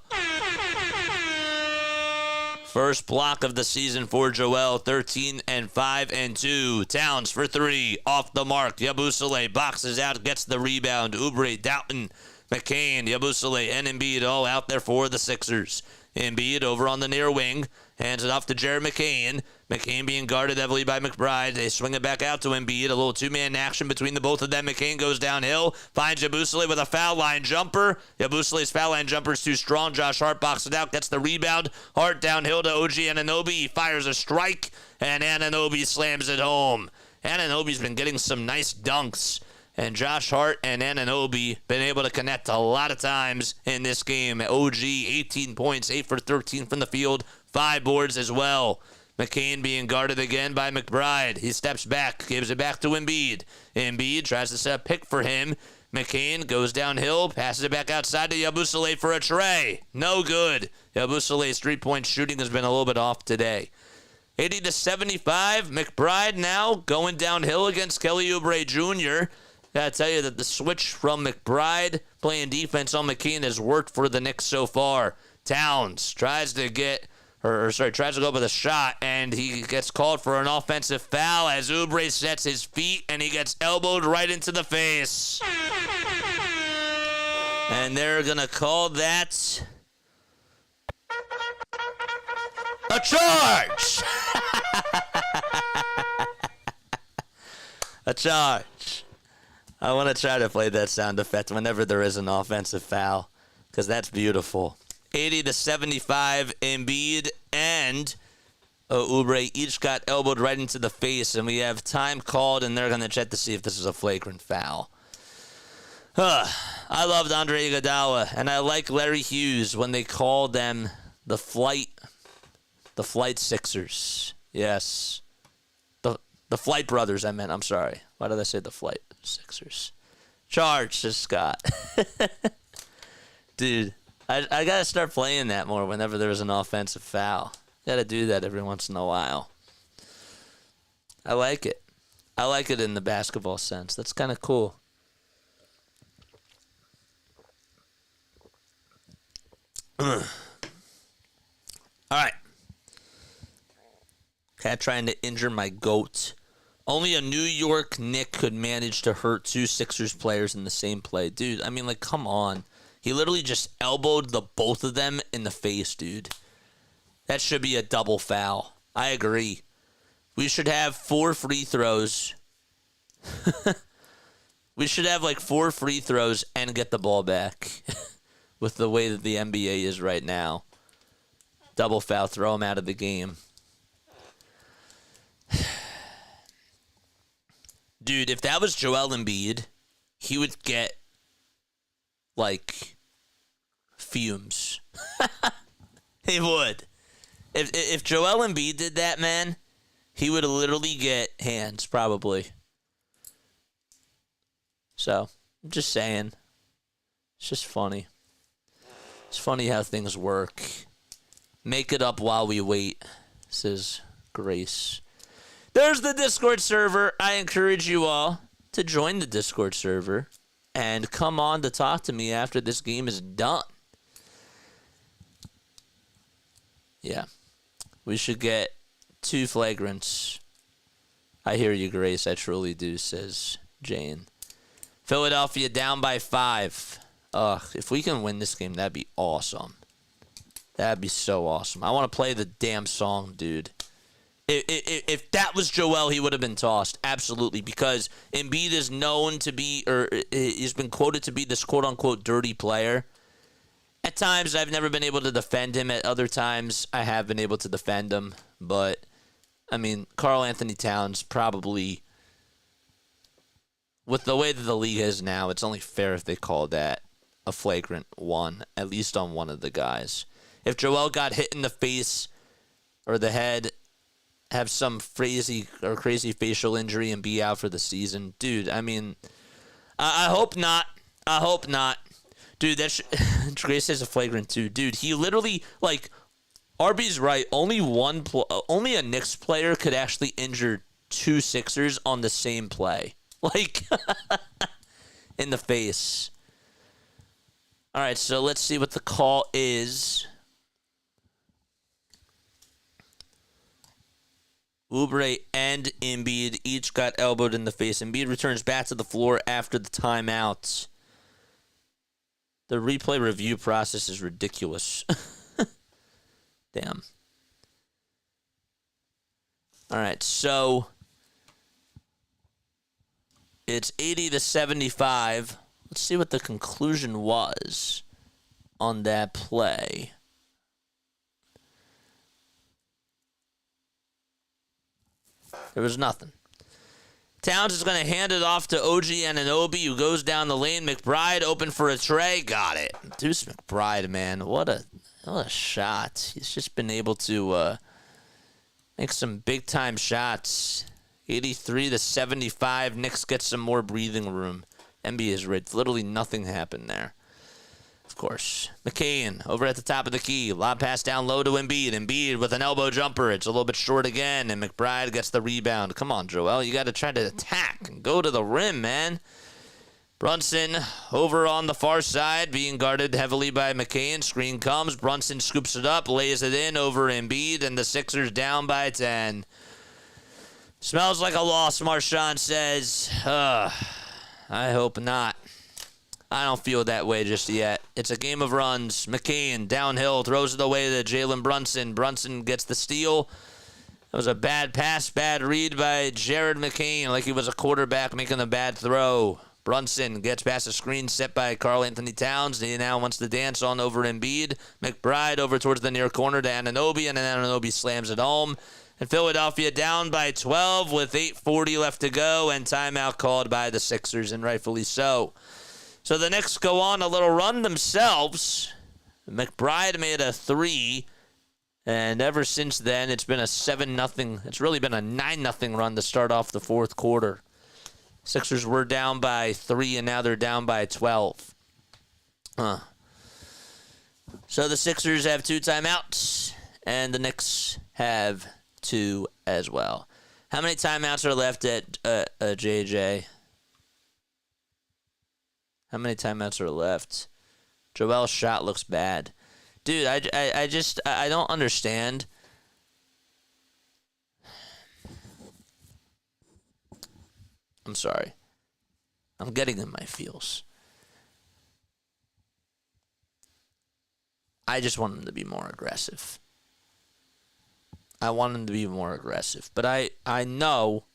First block of the season for Joel, 13 and 5 and 2. Towns for 3, off the mark. Yabusele boxes out, gets the rebound. Oubre, Doughton, McCain, Yabusele, and Embiid all out there for the Sixers. Embiid over on the near wing, hands it off to Jared McCain. McCain being guarded heavily by McBride. They swing it back out to Embiid. A little two-man action between the both of them. McCain goes downhill, finds Yabusele with a foul line jumper. Yabusele's foul line jumper is too strong. Josh Hart boxes it out, gets the rebound. Hart downhill to OG Anunoby. He fires a strike, and Anunoby slams it home. Anunoby's been getting some nice dunks. And Josh Hart and Anunoby been able to connect a lot of times in this game. OG, 18 points, 8 for 13 from the field, 5 boards as well. McCain being guarded again by McBride. He steps back, gives it back to Embiid. Embiid tries to set a pick for him. McCain goes downhill, passes it back outside to Yabusele for a tray. No good. Yabusele's three-point shooting has been a little bit off today. 80-75. McBride now going downhill against Kelly Oubre Jr. Gotta tell you that the switch from McBride playing defense on McCain has worked for the Knicks so far. Towns tries to go up with a shot, and he gets called for an offensive foul as Oubre sets his feet, and he gets elbowed right into the face. And they're gonna call that a charge. A charge. I want to try to play that sound effect whenever there is an offensive foul, because that's beautiful. 80-75, Embiid and Oubre each got elbowed right into the face, and we have time called, and they're going to check to see if this is a flagrant foul. I loved Andre Iguodala, and I like Larry Hughes when they called them the Flight Sixers. Yes. The Flight Brothers, I meant. I'm sorry. Why did I say the Flight Sixers? Charge to Scott. Dude, I got to start playing that more whenever there's an offensive foul. Got to do that every once in a while. I like it. I like it in the basketball sense. That's kind of cool. All right. Kind of trying to injure my goat. Only a New York Knick could manage to hurt 2 Sixers players in the same play. Dude, I mean, like, come on. He literally just elbowed the both of them in the face, dude. That should be a double foul. I agree. We should have 4 free throws. We should have, like, 4 free throws and get the ball back with the way that the NBA is right now. Double foul, throw him out of the game. Dude, if that was Joel Embiid, he would get, like, fumes. He would. If Joel Embiid did that, man, he would literally get hands, probably. So, I'm just saying. It's just funny. It's funny how things work. Make it up while we wait, says Grace. There's the Discord server. I encourage you all to join the Discord server and come on to talk to me after this game is done. Yeah. We should get 2 flagrants. I hear you, Grace. I truly do, says Jane. Philadelphia down by 5. Ugh, if we can win this game, that'd be awesome. That'd be so awesome. I want to play the damn song, dude. If that was Joel, he would have been tossed. Absolutely. Because Embiid is known to be, or he's been quoted to be this quote-unquote dirty player. At times, I've never been able to defend him. At other times, I have been able to defend him. But, I mean, Karl Anthony Towns probably, with the way that the league is now, it's only fair if they call that a flagrant 1, at least on one of the guys. If Joel got hit in the face or the head, have some crazy facial injury and be out for the season, dude, I mean, I hope not. I hope not. Dude, Grace says a flagrant 2. Dude, he literally, like, RB's right. Only a Knicks player could actually injure 2 Sixers on the same play. Like, in the face. All right, so let's see what the call is. Oubre and Embiid each got elbowed in the face. Embiid returns back to the floor after the timeout. The replay review process is ridiculous. Damn. All right, so it's 80-75. Let's see what the conclusion was on that play. There was nothing. Towns is going to hand it off to OG Anunoby, who goes down the lane. McBride open for a tray. Got it. Deuce McBride, man. What a shot. He's just been able to make some big-time shots. 83-75. Knicks get some more breathing room. NBA is rigged. Literally nothing happened there. Of course. McCain over at the top of the key. Lob pass down low to Embiid. Embiid with an elbow jumper. It's a little bit short again, and McBride gets the rebound. Come on, Joel. You got to try to attack and go to the rim, man. Brunson over on the far side, being guarded heavily by McCain. Screen comes. Brunson scoops it up, lays it in over Embiid, and the Sixers down by 10. Smells like a loss, Marshawn says. I hope not. I don't feel that way just yet. It's a game of runs. McCain downhill, throws it away to Jalen Brunson. Brunson gets the steal. That was a bad pass, bad read by Jared McCain, like he was a quarterback making a bad throw. Brunson gets past a screen set by Karl Anthony Towns. He now wants to dance on over Embiid. McBride over towards the near corner to Anunoby, and then Anunoby slams it home. And Philadelphia down by 12 with 8:40 left to go, and timeout called by the Sixers, and rightfully so. So the Knicks go on a little run themselves. McBride made a 3, and ever since then it's been a 7-0. It's really been a 9-0 run to start off the fourth quarter. Sixers were down by 3, and now they're down by 12. So the Sixers have 2 timeouts, and the Knicks have 2 as well. How many timeouts are left at JJ? How many timeouts are left? Joel's shot looks bad. Dude, I don't understand. I'm sorry. I'm getting in my feels. I just want him to be more aggressive. But I know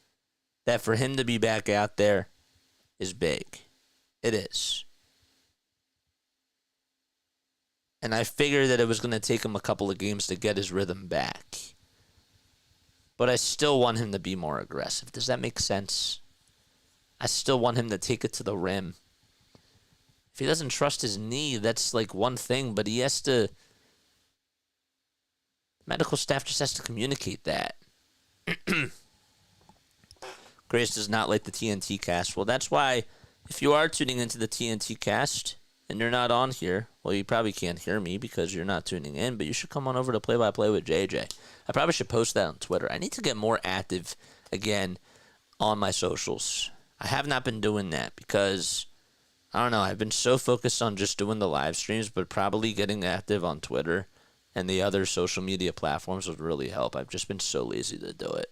that for him to be back out there is big. It is. And I figured that it was going to take him a couple of games to get his rhythm back. But I still want him to be more aggressive. Does that make sense? I still want him to take it to the rim. If he doesn't trust his knee, that's like one thing, but he has to... Medical staff just has to communicate that. Grace does not like the TNT cast. Well, that's why... If you are tuning into the TNT cast, and you're not on here, well, you probably can't hear me because you're not tuning in, but you should come on over to Play by Play with JJ. I probably should post that on Twitter. I need to get more active again on my socials. I have not been doing that because, I don't know, I've been so focused on just doing the live streams, but probably getting active on Twitter and the other social media platforms would really help. I've just been so lazy to do it.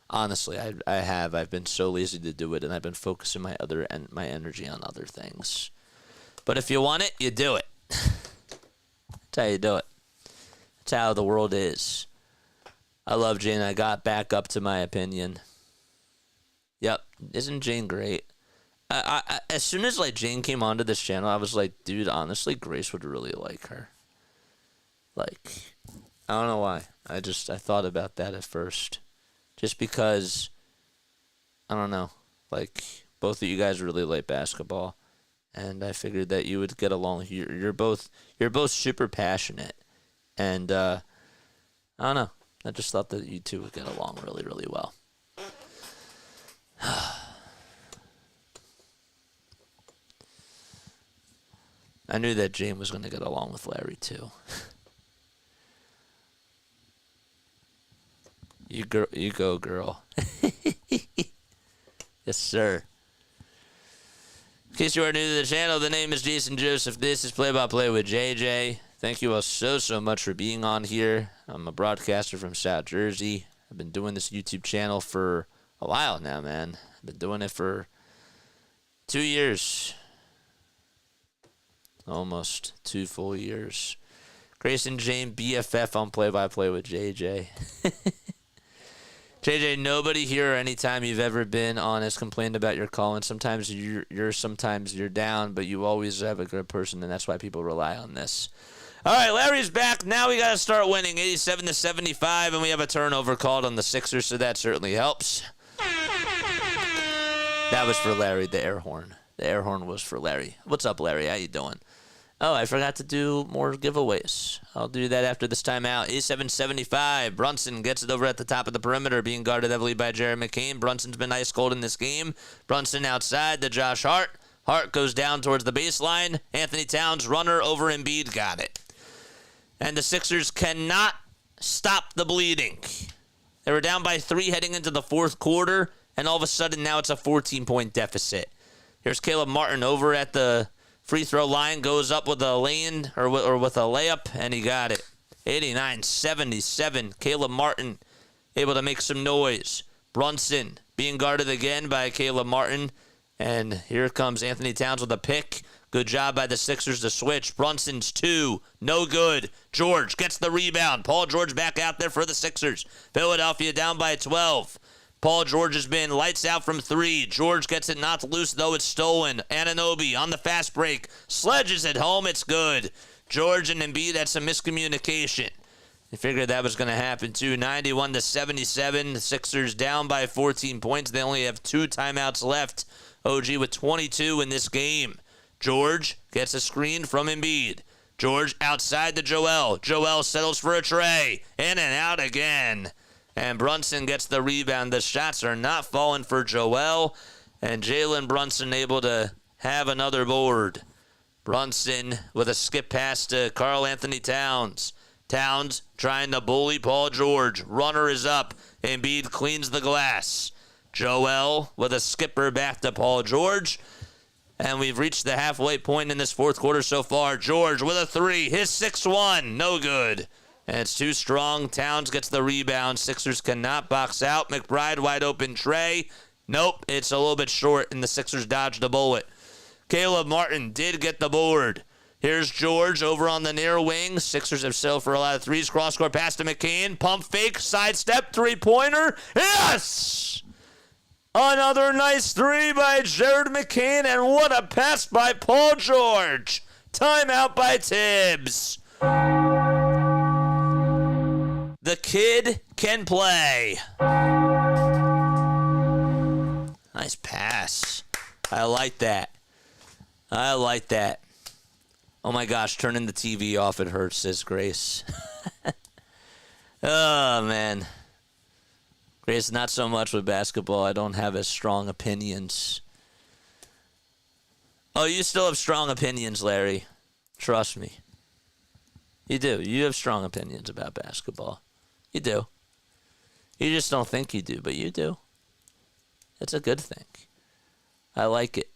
Honestly, I have. I've been so lazy to do it, and I've been focusing my energy on other things. But if you want it, you do it. That's how you do it. That's how the world is. I love Jane. I got back up to my opinion. Yep. Isn't Jane great? I as soon as Jane came onto this channel, I was like, dude, honestly, Grace would really like her. I don't know why. I thought about that at first. Just because, I don't know, both of you guys really like basketball, and I figured that you would get along. You're both super passionate, and I don't know. I just thought that you two would get along really, really well. I knew that Jane was going to get along with Larry too. You go, girl. Yes, sir. In case you are new to the channel, the name is Jason Joseph. This is Play by Play with JJ. Thank you all so much for being on here. I'm a broadcaster from South Jersey. I've been doing this YouTube channel for a while now, man. I've been doing it for 2 years. Almost 2 full years. Grayson Jane, BFF on Play by Play with JJ. JJ, nobody here or anytime you've ever been on has complained about your calling. Sometimes sometimes you're down, but you always have a good person, and that's why people rely on this. All right, Larry's back. Now we got to start winning, 87-75, and we have a turnover called on the Sixers, so that certainly helps. That was for Larry, the air horn. The air horn was for Larry. What's up, Larry? How you doing? Oh, I forgot to do more giveaways. I'll do that after this timeout. 87-75. Brunson gets it over at the top of the perimeter, being guarded heavily by Jared McCain. Brunson's been ice cold in this game. Brunson outside to Josh Hart. Hart goes down towards the baseline. Anthony Towns, runner over Embiid, got it. And the Sixers cannot stop the bleeding. They were down by 3 heading into the fourth quarter, and all of a sudden now it's a 14-point deficit. Here's Caleb Martin over at the free throw line, goes up with a lane or with a layup, and he got it. 89-77. Caleb Martin able to make some noise. Brunson being guarded again by Caleb Martin. And here comes Anthony Towns with a pick. Good job by the Sixers to switch. Brunson's 2. No good. George gets the rebound. Paul George back out there for the Sixers. Philadelphia down by 12. Paul George has been lights out from 3. George gets it knocked loose, though it's stolen. Anunoby on the fast break. Sledges it home. It's good. George and Embiid had some miscommunication. I figured that was going to happen, too. 91-77. The Sixers down by 14 points. They only have 2 timeouts left. OG with 22 in this game. George gets a screen from Embiid. George outside to Joel. Joel settles for a tray. In and out again. And Brunson gets the rebound. The shots are not falling for Joel. And Jalen Brunson able to have another board. Brunson with a skip pass to Karl Anthony Towns. Towns trying to bully Paul George. Runner is up. Embiid cleans the glass. Joel with a skipper back to Paul George. And we've reached the halfway point in this fourth quarter so far. George with a 3. His 6-1. No good. And it's too strong. Towns gets the rebound. Sixers cannot box out. McBride wide open tray. Nope, it's a little bit short, and the Sixers dodged the bullet. Caleb Martin did get the board. Here's George over on the near wing. Sixers have settled for a lot of threes. Cross-court pass to McCain. Pump fake, sidestep, three-pointer. Yes! Another nice 3 by Jared McCain, and what a pass by Paul George. Timeout by Tibbs. The kid can play. Nice pass. I like that. I like that. Oh my gosh, turning the TV off, it hurts, says Grace. Oh, man. Grace, not so much with basketball. I don't have as strong opinions. Oh, you still have strong opinions, Larry. Trust me. You do. You have strong opinions about basketball. You do. You just don't think you do, but you do. It's a good thing. I like it.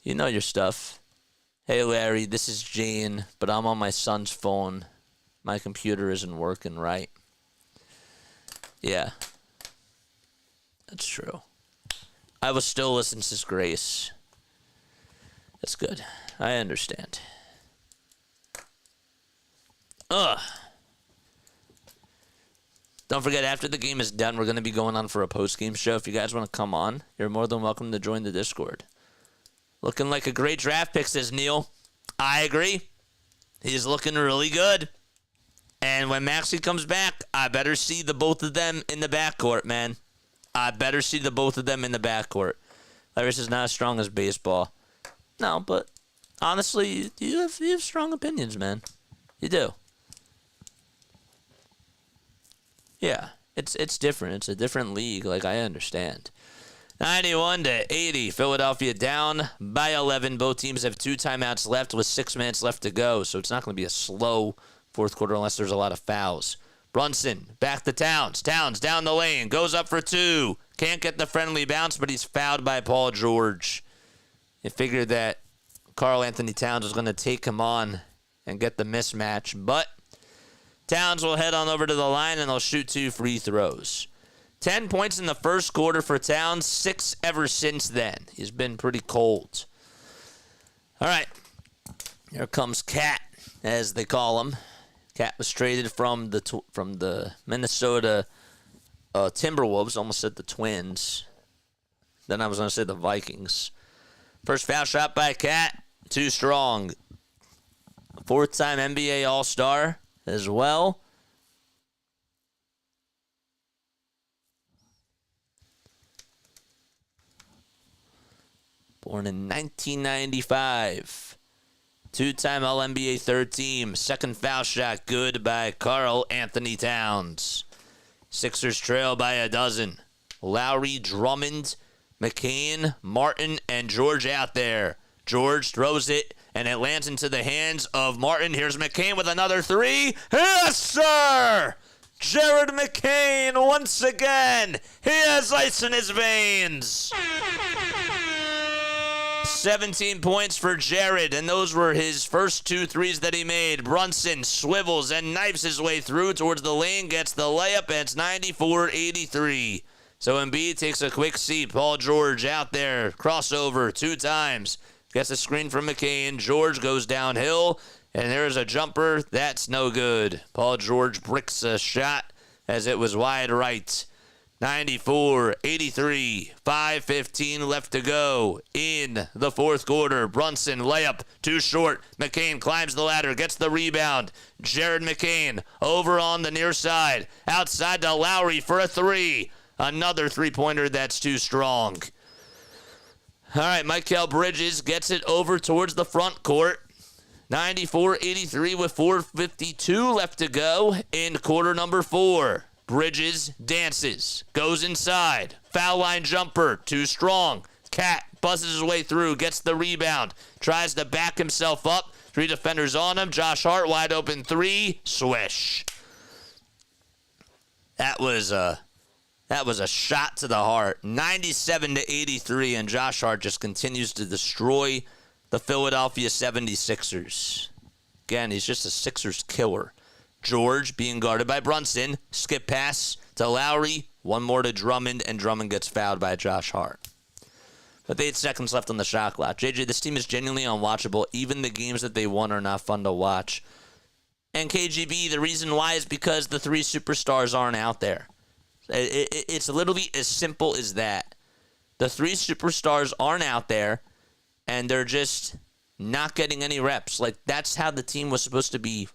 You know your stuff. Hey, Larry, this is Jane, but I'm on my son's phone. My computer isn't working right. Yeah. That's true. I will still listen to Grace. That's good. I understand. Ugh. Don't forget, after the game is done, we're going to be going on for a post-game show. If you guys want to come on, you're more than welcome to join the Discord. Looking like a great draft pick, says Neil. I agree. He's looking really good. And when Maxey comes back, I better see the both of them in the backcourt, man. I better see the both of them in the backcourt. Larry's is not as strong as baseball. No, but honestly, you have strong opinions, man. You do. Yeah, it's different. It's a different league, like I understand. 91-80, Philadelphia down by 11. Both teams have 2 timeouts left with 6 minutes left to go, so it's not going to be a slow fourth quarter unless there's a lot of fouls. Brunson back to Towns. Towns down the lane, goes up for 2. Can't get the friendly bounce, but he's fouled by Paul George. You figured that Karl Anthony Towns was going to take him on and get the mismatch, but Towns will head on over to the line and they'll shoot 2 free throws. 10 points in the first quarter for Towns, 6 ever since then. He's been pretty cold. All right, here comes Cat, as they call him. Cat was traded from the Minnesota Timberwolves. Almost said the Twins. Then I was going to say the Vikings. First foul shot by Cat, too strong. 4th-time NBA All-Star as well. Born in 1995. 2-time All-NBA third team. Second foul shot good by Karl Anthony Towns. Sixers trail by a dozen. Lowry, Drummond, McCain, Martin, and George out there. George throws it, and it lands into the hands of Martin. Here's McCain with another 3. Yes, sir! Jared McCain once again. He has ice in his veins. 17 points for Jared, and those were his first 2 threes that he made. Brunson swivels and knifes his way through towards the lane, gets the layup, and it's 94-83. So Embiid takes a quick seat. Paul George out there, crossover 2 times. Gets a screen from McCain. George goes downhill, and there's a jumper. That's no good. Paul George bricks a shot as it was wide right. 94-83, 5:15 left to go in the fourth quarter. Brunson, layup, too short. McCain climbs the ladder, gets the rebound. Jared McCain over on the near side. Outside to Lowry for a 3. Another three-pointer that's too strong. All right, Mikal Bridges gets it over towards the front court. 94-83 with 4:52 left to go in quarter number 4. Bridges dances, goes inside. Foul line jumper, too strong. Cat buzzes his way through, gets the rebound. Tries to back himself up. 3 defenders on him. Josh Hart, wide open 3. Swish. That was a shot to the heart. 97-83, and Josh Hart just continues to destroy the Philadelphia 76ers. Again, he's just a Sixers killer. George being guarded by Brunson. Skip pass to Lowry. 1 more to Drummond, and Drummond gets fouled by Josh Hart. With 8 seconds left on the shot clock. JJ, this team is genuinely unwatchable. Even the games that they won are not fun to watch. And KGB, the reason why is because the 3 superstars aren't out there. It's literally as simple as that. The 3 superstars aren't out there, and they're just not getting any reps. Like, that's how the team was supposed to be.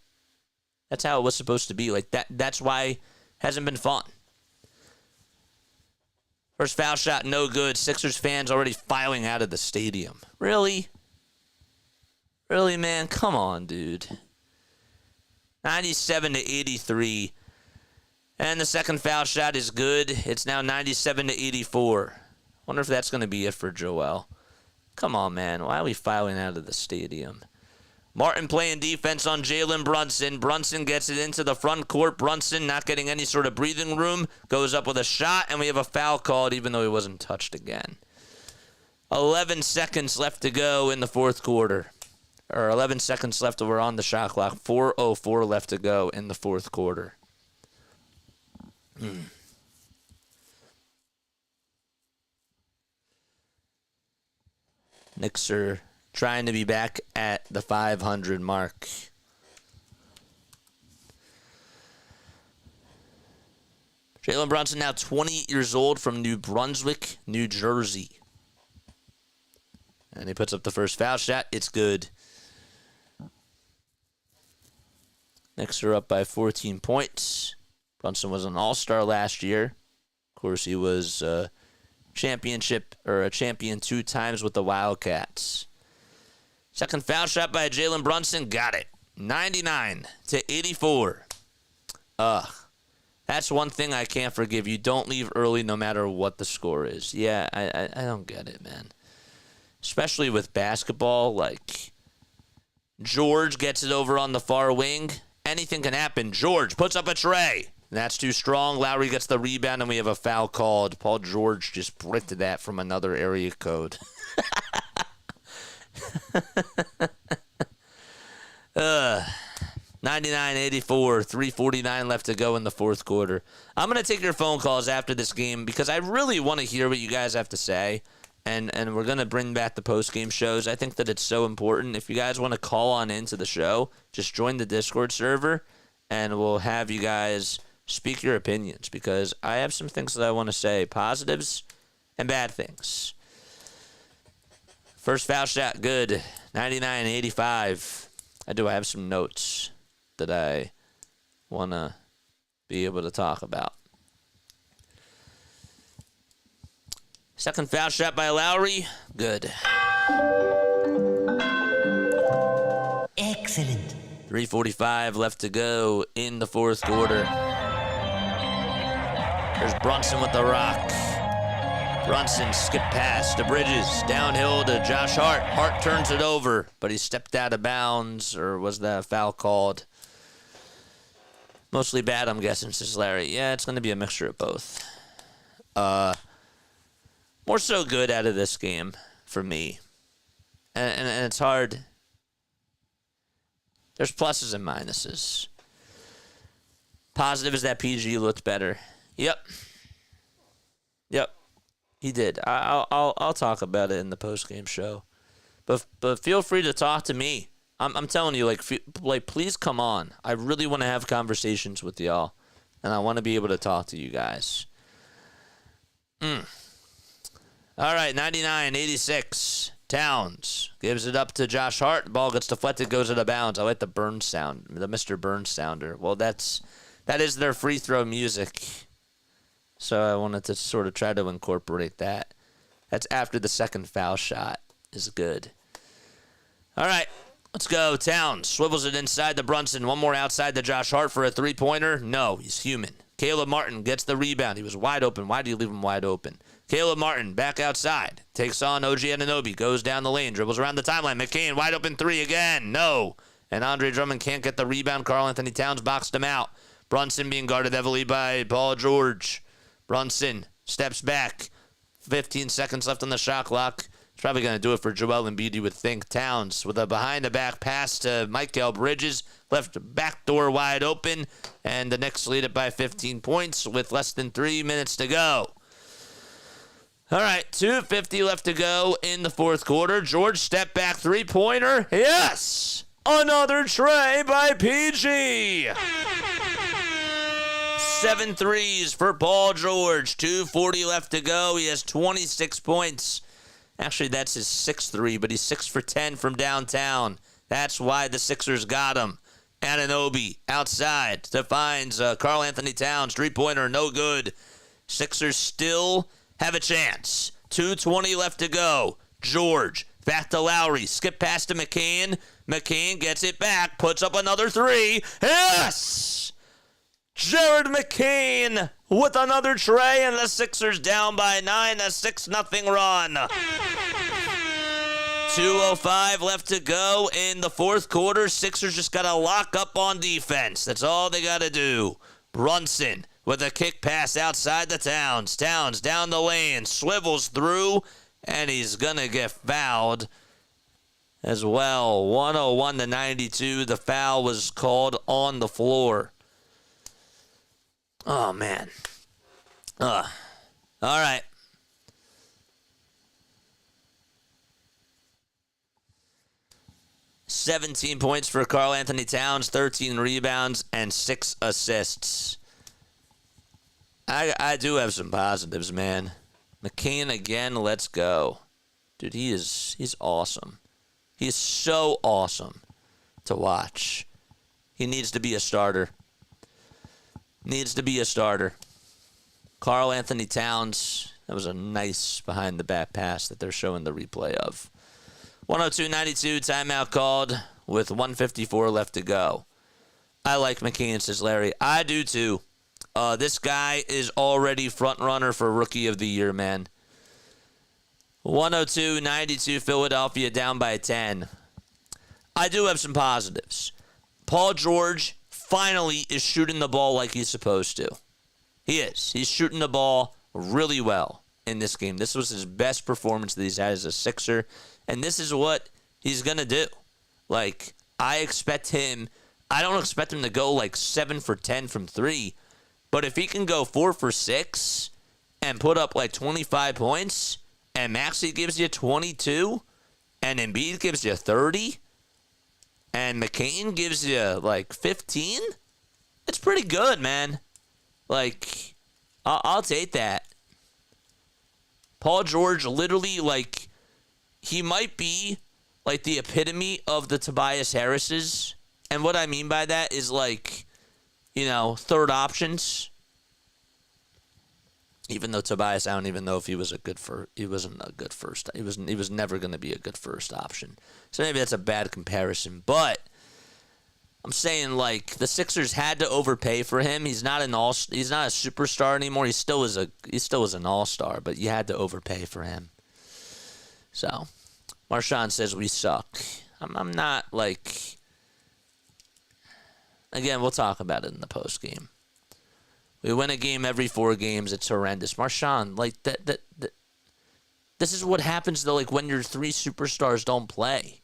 That's how it was supposed to be. Like, that's why it hasn't been fun. First foul shot, no good. Sixers fans already filing out of the stadium. Really? Really, man? Come on, dude. 97-83. And the second foul shot is good. It's now 97-84. Wonder if that's going to be it for Joel. Come on, man. Why are we filing out of the stadium? Martin playing defense on Jalen Brunson. Brunson gets it into the front court. Brunson not getting any sort of breathing room. Goes up with a shot, and we have a foul called even though he wasn't touched again. 11 seconds left to go in the fourth quarter. Or 11 seconds left. We're on the shot clock. 4:04 left to go in the fourth quarter. Knicks are trying to be back at the 500 mark. Jalen Brunson now 28 years old from New Brunswick, New Jersey. And he puts up the first foul shot. It's good. Knicks are up by 14 points. Brunson was an all-star last year. Of course, he was a champion 2 times with the Wildcats. Second foul shot by Jalen Brunson. Got it. 99-84. That's one thing I can't forgive. You don't leave early no matter what the score is. Yeah, I don't get it, man. Especially with basketball, like George gets it over on the far wing. Anything can happen. George puts up a tray. That's too strong. Lowry gets the rebound, and we have a foul called. Paul George just bricked that from another area code. 99-84, 3:49 left to go in the fourth quarter. I'm going to take your phone calls after this game because I really want to hear what you guys have to say. And we're going to bring back the post-game shows. I think that it's so important. If you guys want to call on into the show, just join the Discord server, and we'll have you guys speak your opinions because I have some things that I want to say, positives and bad things. First foul shot, good. 99-85. I have some notes that I want to be able to talk about. Second foul shot by Lowry. Good. Excellent. 3:45 left to go in the fourth quarter. There's Brunson with the rock. Brunson skip pass to Bridges. Downhill to Josh Hart. Hart turns it over, but he stepped out of bounds, or was that a foul called? Mostly bad, I'm guessing, says Larry. Yeah, it's going to be a mixture of both. More so good out of this game for me. And it's hard. There's pluses and minuses. Positive is that PG looked better. Yep. He did. I'll talk about it in the post-game show. But feel free to talk to me. I'm telling you, like please come on. I really want to have conversations with y'all. And I want to be able to talk to you guys. All right, 99-86. Towns gives it up to Josh Hart. The ball gets deflected, goes out of bounds. I like the Burns sound, the Mr. Burns sounder. Well, that is their free throw music. So I wanted to sort of try to incorporate that. That's after the second foul shot is good. All right, let's go. Towns swivels it inside the Brunson. One more outside to Josh Hart for a three-pointer. No, he's human. Caleb Martin gets the rebound. He was wide open. Why do you leave him wide open? Caleb Martin back outside. Takes on OG Anunoby. Goes down the lane. Dribbles around the timeline. McCain wide open three again. No. And Andre Drummond can't get the rebound. Karl Anthony Towns boxed him out. Brunson being guarded heavily by Paul George. Brunson steps back. 15 seconds left on the shot clock. He's probably going to do it for Joel Embiid, you would think. Towns with a behind-the-back pass to Mikal Bridges. Left back door wide open. And the Knicks lead it by 15 points with less than 3 minutes to go. All right, 2:50 left to go in the fourth quarter. George step back three-pointer. Yes! Another tray by PG. 7 threes for Paul George. 2:40 left to go. He has 26 points. Actually, that's his 6th three, but he's 6 for 10 from downtown. That's why the Sixers got him. Anunoby outside to finds Karl Anthony Towns. Three-pointer, no good. Sixers still have a chance. 2:20 left to go. George back to Lowry. Skip pass to McCain. McCain gets it back. Puts up another three. Yes! Jared McCain with another tray, and the Sixers down by 9. A 6-0 run. 2:05 left to go in the fourth quarter. Sixers just got to lock up on defense. That's all they got to do. Brunson with a kick pass outside the Towns. Towns down the lane, swivels through, and he's going to get fouled as well. 101-92. The foul was called on the floor. Oh, man. All right. "17 points for Karl Anthony Towns, 13 rebounds, and 6 assists. I do have some positives, man. McCain again, let's go. Dude, he's awesome. He's so awesome to watch. He needs to be a starter. Karl Anthony Towns, that was a nice behind-the-back pass that they're showing the replay of. 102-92, timeout called with 1:54 left to go. I like McCain, says Larry. I do too. This guy is already front runner for Rookie of the Year, man. 102-92, Philadelphia down by 10. I do have some positives. Paul George finally is shooting the ball like he's supposed to. He is. He's shooting the ball really well in this game. This was his best performance that he's had as a Sixer. And this is what he's going to do. Like, I don't expect him to go like 7 for 10 from 3. But if he can go 4 for 6 and put up like 25 points, and Maxey gives you 22, and Embiid gives you 30, and McCain gives you like 15, it's pretty good, man. Like, I'll take that. Paul George literally, like, he might be like the epitome of the Tobias Harrises. And what I mean by that is, like, you know, third options. Even though Tobias, I don't even know if he was he wasn't a good first. He was never going to be a good first option. So maybe that's a bad comparison, but I'm saying, like, the Sixers had to overpay for him. He's not a superstar anymore. He still is an all-star, but you had to overpay for him. So, Marshawn says we suck. I'm not, like... Again, we'll talk about it in the post-game. We win a game every 4 games. It's horrendous. Marshawn, like, this is what happens, though, like, when your 3 superstars don't play.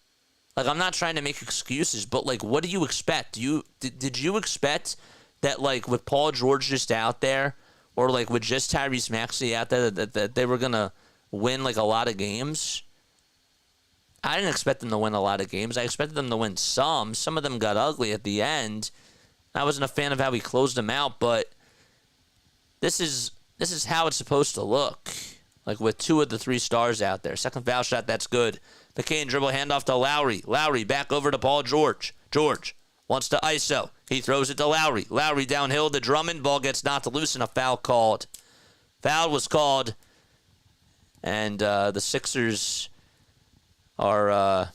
Like, I'm not trying to make excuses, but, like, what do you expect? Did you expect that, like, with Paul George just out there, or, like, with just Tyrese Maxey out there, that they were going to win, like, a lot of games? I didn't expect them to win a lot of games. I expected them to win some. Some of them got ugly at the end. I wasn't a fan of how he closed them out, but this is how it's supposed to look. Like, with 2 of the 3 stars out there. Second foul shot, that's good. McCain dribble handoff to Lowry. Lowry back over to Paul George. George wants to ISO. He throws it to Lowry. Lowry downhill to Drummond. Ball gets knocked loose and a foul called. Foul was called. And the Sixers are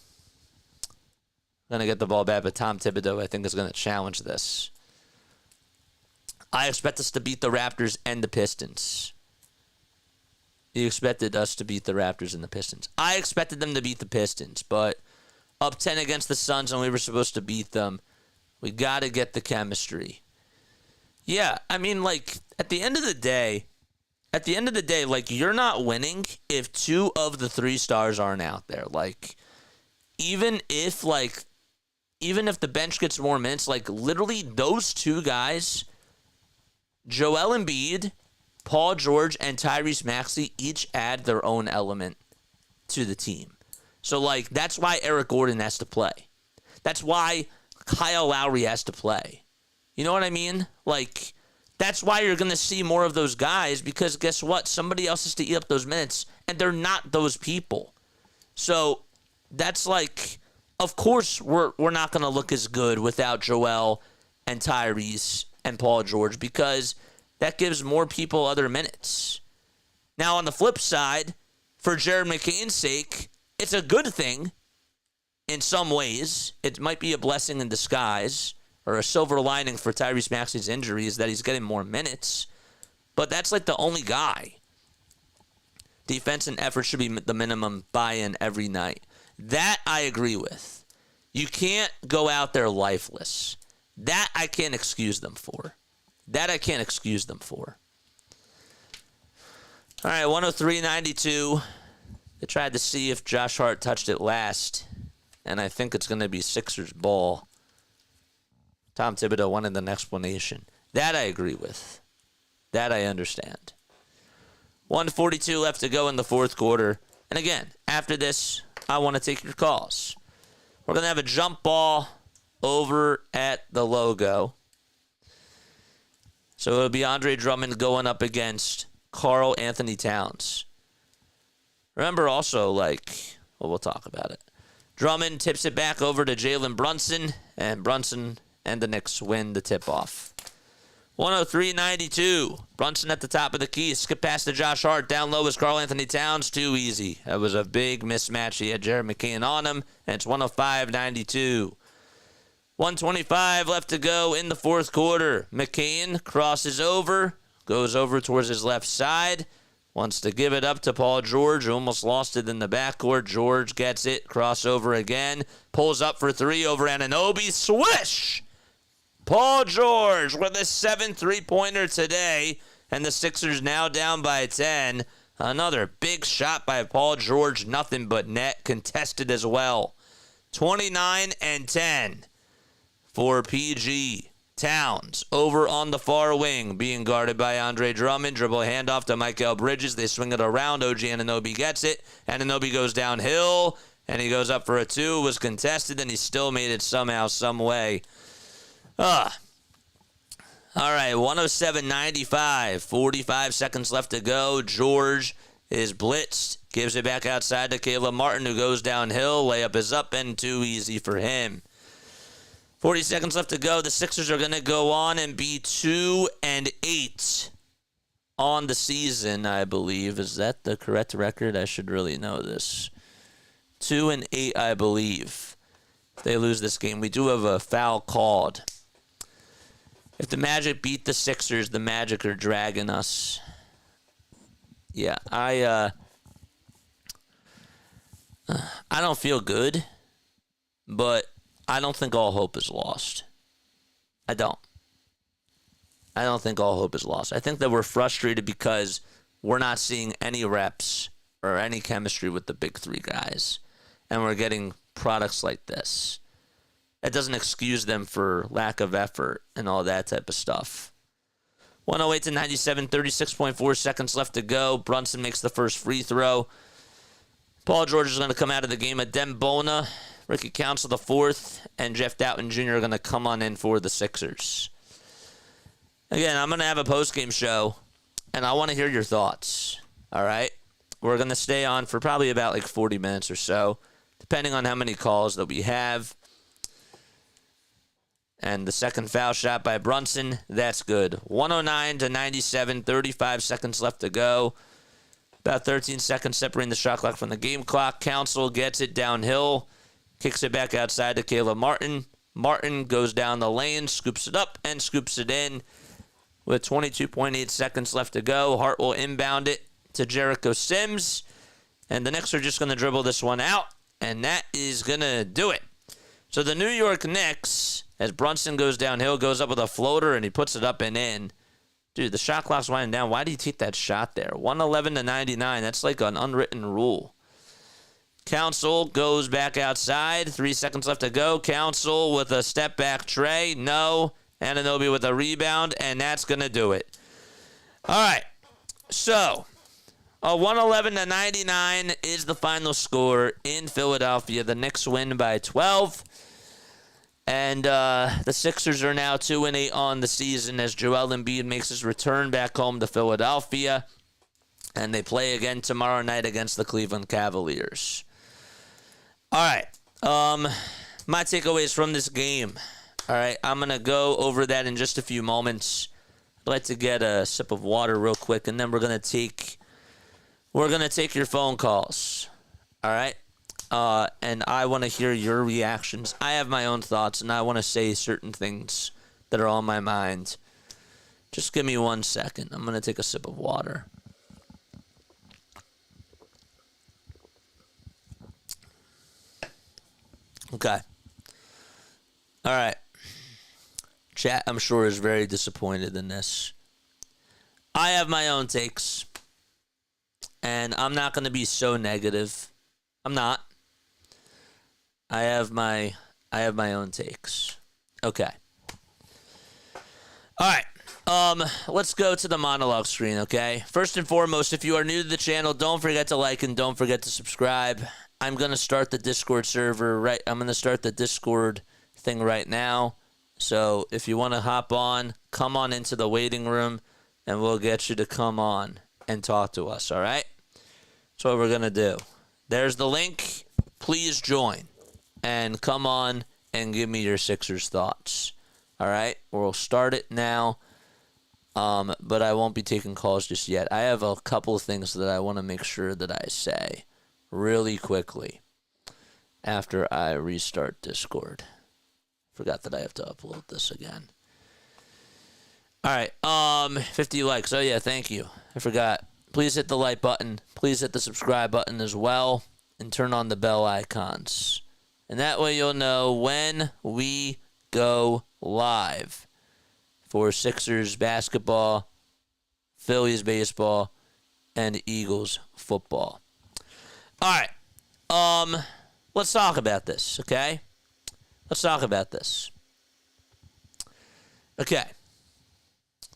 going to get the ball back, but Tom Thibodeau, I think, is going to challenge this. I expect us to beat the Raptors and the Pistons. You expected us to beat the Raptors and the Pistons. I expected them to beat the Pistons, but up 10 against the Suns and we were supposed to beat them. We got to get the chemistry. Yeah, I mean, like, at the end of the day, like, you're not winning if 2 of the 3 stars aren't out there. Like, even if the bench gets more minutes, like, literally those 2 guys, Joel Embiid, Paul George, and Tyrese Maxey each add their own element to the team. So, like, that's why Eric Gordon has to play. That's why Kyle Lowry has to play. You know what I mean? Like, that's why you're going to see more of those guys, because guess what? Somebody else has to eat up those minutes, and they're not those people. So that's like, of course we're not going to look as good without Joel and Tyrese and Paul George, because that gives more people other minutes. Now, on the flip side, for Jared McCain's sake, it's a good thing in some ways. It might be a blessing in disguise, or a silver lining for Tyrese Maxey's injury, is that he's getting more minutes. But that's like the only guy. Defense and effort should be the minimum buy-in every night. That I agree with. You can't go out there lifeless. That I can't excuse them for. All right, 103-92. They tried to see if Josh Hart touched it last, and I think it's going to be Sixers ball. Tom Thibodeau wanted an explanation. That I agree with. That I understand. 1:42 left to go in the fourth quarter. And again, after this, I want to take your calls. We're going to have a jump ball over at the logo. So it'll be Andre Drummond going up against Karl Anthony Towns. Remember also, we'll talk about it. Drummond tips it back over to Jalen Brunson, and Brunson and the Knicks win the tip-off. 103-92. Brunson at the top of the key. Skip past to Josh Hart. Down low is Karl Anthony Towns. Too easy. That was a big mismatch. He had Jared McCain on him, and it's 105-92. 125 left to go in the fourth quarter. McCain crosses over, goes over towards his left side, wants to give it up to Paul George, almost lost it in the backcourt. George gets it, crossover again, pulls up for three over Anunoby, swish! Paul George with a 7 3-pointer today, and the Sixers now down by 10. Another big shot by Paul George, nothing but net, contested as well. 29-10 for PG. Towns over on the far wing, being guarded by Andre Drummond. Dribble handoff to Mikal Bridges. They swing it around. OG Anunoby gets it. Anunoby goes downhill, and he goes up for a two. Was contested, and he still made it somehow, some way. All right, 107-95. 45 seconds left to go. George is blitzed. Gives it back outside to Caleb Martin, who goes downhill. Layup is up and too easy for him. 40 seconds left to go. The Sixers are going to go on and be 2-8 on the season, I believe. Is that the correct record? I should really know this. 2-8, I believe. If they lose this game, we do have a foul called. If the Magic beat the Sixers, the Magic are dragging us. Yeah, I don't feel good, but I don't think all hope is lost. I don't think all hope is lost. I think that we're frustrated because we're not seeing any reps or any chemistry with the big three guys, and we're getting products like this. That doesn't excuse them for lack of effort and all that type of stuff. 108-97, 36.4 seconds left to go. Brunson makes the first free throw. Paul George is going to come out of the game. Adem Bona, Ricky Council the fourth, and Jeff Doughton Jr. are going to come on in for the Sixers. Again, I'm going to have a post-game show, and I want to hear your thoughts. All right? We're going to stay on for probably about 40 minutes or so, depending on how many calls that we have. And the second foul shot by Brunson, that's good. 109-97, 35 seconds left to go. About 13 seconds separating the shot clock from the game clock. Council gets it downhill. Kicks it back outside to Caleb Martin. Martin goes down the lane, scoops it up, and scoops it in. With 22.8 seconds left to go, Hart will inbound it to Jericho Sims. And the Knicks are just going to dribble this one out. And that is going to do it. So the New York Knicks, as Brunson goes downhill, goes up with a floater, and he puts it up and in. Dude, the shot clock's winding down. Why do you take that shot there? 111-99. That's like an unwritten rule. Council goes back outside. 3 seconds left to go. Council with a step-back tray. No. Anunoby with a rebound, and that's going to do it. All right. So, 111-99 is the final score in Philadelphia. The Knicks win by 12. And the Sixers are now 2-8 on the season as Joel Embiid makes his return back home to Philadelphia. And they play again tomorrow night against the Cleveland Cavaliers. All right. My takeaways from this game. All right. I'm going to go over that in just a few moments. I'd like to get a sip of water real quick, and then we're going to take your phone calls. All right. And I want to hear your reactions. I have my own thoughts, and I want to say certain things that are on my mind. Just give me 1 second. I'm going to take a sip of water. Okay. All right. Chat, I'm sure, is very disappointed in this. I have my own takes, and I'm not going to be so negative. I'm not. I have my own takes. Okay. All right. Let's go to the monologue screen, okay? First and foremost, if you are new to the channel, don't forget to like and don't forget to subscribe. I'm going to start the Discord server I'm going to start the Discord thing right now. So if you want to hop on, come on into the waiting room, and we'll get you to come on and talk to us, all right? That's what we're going to do. There's the link. Please join and come on and give me your Sixers thoughts, all right? We'll start it now, but I won't be taking calls just yet. I have a couple of things that I want to make sure that I say really quickly after I restart Discord. Forgot that I have to upload this again. All right, 50 likes. Oh, yeah, thank you. I forgot. Please hit the like button. Please hit the subscribe button as well, and turn on the bell icons. And that way you'll know when we go live for Sixers basketball, Phillies baseball, and Eagles football. All right, let's talk about this, okay? Let's talk about this. Okay.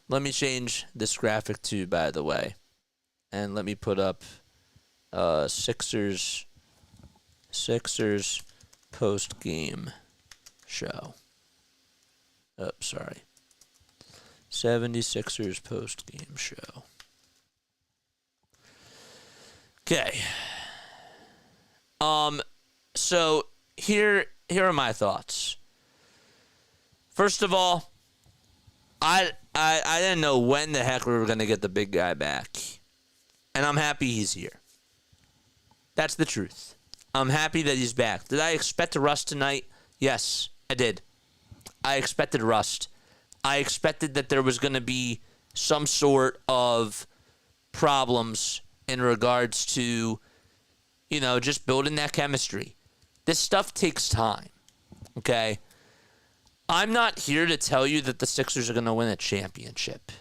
Let me change this graphic too, by the way. And let me put up Sixers post-game show. Oh, sorry. 76ers post-game show. Okay. So here are my thoughts. First of all, I didn't know when the heck we were going to get the big guy back. And I'm happy he's here. That's the truth. I'm happy that he's back. Did I expect rust tonight? Yes, I did. I expected rust. I expected that there was going to be some sort of problems in regards to, just building that chemistry. This stuff takes time, okay? I'm not here to tell you that the Sixers are going to win a championship.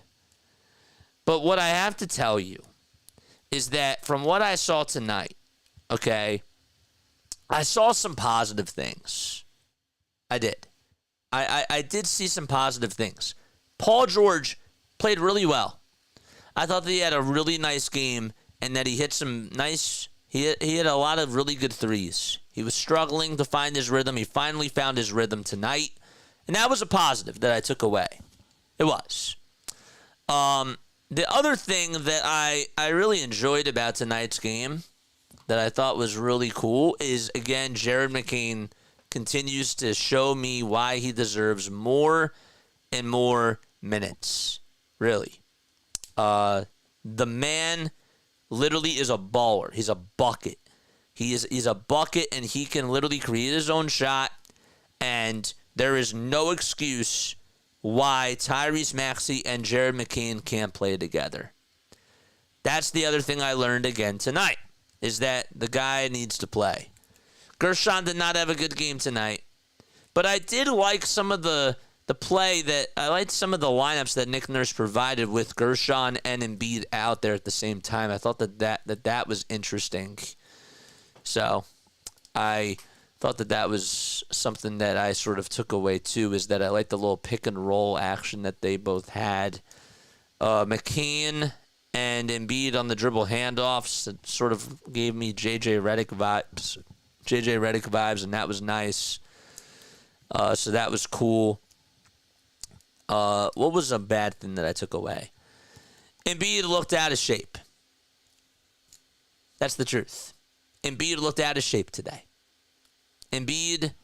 But what I have to tell you is that from what I saw tonight, okay, I saw some positive things. I did. I did see some positive things. Paul George played really well. I thought that he had a really nice game and that he hit some nice... He hit a lot of really good threes. He was struggling to find his rhythm. He finally found his rhythm tonight. And that was a positive that I took away. It was. The other thing that I really enjoyed about tonight's game that I thought was really cool is, again, Jared McCain continues to show me why he deserves more and more minutes. Really. The man literally is a baller. He's a bucket. He's a bucket, and he can literally create his own shot, and there is no excuse why Tyrese Maxey and Jared McCain can't play together. That's the other thing I learned again tonight, is that the guy needs to play. Gershon did not have a good game tonight, but I did like some of the play that I liked some of the lineups that Nick Nurse provided with Gershon and Embiid out there at the same time. I thought that was interesting. So I thought that was something that I sort of took away too, is that I liked the little pick and roll action that they both had. McCain and Embiid on the dribble handoffs, it sort of gave me JJ Redick vibes, and that was nice. So that was cool. What was a bad thing that I took away? Embiid looked out of shape. That's the truth. Embiid looked out of shape today. Embiid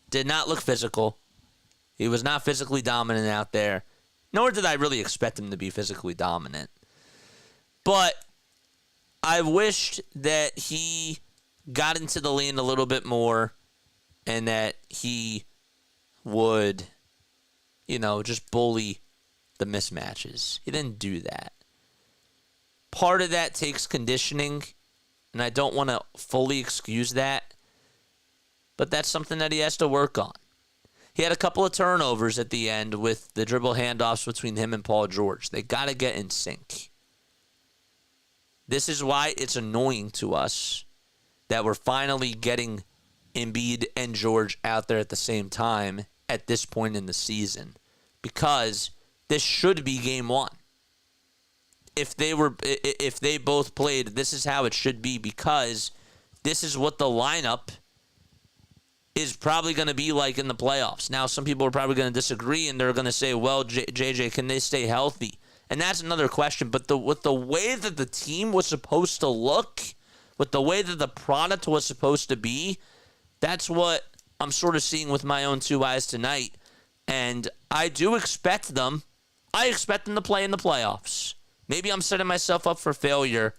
did not look physical. He was not physically dominant out there, nor did I really expect him to be physically dominant. But I wished that he got into the lane a little bit more and that he would, just bully the mismatches. He didn't do that. Part of that takes conditioning, and I don't want to fully excuse that. but that's something that he has to work on. He had a couple of turnovers at the end with the dribble handoffs between him and Paul George. They got to get in sync. This is why it's annoying to us that we're finally getting Embiid and George out there at the same time at this point in the season, because this should be game one. If they both played, this is how it should be, because this is what the lineup is probably going to be like in the playoffs. Now, some people are probably going to disagree, and they're going to say, well, JJ, can they stay healthy? And that's another question. But with the way that the team was supposed to look, with the way that the product was supposed to be, that's what I'm sort of seeing with my own two eyes tonight. And I do expect them. I expect them to play in the playoffs. Maybe I'm setting myself up for failure,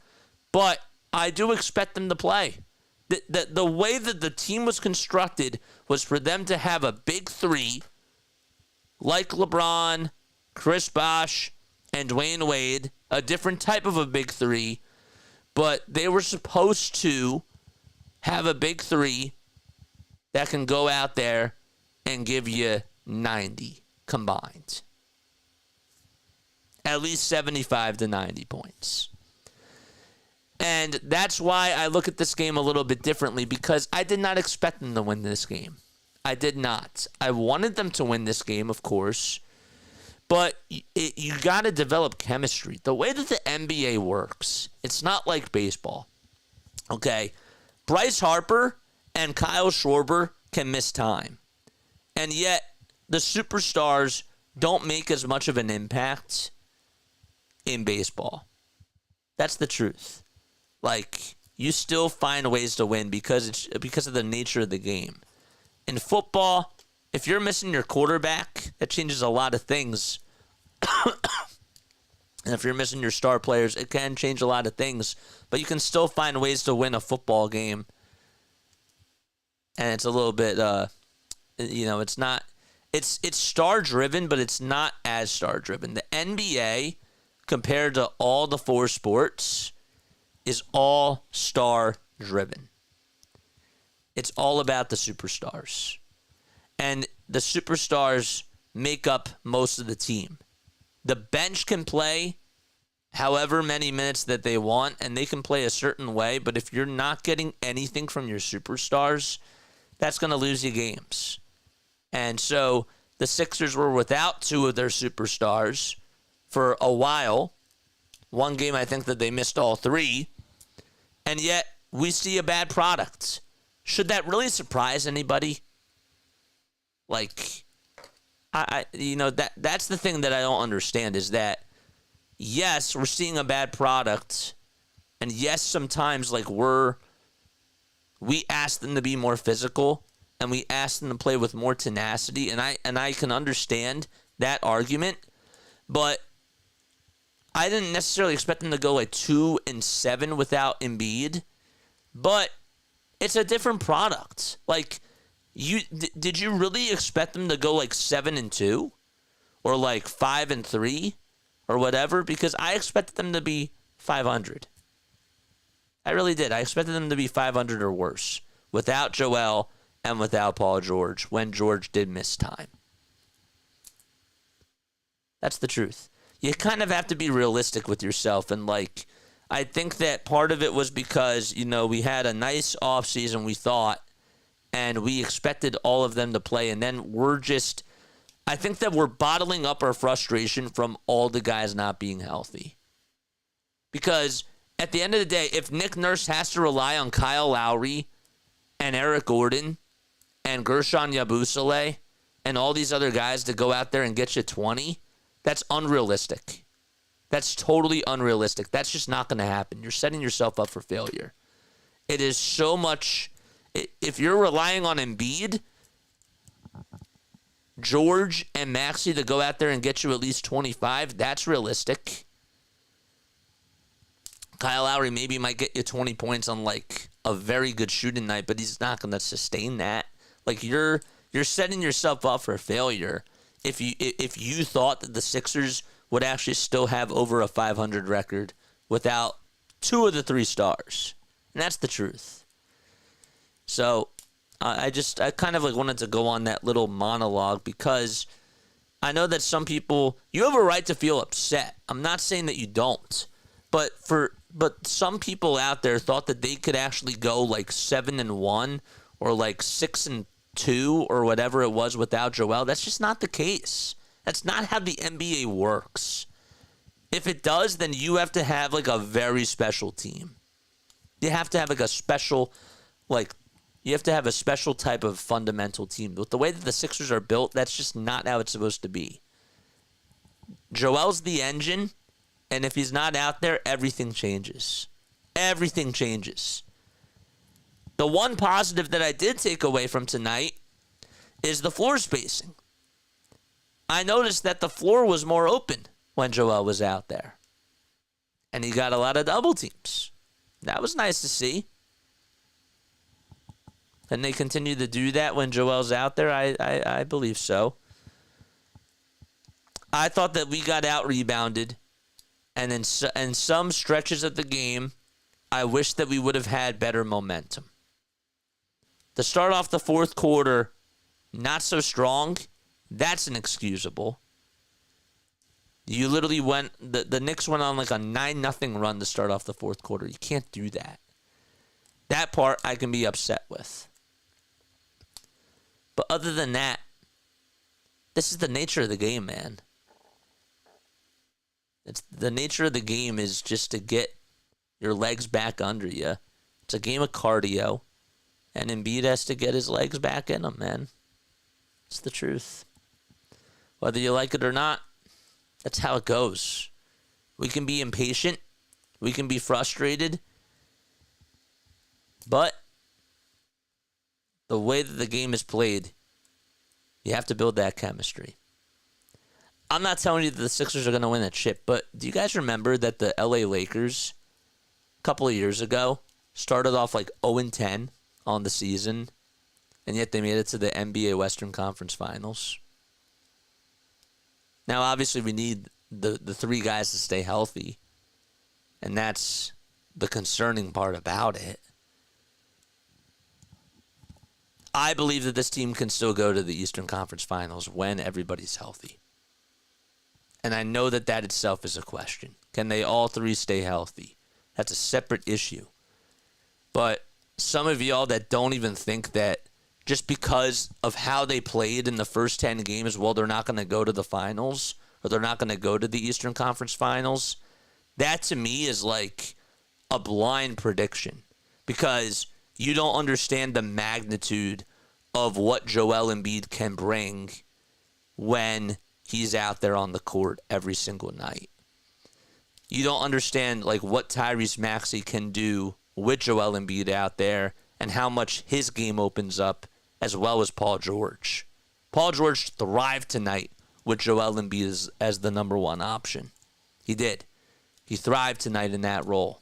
but I do expect them to play. The way that the team was constructed was for them to have a big three, like LeBron, Chris Bosh, and Dwayne Wade, a different type of a big three, but they were supposed to have a big three that can go out there and give you 90 combined. At least 75 to 90 points. And that's why I look at this game a little bit differently, because I did not expect them to win this game. I did not. I wanted them to win this game, of course, but you got to develop chemistry. The way that the NBA works, it's not like baseball. Okay? Bryce Harper and Kyle Schwarber can miss time. And yet, the superstars don't make as much of an impact in baseball. That's the truth. Like, you still find ways to win because of the nature of the game. In football, if you're missing your quarterback, that changes a lot of things. And if you're missing your star players, it can change a lot of things. But you can still find ways to win a football game. And it's a little bit, it's not, it's star-driven, but it's not as star-driven. The NBA, compared to all the four sports, is all star-driven. It's all about the superstars. And the superstars make up most of the team. The bench can play however many minutes that they want, and they can play a certain way, but if you're not getting anything from your superstars, that's going to lose you games. And so the Sixers were without two of their superstars for a while. One game, I think that they missed all three. And yet, we see a bad product. Should that really surprise anybody? Like, that's the thing that I don't understand, is that, yes, we're seeing a bad product. And yes, sometimes, like, we ask them to be more physical, and we ask them to play with more tenacity, and I can understand that argument, but I didn't necessarily expect them to go like 2-7 without Embiid, but it's a different product. Like, did you really expect them to go like 7-2 or like 5-3 or whatever? Because I expected them to be 500. I really did. I expected them to be 500 or worse without Joel and without Paul George when George did miss time. That's the truth. You kind of have to be realistic with yourself. And, like, I think that part of it was because, we had a nice offseason, we thought, and we expected all of them to play. And then I think that we're bottling up our frustration from all the guys not being healthy. Because at the end of the day, if Nick Nurse has to rely on Kyle Lowry and Eric Gordon and Gershon Yabusele and all these other guys to go out there and get you 20, that's unrealistic. That's totally unrealistic. That's just not going to happen. You're setting yourself up for failure. It is so much. If you're relying on Embiid, George, and Maxey to go out there and get you at least 25, that's realistic. Kyle Lowry maybe might get you 20 points on like a very good shooting night, but he's not going to sustain that. Like, you're setting yourself up for failure if you thought that the Sixers would actually still have over a 500 record without two of the three stars. And that's the truth. So I kind of like wanted to go on that little monologue because I know that some people, you have a right to feel upset. I'm not saying that you don't, but some people out there thought that they could actually go like 7-1 or like 6-2 or whatever it was without Joel. That's just not the case. That's not how the NBA works. If it does, then you have to have like a very special team. You have to have like a special, you have to have a special type of fundamental team. With the way that the Sixers are built, that's just not how it's supposed to be. Joel's the engine, and if he's not out there, everything changes. Everything changes. The one positive that I did take away from tonight is the floor spacing. I noticed that the floor was more open when Joel was out there. And he got a lot of double teams. That was nice to see. And they continue to do that when Joel's out there? I believe so. I thought that we got out-rebounded. And in some stretches of the game, I wish that we would have had better momentum. To start off the fourth quarter, not so strong, that's inexcusable. You literally the Knicks went on like a 9-0 run to start off the fourth quarter. You can't do that. That part I can be upset with. But other than that, this is the nature of the game, man. It's the nature of the game is just to get your legs back under you. It's a game of cardio. And Embiid has to get his legs back in them, man. It's the truth. Whether you like it or not, that's how it goes. We can be impatient. We can be frustrated. But the way that the game is played, you have to build that chemistry. I'm not telling you that the Sixers are going to win that chip, but do you guys remember that the LA Lakers a couple of years ago started off like 0-10 on the season, and yet they made it to the NBA Western Conference Finals? Now, obviously, we need the three guys to stay healthy, and that's the concerning part about it. I believe that this team can still go to the Eastern Conference Finals when everybody's healthy. And I know that that itself is a question. Can they all three stay healthy? That's a separate issue. But some of y'all that don't even think that just because of how they played in the first 10 games, well, they're not going to go to the finals or they're not going to go to the Eastern Conference Finals, that to me is like a blind prediction because you don't understand the magnitude of what Joel Embiid can bring when he's out there on the court every single night. You don't understand like what Tyrese Maxey can do with Joel Embiid out there and how much his game opens up, as well as Paul George. Paul George thrived tonight with Joel Embiid as the number one option. He did. He thrived tonight in that role.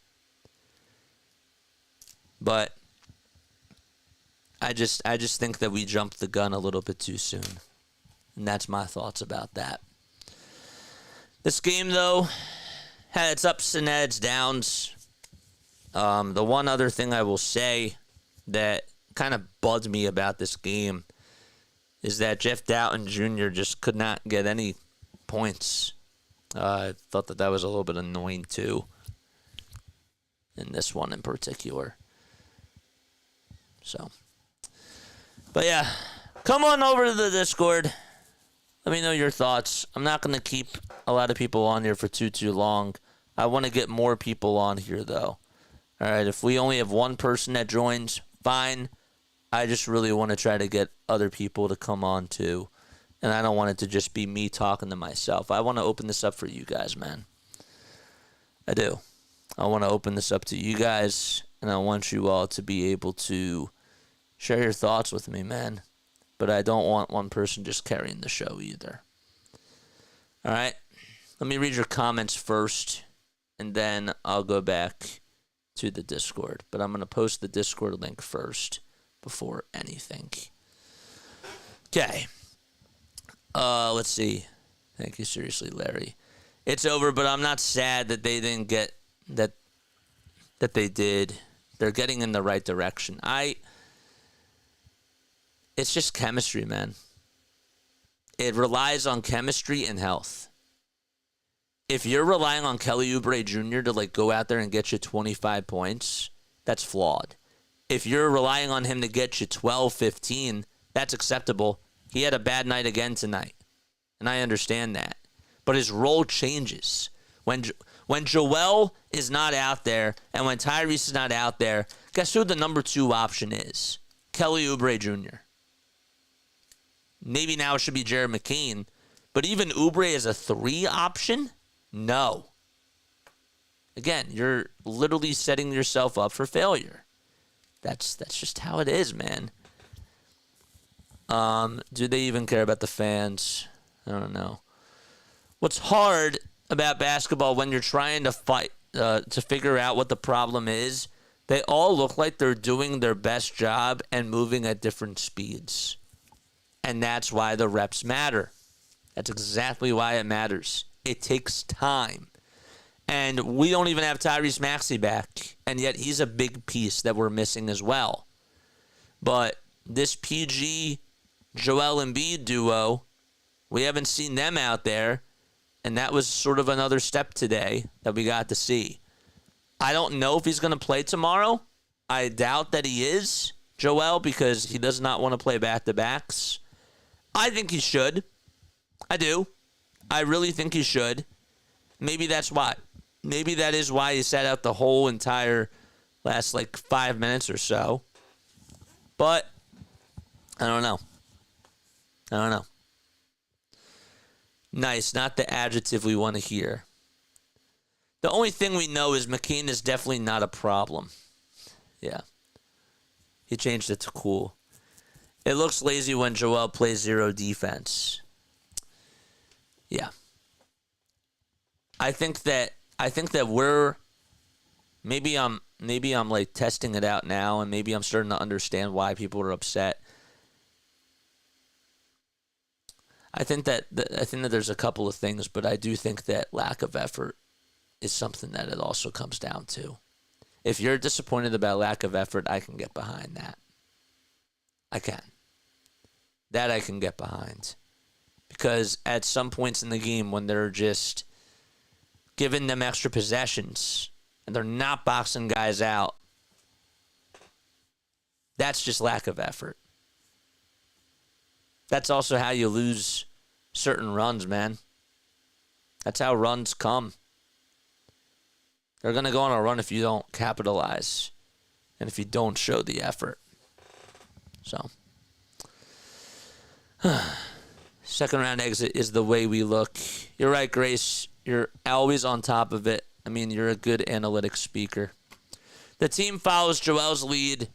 But I just think that we jumped the gun a little bit too soon. And that's my thoughts about that. This game, though, had its ups and had its downs. The one other thing I will say that kind of bugged me about this game is that Jeff Doughton Jr. just could not get any points. I thought that was a little bit annoying, too, in this one in particular. So, but yeah, come on over to the Discord. Let me know your thoughts. I'm not going to keep a lot of people on here for too long. I want to get more people on here, though. All right, if we only have one person that joins, fine. I just really want to try to get other people to come on, too. And I don't want it to just be me talking to myself. I want to open this up for you guys, man. I do. I want to open this up to you guys, and I want you all to be able to share your thoughts with me, man. But I don't want one person just carrying the show either. All right? Let me read your comments first, and then I'll go back to the Discord. But I'm going to post the Discord link first before anything. Okay. Let's see. Thank you, seriously, Larry. It's over, but I'm not sad that they didn't get that they did. They're getting in the right direction. It's just chemistry, man. It relies on chemistry and health. If you're relying on Kelly Oubre Jr. to go out there and get you 25 points, that's flawed. If you're relying on him to get you 12, 15, that's acceptable. He had a bad night again tonight, and I understand that. But his role changes. When Joel is not out there and when Tyrese is not out there, guess who the number 2 option is? Kelly Oubre Jr. Maybe now it should be Jared McCain, but even Oubre as a 3 option? No. Again, you're literally setting yourself up for failure. That's just how it is, man. Do they even care about the fans? I don't know. What's hard about basketball when you're trying to fight to figure out what the problem is, they all look like they're doing their best job and moving at different speeds. And that's why the reps matter. That's exactly why it matters. It takes time. And we don't even have Tyrese Maxey back, and yet he's a big piece that we're missing as well. But this PG Joel Embiid duo, we haven't seen them out there, and that was sort of another step today that we got to see. I don't know if he's going to play tomorrow. I doubt that he is, Joel, because he does not want to play back-to-backs. I think he should. I do. I really think he should. Maybe that's why. Maybe that is why he sat out the whole entire last 5 minutes or so. But I don't know. Nice, not the adjective we want to hear. The only thing we know is McCain is definitely not a problem. Yeah. He changed it to cool. It looks lazy when Joel plays 0 defense. Yeah. I think that we're maybe I'm testing it out now, and maybe I'm starting to understand why people are upset. I think that there's a couple of things, but I do think that lack of effort is something that it also comes down to. If you're disappointed about lack of effort, I can get behind that. I can. That I can get behind. Because at some points in the game when they're just giving them extra possessions and they're not boxing guys out, that's just lack of effort. That's also how you lose certain runs, man. That's how runs come. They're going to go on a run if you don't capitalize and if you don't show the effort. So, second round exit is the way we look. You're right, Grace. You're always on top of it. I mean, you're a good analytics speaker. The team follows Joel's lead,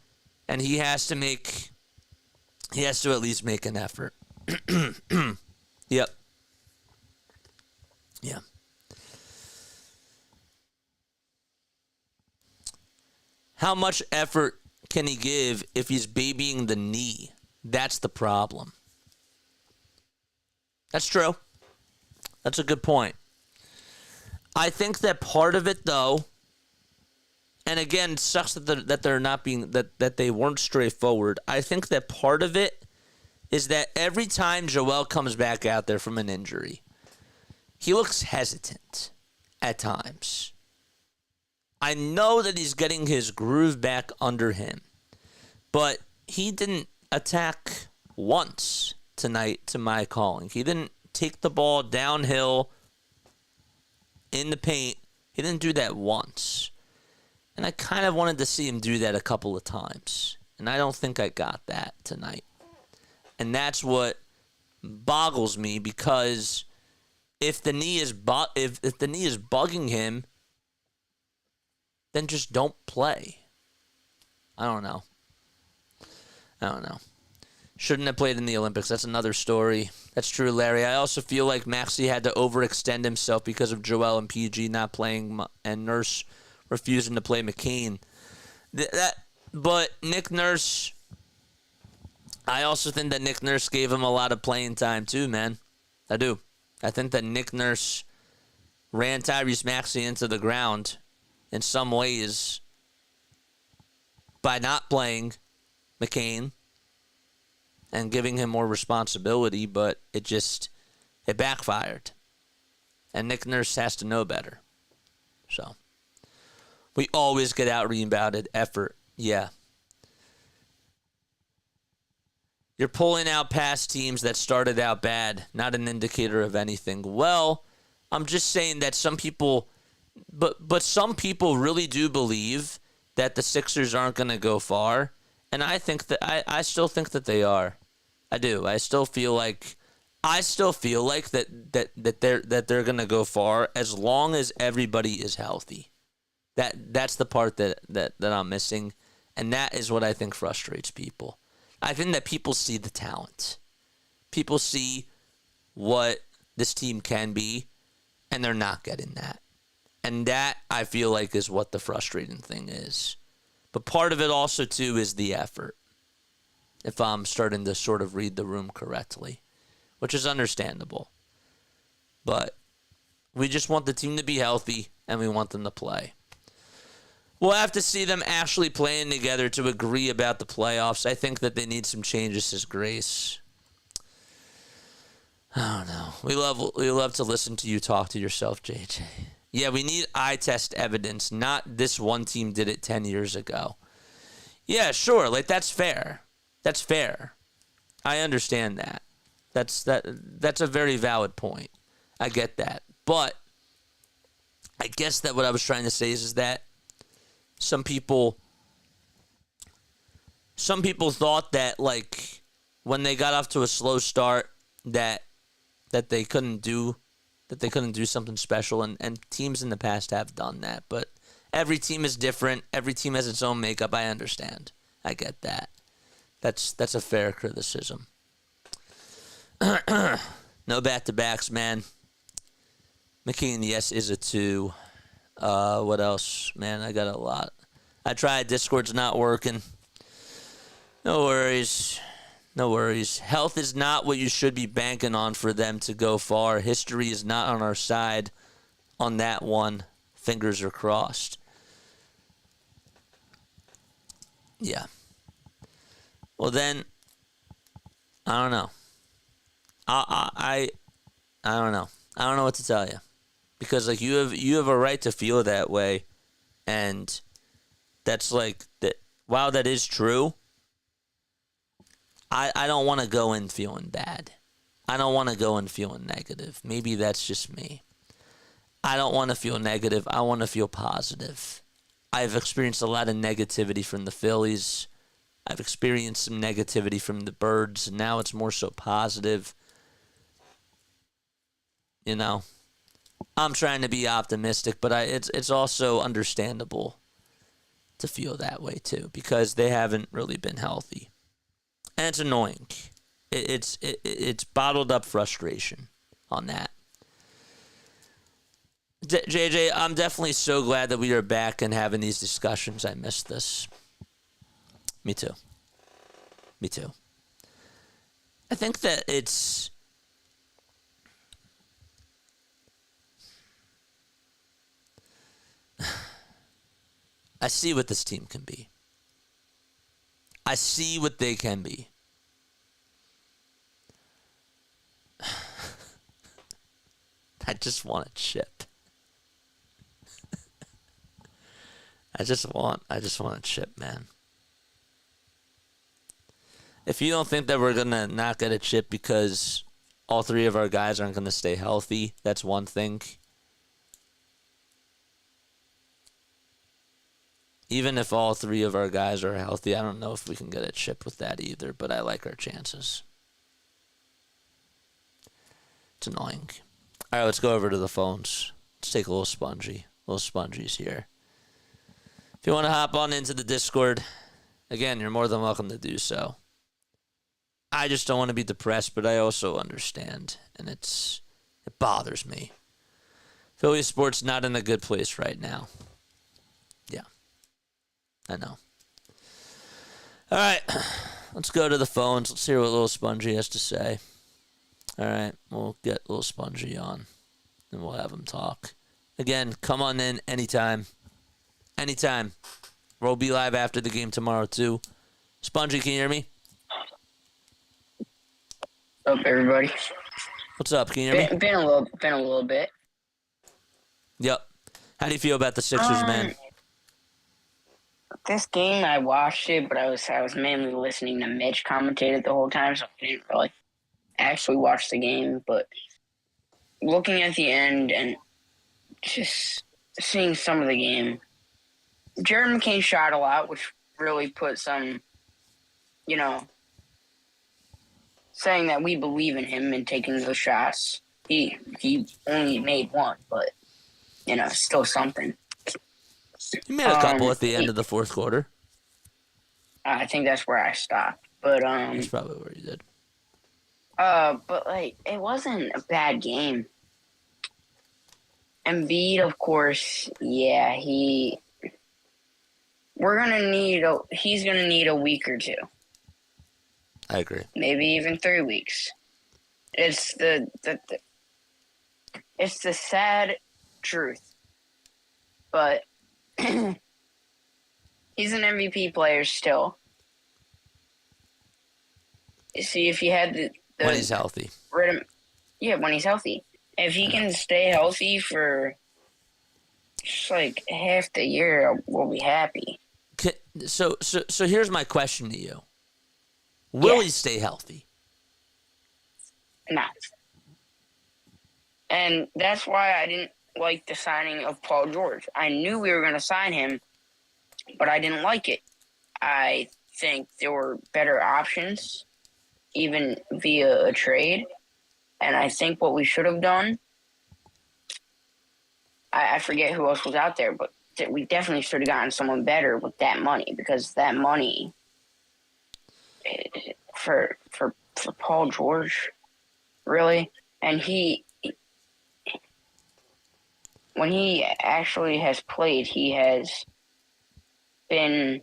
and he has to at least make an effort. Yep. Yeah. How much effort can he give if he's babying the knee? That's the problem. That's true. That's a good point. I think that part of it, though, and again, it sucks that they're not being that they weren't straightforward. I think that part of it is that every time Joel comes back out there from an injury, he looks hesitant at times. I know that he's getting his groove back under him, but he didn't attack once tonight to my calling. He didn't take the ball downhill in the paint. He didn't do that once. And I kind of wanted to see him do that a couple of times. And I don't think I got that tonight. And that's what boggles me, because if the knee is if the knee is bugging him, then just don't play. I don't know. Shouldn't have played in the Olympics. That's another story. That's true, Larry. I also feel like Maxey had to overextend himself because of Joel and PG not playing and Nurse refusing to play McCain. But Nick Nurse, I also think that Nick Nurse gave him a lot of playing time too, man. I do. I think that Nick Nurse ran Tyrese Maxey into the ground in some ways by not playing McCain and giving him more responsibility, but it backfired. And Nick Nurse has to know better. So, we always get out-rebounded. Effort, yeah. You're pulling out past teams that started out bad, not an indicator of anything. Well, I'm just saying that some people, but some people really do believe that the Sixers aren't going to go far, and I think that I still think that they are. I do. I still feel like that they're going to go far as long as everybody is healthy. That's the part that I'm missing, and that is what I think frustrates people. I think that people see the talent. People see what this team can be, and they're not getting that. And that, I feel like, is what the frustrating thing is. But part of it also, too, is the effort, if I'm starting to sort of read the room correctly, which is understandable. But we just want the team to be healthy, and we want them to play. We'll have to see them actually playing together to agree about the playoffs. I think that they need some changes as Grace. I don't know. We love to listen to you talk to yourself, JJ. Yeah, we need eye test evidence, not this one team did it 10 years ago. Yeah, sure. Like, that's fair. That's fair. I understand that. That's a very valid point. I get that. But I guess that what I was trying to say is that some people thought that, like, when they got off to a slow start that they couldn't do something special, and teams in the past have done that. But every team is different. Every team has its own makeup. I understand. I get that. That's a fair criticism. No back-to-backs, man. McCain, yes, is a 2. What else? Man, I got a lot. I tried. Discord's not working. No worries. No worries. Health is not what you should be banking on for them to go far. History is not on our side on that one. Fingers are crossed. Yeah. Well, then, I don't know. I don't know. I don't know what to tell you. Because, like, you have a right to feel that way, and that's like that. While that is true, I don't want to go in feeling bad. I don't want to go in feeling negative. Maybe that's just me. I don't want to feel negative. I want to feel positive. I've experienced a lot of negativity from the Phillies. I've experienced some negativity from the Birds, and now it's more so positive. You know, I'm trying to be optimistic, but it's also understandable to feel that way too, because they haven't really been healthy, and it's annoying. It's bottled up frustration on that. JJ, I'm definitely so glad that we are back and having these discussions. I missed this. Me too. Me too. I think that it's... I see what this team can be. I see what they can be. I just want a chip. I just want a chip, man. If you don't think that we're going to not get a chip because all three of our guys aren't going to stay healthy, that's one thing. Even if all three of our guys are healthy, I don't know if we can get a chip with that either, but I like our chances. It's annoying. All right, let's go over to the phones. Let's take a little spongy. Little spongies here. If you want to hop on into the Discord, again, you're more than welcome to do so. I just don't want to be depressed, but I also understand, and it bothers me. Philly sports not in a good place right now. Yeah, I know. All right, let's go to the phones. Let's hear what Little Spongy has to say. All right, we'll get Little Spongy on, and we'll have him talk. Again, come on in anytime. Anytime. We'll be live after the game tomorrow, too. Spongy, can you hear me? Up, everybody. What's up? Can you hear me? Been a little bit. Yep. How do you feel about the Sixers, man? This game, I watched it, but I was mainly listening to Mitch commentate it the whole time, so I didn't really actually watch the game. But looking at the end and just seeing some of the game, Jared McCain shot a lot, which really put some, saying that we believe in him and taking those shots. He only made one, but still something. He made a couple at the end of the fourth quarter. I think that's where I stopped. But That's probably where you did. but it wasn't a bad game. Embiid, of course, yeah, he's gonna need a week or two. I agree. Maybe even 3 weeks. It's the sad truth. But he's an MVP player still. See, if you had the when he's healthy. when he's healthy. If he can stay healthy for just like half the year, we'll be happy. So here's my question to you. Will he stay healthy? No. And that's why I didn't like the signing of Paul George. I knew we were going to sign him, but I didn't like it. I think there were better options, even via a trade. And I think what we should have done, I forget who else was out there, but we definitely should have gotten someone better with that money, because that money for Paul George, really, and when he actually has played, he has been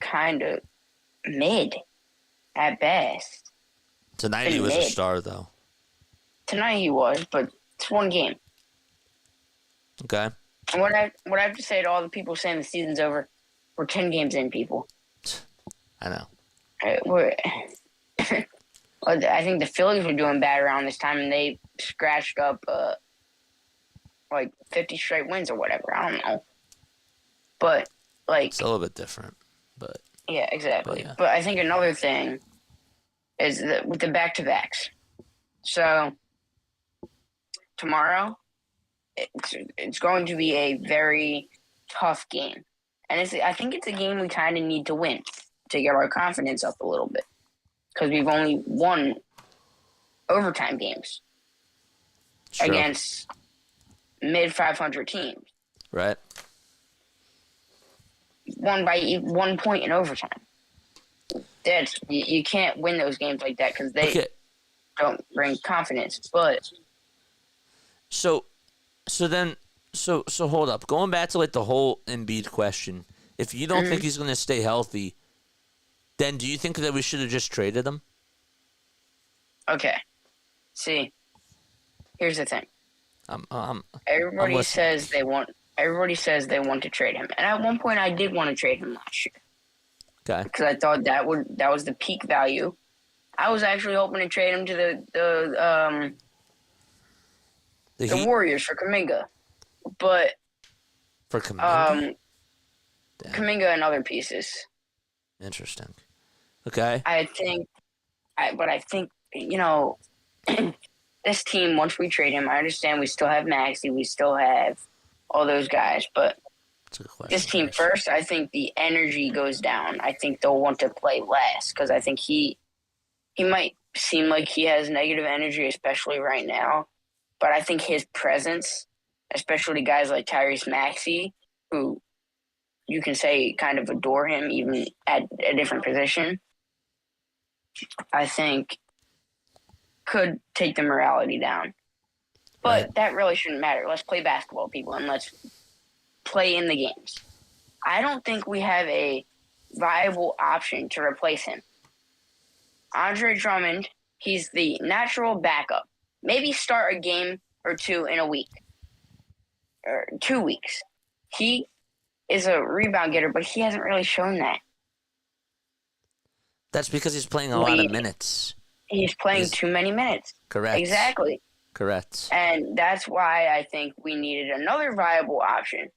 kind of mid at best. Tonight he was a star, though. Tonight he was, but it's one game. Okay. And what I have to say to all the people saying the season's over, we're 10 games in, people. I know. I think the Phillies were doing bad around this time, and they scratched up 50 straight wins or whatever. I don't know. But, it's a little bit different, but... Yeah, exactly. But I think another thing is that with the back-to-backs. So, tomorrow, it's going to be a very tough game. And I think it's a game we kind of need to win to get our confidence up a little bit. Because we've only won overtime games against mid-500 teams. Right. Won by 1 point in overtime. You can't win those games like that because they don't bring confidence. But so hold up. Going back to the whole Embiid question, if you don't think he's going to stay healthy, then do you think that we should have just traded him? Okay. See, here's the thing. Everybody says they want to trade him, and at one point I did want to trade him last year. Okay. Because I thought that was the peak value. I was actually hoping to trade him to the Warriors for Kuminga, but for Kuminga, Kuminga and other pieces. Interesting. Okay. I think this team, once we trade him, I understand we still have Maxey, we still have all those guys, but this team first, I think the energy goes down. I think they'll want to play less because I think he might seem like he has negative energy, especially right now, but I think his presence, especially guys like Tyrese Maxey, who you can say kind of adore him even at a different position, I think could take the morality down. But that really shouldn't matter. Let's play basketball, people, and let's play in the games. I don't think we have a viable option to replace him. Andre Drummond, he's the natural backup. Maybe start a game or two in a week. Or 2 weeks. He is a rebound getter, but he hasn't really shown that. That's because he's playing a lot of minutes. He's playing too many minutes. Correct. Exactly. Correct. And that's why I think we needed another viable option.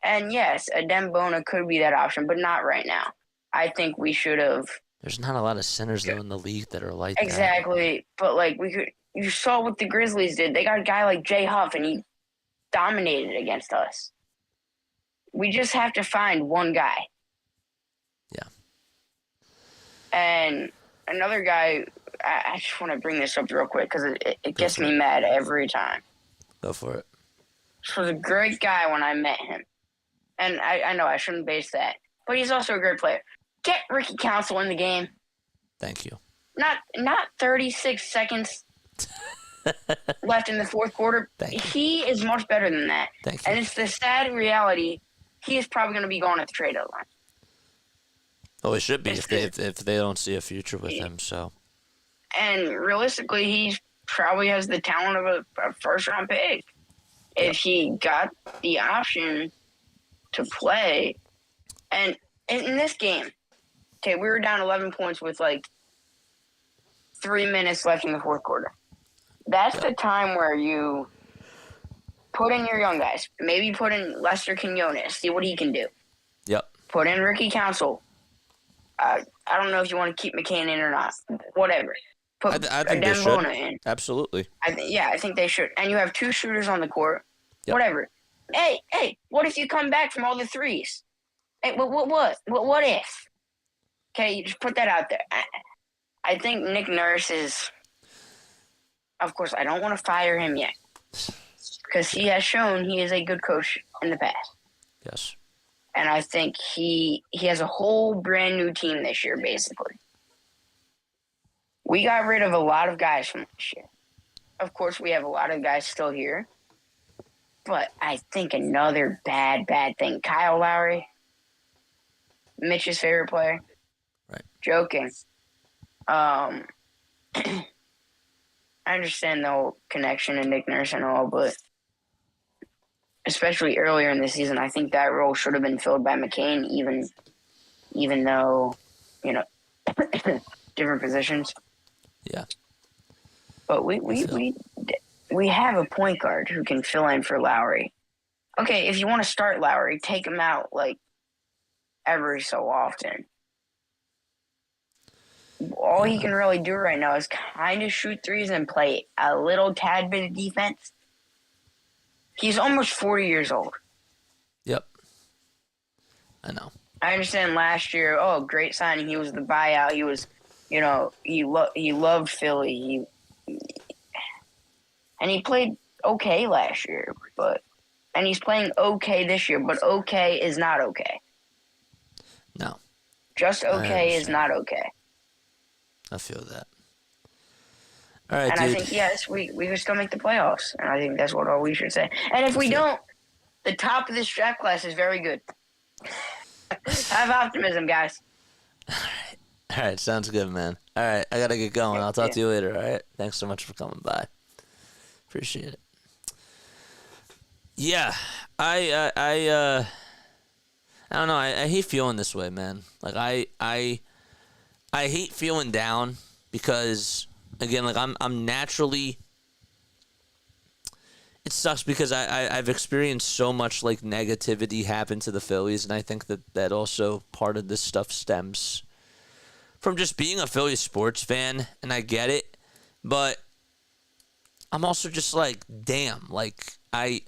And yes, a Dembona could be that option, but not right now. I think we should have. There's not a lot of centers though in the league that are like exactly. But like you saw what the Grizzlies did. They got a guy like Jay Huff, and he dominated against us. We just have to find one guy. Yeah. And another guy, I just want to bring this up real quick because it gets me mad every time. Go for it. He was a great guy when I met him. And I know I shouldn't base that. But he's also a great player. Get Ricky Council in the game. Thank you. Not 36 seconds left in the fourth quarter. He is much better than that. Thank you. And it's the sad reality. He is probably going to be going at the trade deadline. Oh, it should be if they don't see a future with him. So. And realistically, he probably has the talent of a first-round pick. If he got the option to play. And in this game, okay, we were down 11 points with like 3 minutes left in the fourth quarter. That's the time where you put in your young guys. Maybe put in Lester Quinones, see what he can do. Yep. Put in Ricky Council. I don't know if you want to keep McCain in or not. Whatever. Put I think they should. In. Absolutely. I think they should. And you have 2 shooters on the court. Yep. Whatever. Hey, what if you come back from all the threes? Hey, what if? Okay, you just put that out there. I think Nick Nurse is, of course, I don't want to fire him yet because he has shown he is a good coach in the past. Yes. And I think he has a whole brand new team this year, basically. We got rid of a lot of guys from this year. Of course, we have a lot of guys still here. But I think another bad thing. Kyle Lowry, Mitch's favorite player. Right. Joking. I understand the whole connection to Nick Nurse and all, but especially earlier in the season, I think that role should have been filled by McCain, even though, different positions. Yeah. But we have a point guard who can fill in for Lowry. Okay, if you want to start Lowry, take him out like every so often. All he can really do right now is kind of shoot threes and play a little tad bit of defense. He's almost 40 years old. Yep. I know. I understand last year, great signing. He was the buyout. He was, he loved Philly. And he played okay last year, and he's playing okay this year, but okay is not okay. No. Just okay is not okay. I feel that. All right, and dude. I think, yes, we can still make the playoffs, and I think that's what all we should say. And if we don't, the top of this draft class is very good. Have optimism, guys. All right, sounds good, man. All right, I got to get going. I'll talk to you later, all right? Thanks so much for coming by. Appreciate it. Yeah, I don't know. I hate feeling this way, man. Like I hate feeling down because again, like I'm naturally. It sucks because I've experienced so much like negativity happen to the Phillies, and I think that also part of this stuff stems from just being a Phillies sports fan, and I get it, but I'm also just like, damn, like I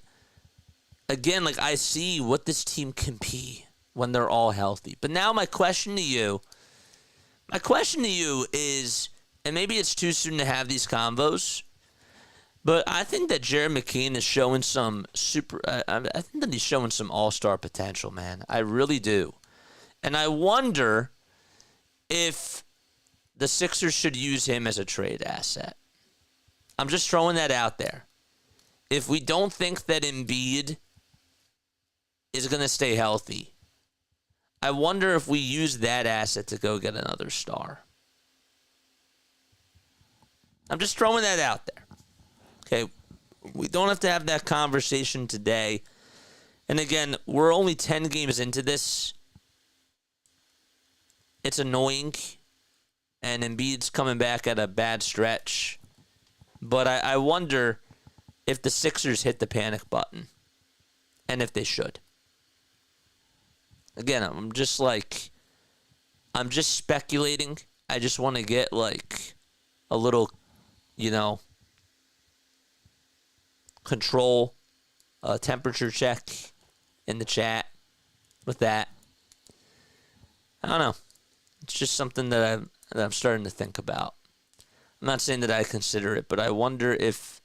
see what this team can be when they're all healthy. But now my question to you is, and maybe it's too soon to have these convos, but I think that Jared McCain is showing some I think that he's showing some all-star potential, man. I really do. And I wonder if the Sixers should use him as a trade asset. I'm just throwing that out there. If we don't think that Embiid is going to stay healthy, I wonder if we use that asset to go get another star. I'm just throwing that out there. Okay, we don't have to have that conversation today. And again, we're only 10 games into this. It's annoying. and Embiid's coming back at a bad stretch. But I wonder if the Sixers hit the panic button, and if they should. Again, I'm just speculating. I just want to get like a little, control, temperature check in the chat with that. I don't know. It's just something that I'm starting to think about. I'm not saying that I consider it, but I wonder if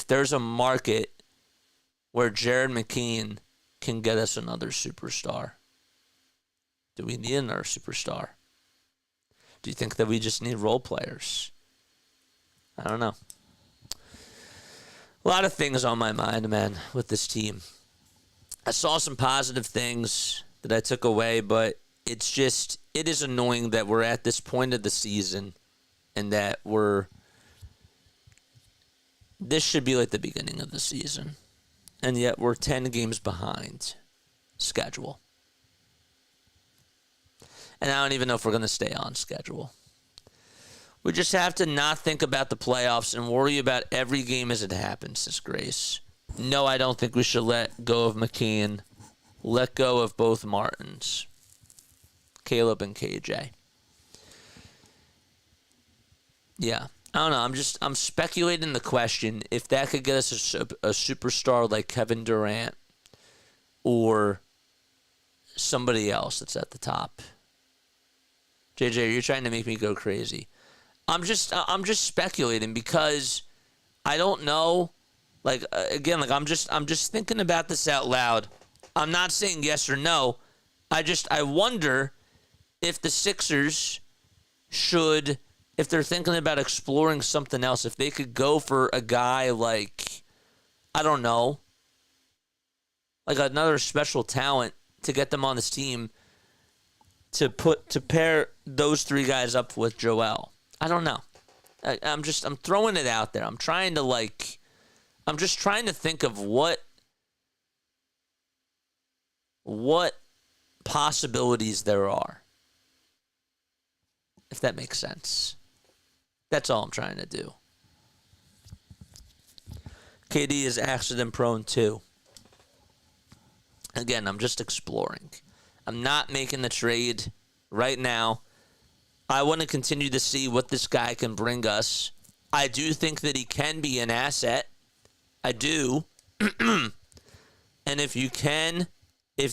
there's a market where Jared McCain can get us another superstar. Do we need another superstar? Do you think that we just need role players? I don't know. A lot of things on my mind, man, with this team. I saw some positive things that I took away, but it is annoying that we're at this point of the season and that this should be like the beginning of the season. And yet we're 10 games behind schedule. And I don't even know if we're going to stay on schedule. We just have to not think about the playoffs and worry about every game as it happens, says Grace. No, I don't think we should let go of McCain. Let go of both Martins. Caleb and KJ. Yeah. I don't know. I'm speculating the question if that could get us a superstar like Kevin Durant or somebody else that's at the top. JJ, you're trying to make me go crazy. I'm just speculating because I don't know. Like again, like I'm just thinking about this out loud. I'm not saying yes or no. I wonder if the Sixers should, if they're thinking about exploring something else, if they could go for a guy like, I don't know, like another special talent to get them on this team to pair those three guys up with Joel. I don't know. I'm throwing it out there. I'm just trying to think of what possibilities there are. If that makes sense. That's all I'm trying to do. KD is accident prone too. Again, I'm just exploring. I'm not making the trade right now. I want to continue to see what this guy can bring us. I do think that he can be an asset. I do. And if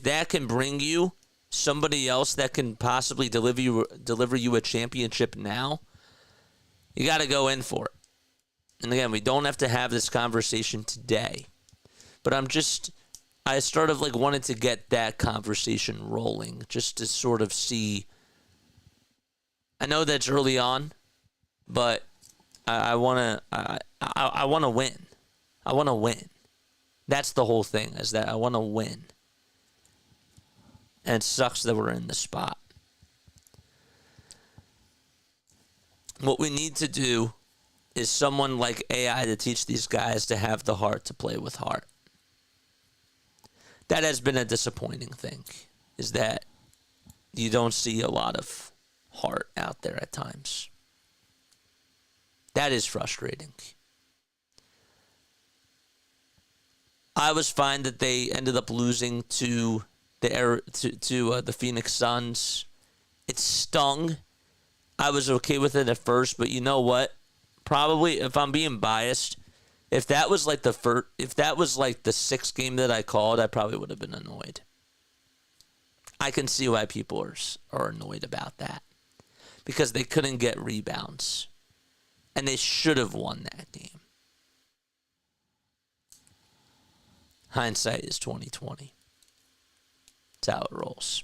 that can bring you somebody else that can possibly deliver you a championship now, you got to go in for it. And again, we don't have to have this conversation today. But I sort of wanted to get that conversation rolling just to sort of see. I know that's early on, but I want to win. I want to win. That's the whole thing, is that I want to win. And it sucks that we're in the spot. What we need to do is someone like AI to teach these guys to have the heart to play with heart. That has been a disappointing thing, is that you don't see a lot of heart out there at times. That is frustrating. I was fine that they ended up losing to the Phoenix Suns. It stung. I was okay with it at first, but you know what? Probably, if I'm being biased, if that was like the sixth game that I called, I probably would have been annoyed. I can see why people are annoyed about that, because they couldn't get rebounds, and they should have won that game. Hindsight is 20/20. That's how it rolls.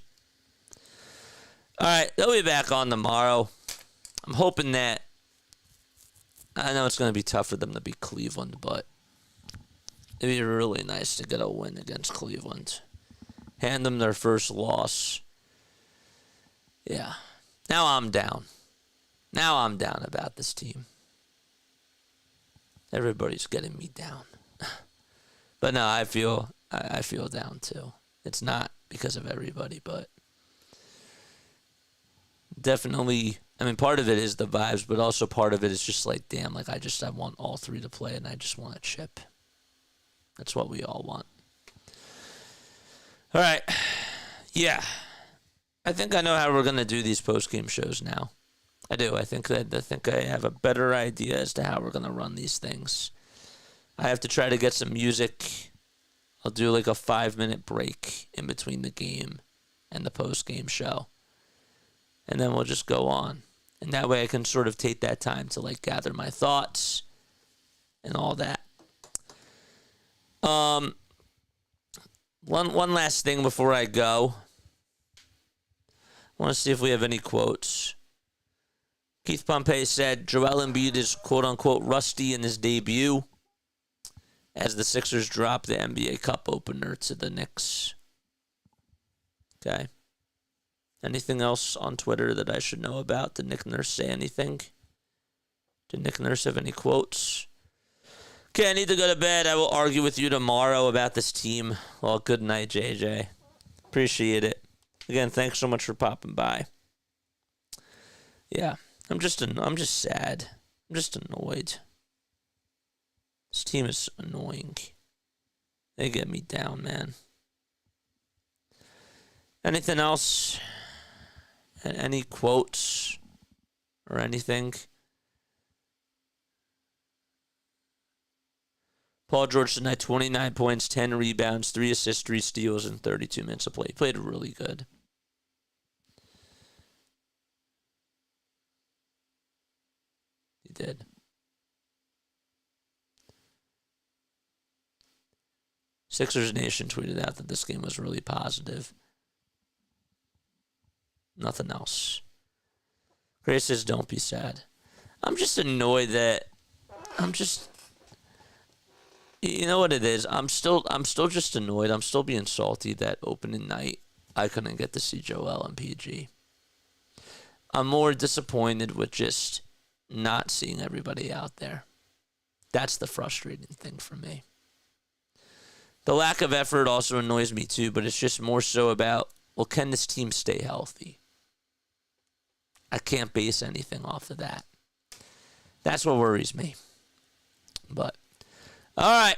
All right, they'll be back on tomorrow. I'm hoping that, I know it's going to be tough for them to beat Cleveland, but it'd be really nice to get a win against Cleveland. Hand them their first loss. Yeah. Now I'm down. Now I'm down about this team. Everybody's getting me down. But no, I feel down too. It's not because of everybody, but definitely I mean, part of it is the vibes, but also part of it is just like, damn, like I want all three to play, and I just want a chip. That's what we all want. All right. Yeah. I think I know how we're going to do these post-game shows now. I do. I think I have a better idea as to how we're going to run these things. I have to try to get some music. I'll do like a 5-minute break in between the game and the post-game show. And then we'll just go on. And that way I can sort of take that time to like gather my thoughts and all that. One last thing before I go. I want to see if we have any quotes. Keith Pompey said Joel Embiid is quote-unquote rusty in his debut as the Sixers drop the NBA Cup opener to the Knicks. Okay. Anything else on Twitter that I should know about? Did Nick Nurse say anything? Did Nick Nurse have any quotes? Okay, I need to go to bed. I will argue with you tomorrow about this team. Well, good night, JJ. Appreciate it. Again, thanks so much for popping by. Yeah, I'm just sad. I'm just annoyed. This team is annoying. They get me down, man. Anything else? Any quotes or anything? Paul George tonight, 29 points, 10 rebounds, 3 assists, 3 steals, and 32 minutes of play. He played really good. He did. Sixers Nation tweeted out that this game was really positive. Nothing else. Grace says, don't be sad. I'm just annoyed that you know what it is? I'm still just annoyed. I'm still being salty that opening night I couldn't get to see Joel and PG. I'm more disappointed with just not seeing everybody out there. That's the frustrating thing for me. The lack of effort also annoys me too, but it's just more so about, well, can this team stay healthy? I can't base anything off of that. That's what worries me. But, all right.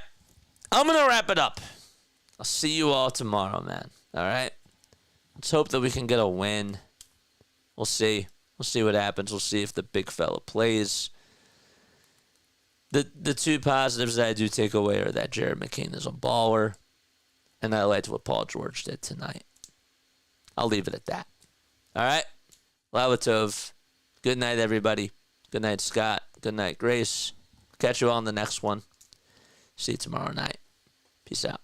I'm going to wrap it up. I'll see you all tomorrow, man. All right? Let's hope that we can get a win. We'll see. We'll see what happens. We'll see if the big fella plays. The two positives that I do take away are that Jared McCain is a baller, and I liked what Paul George did tonight. I'll leave it at that. All right? Lavatov. Good night, everybody. Good night, Scott. Good night, Grace. Catch you all on the next one. See you tomorrow night. Peace out.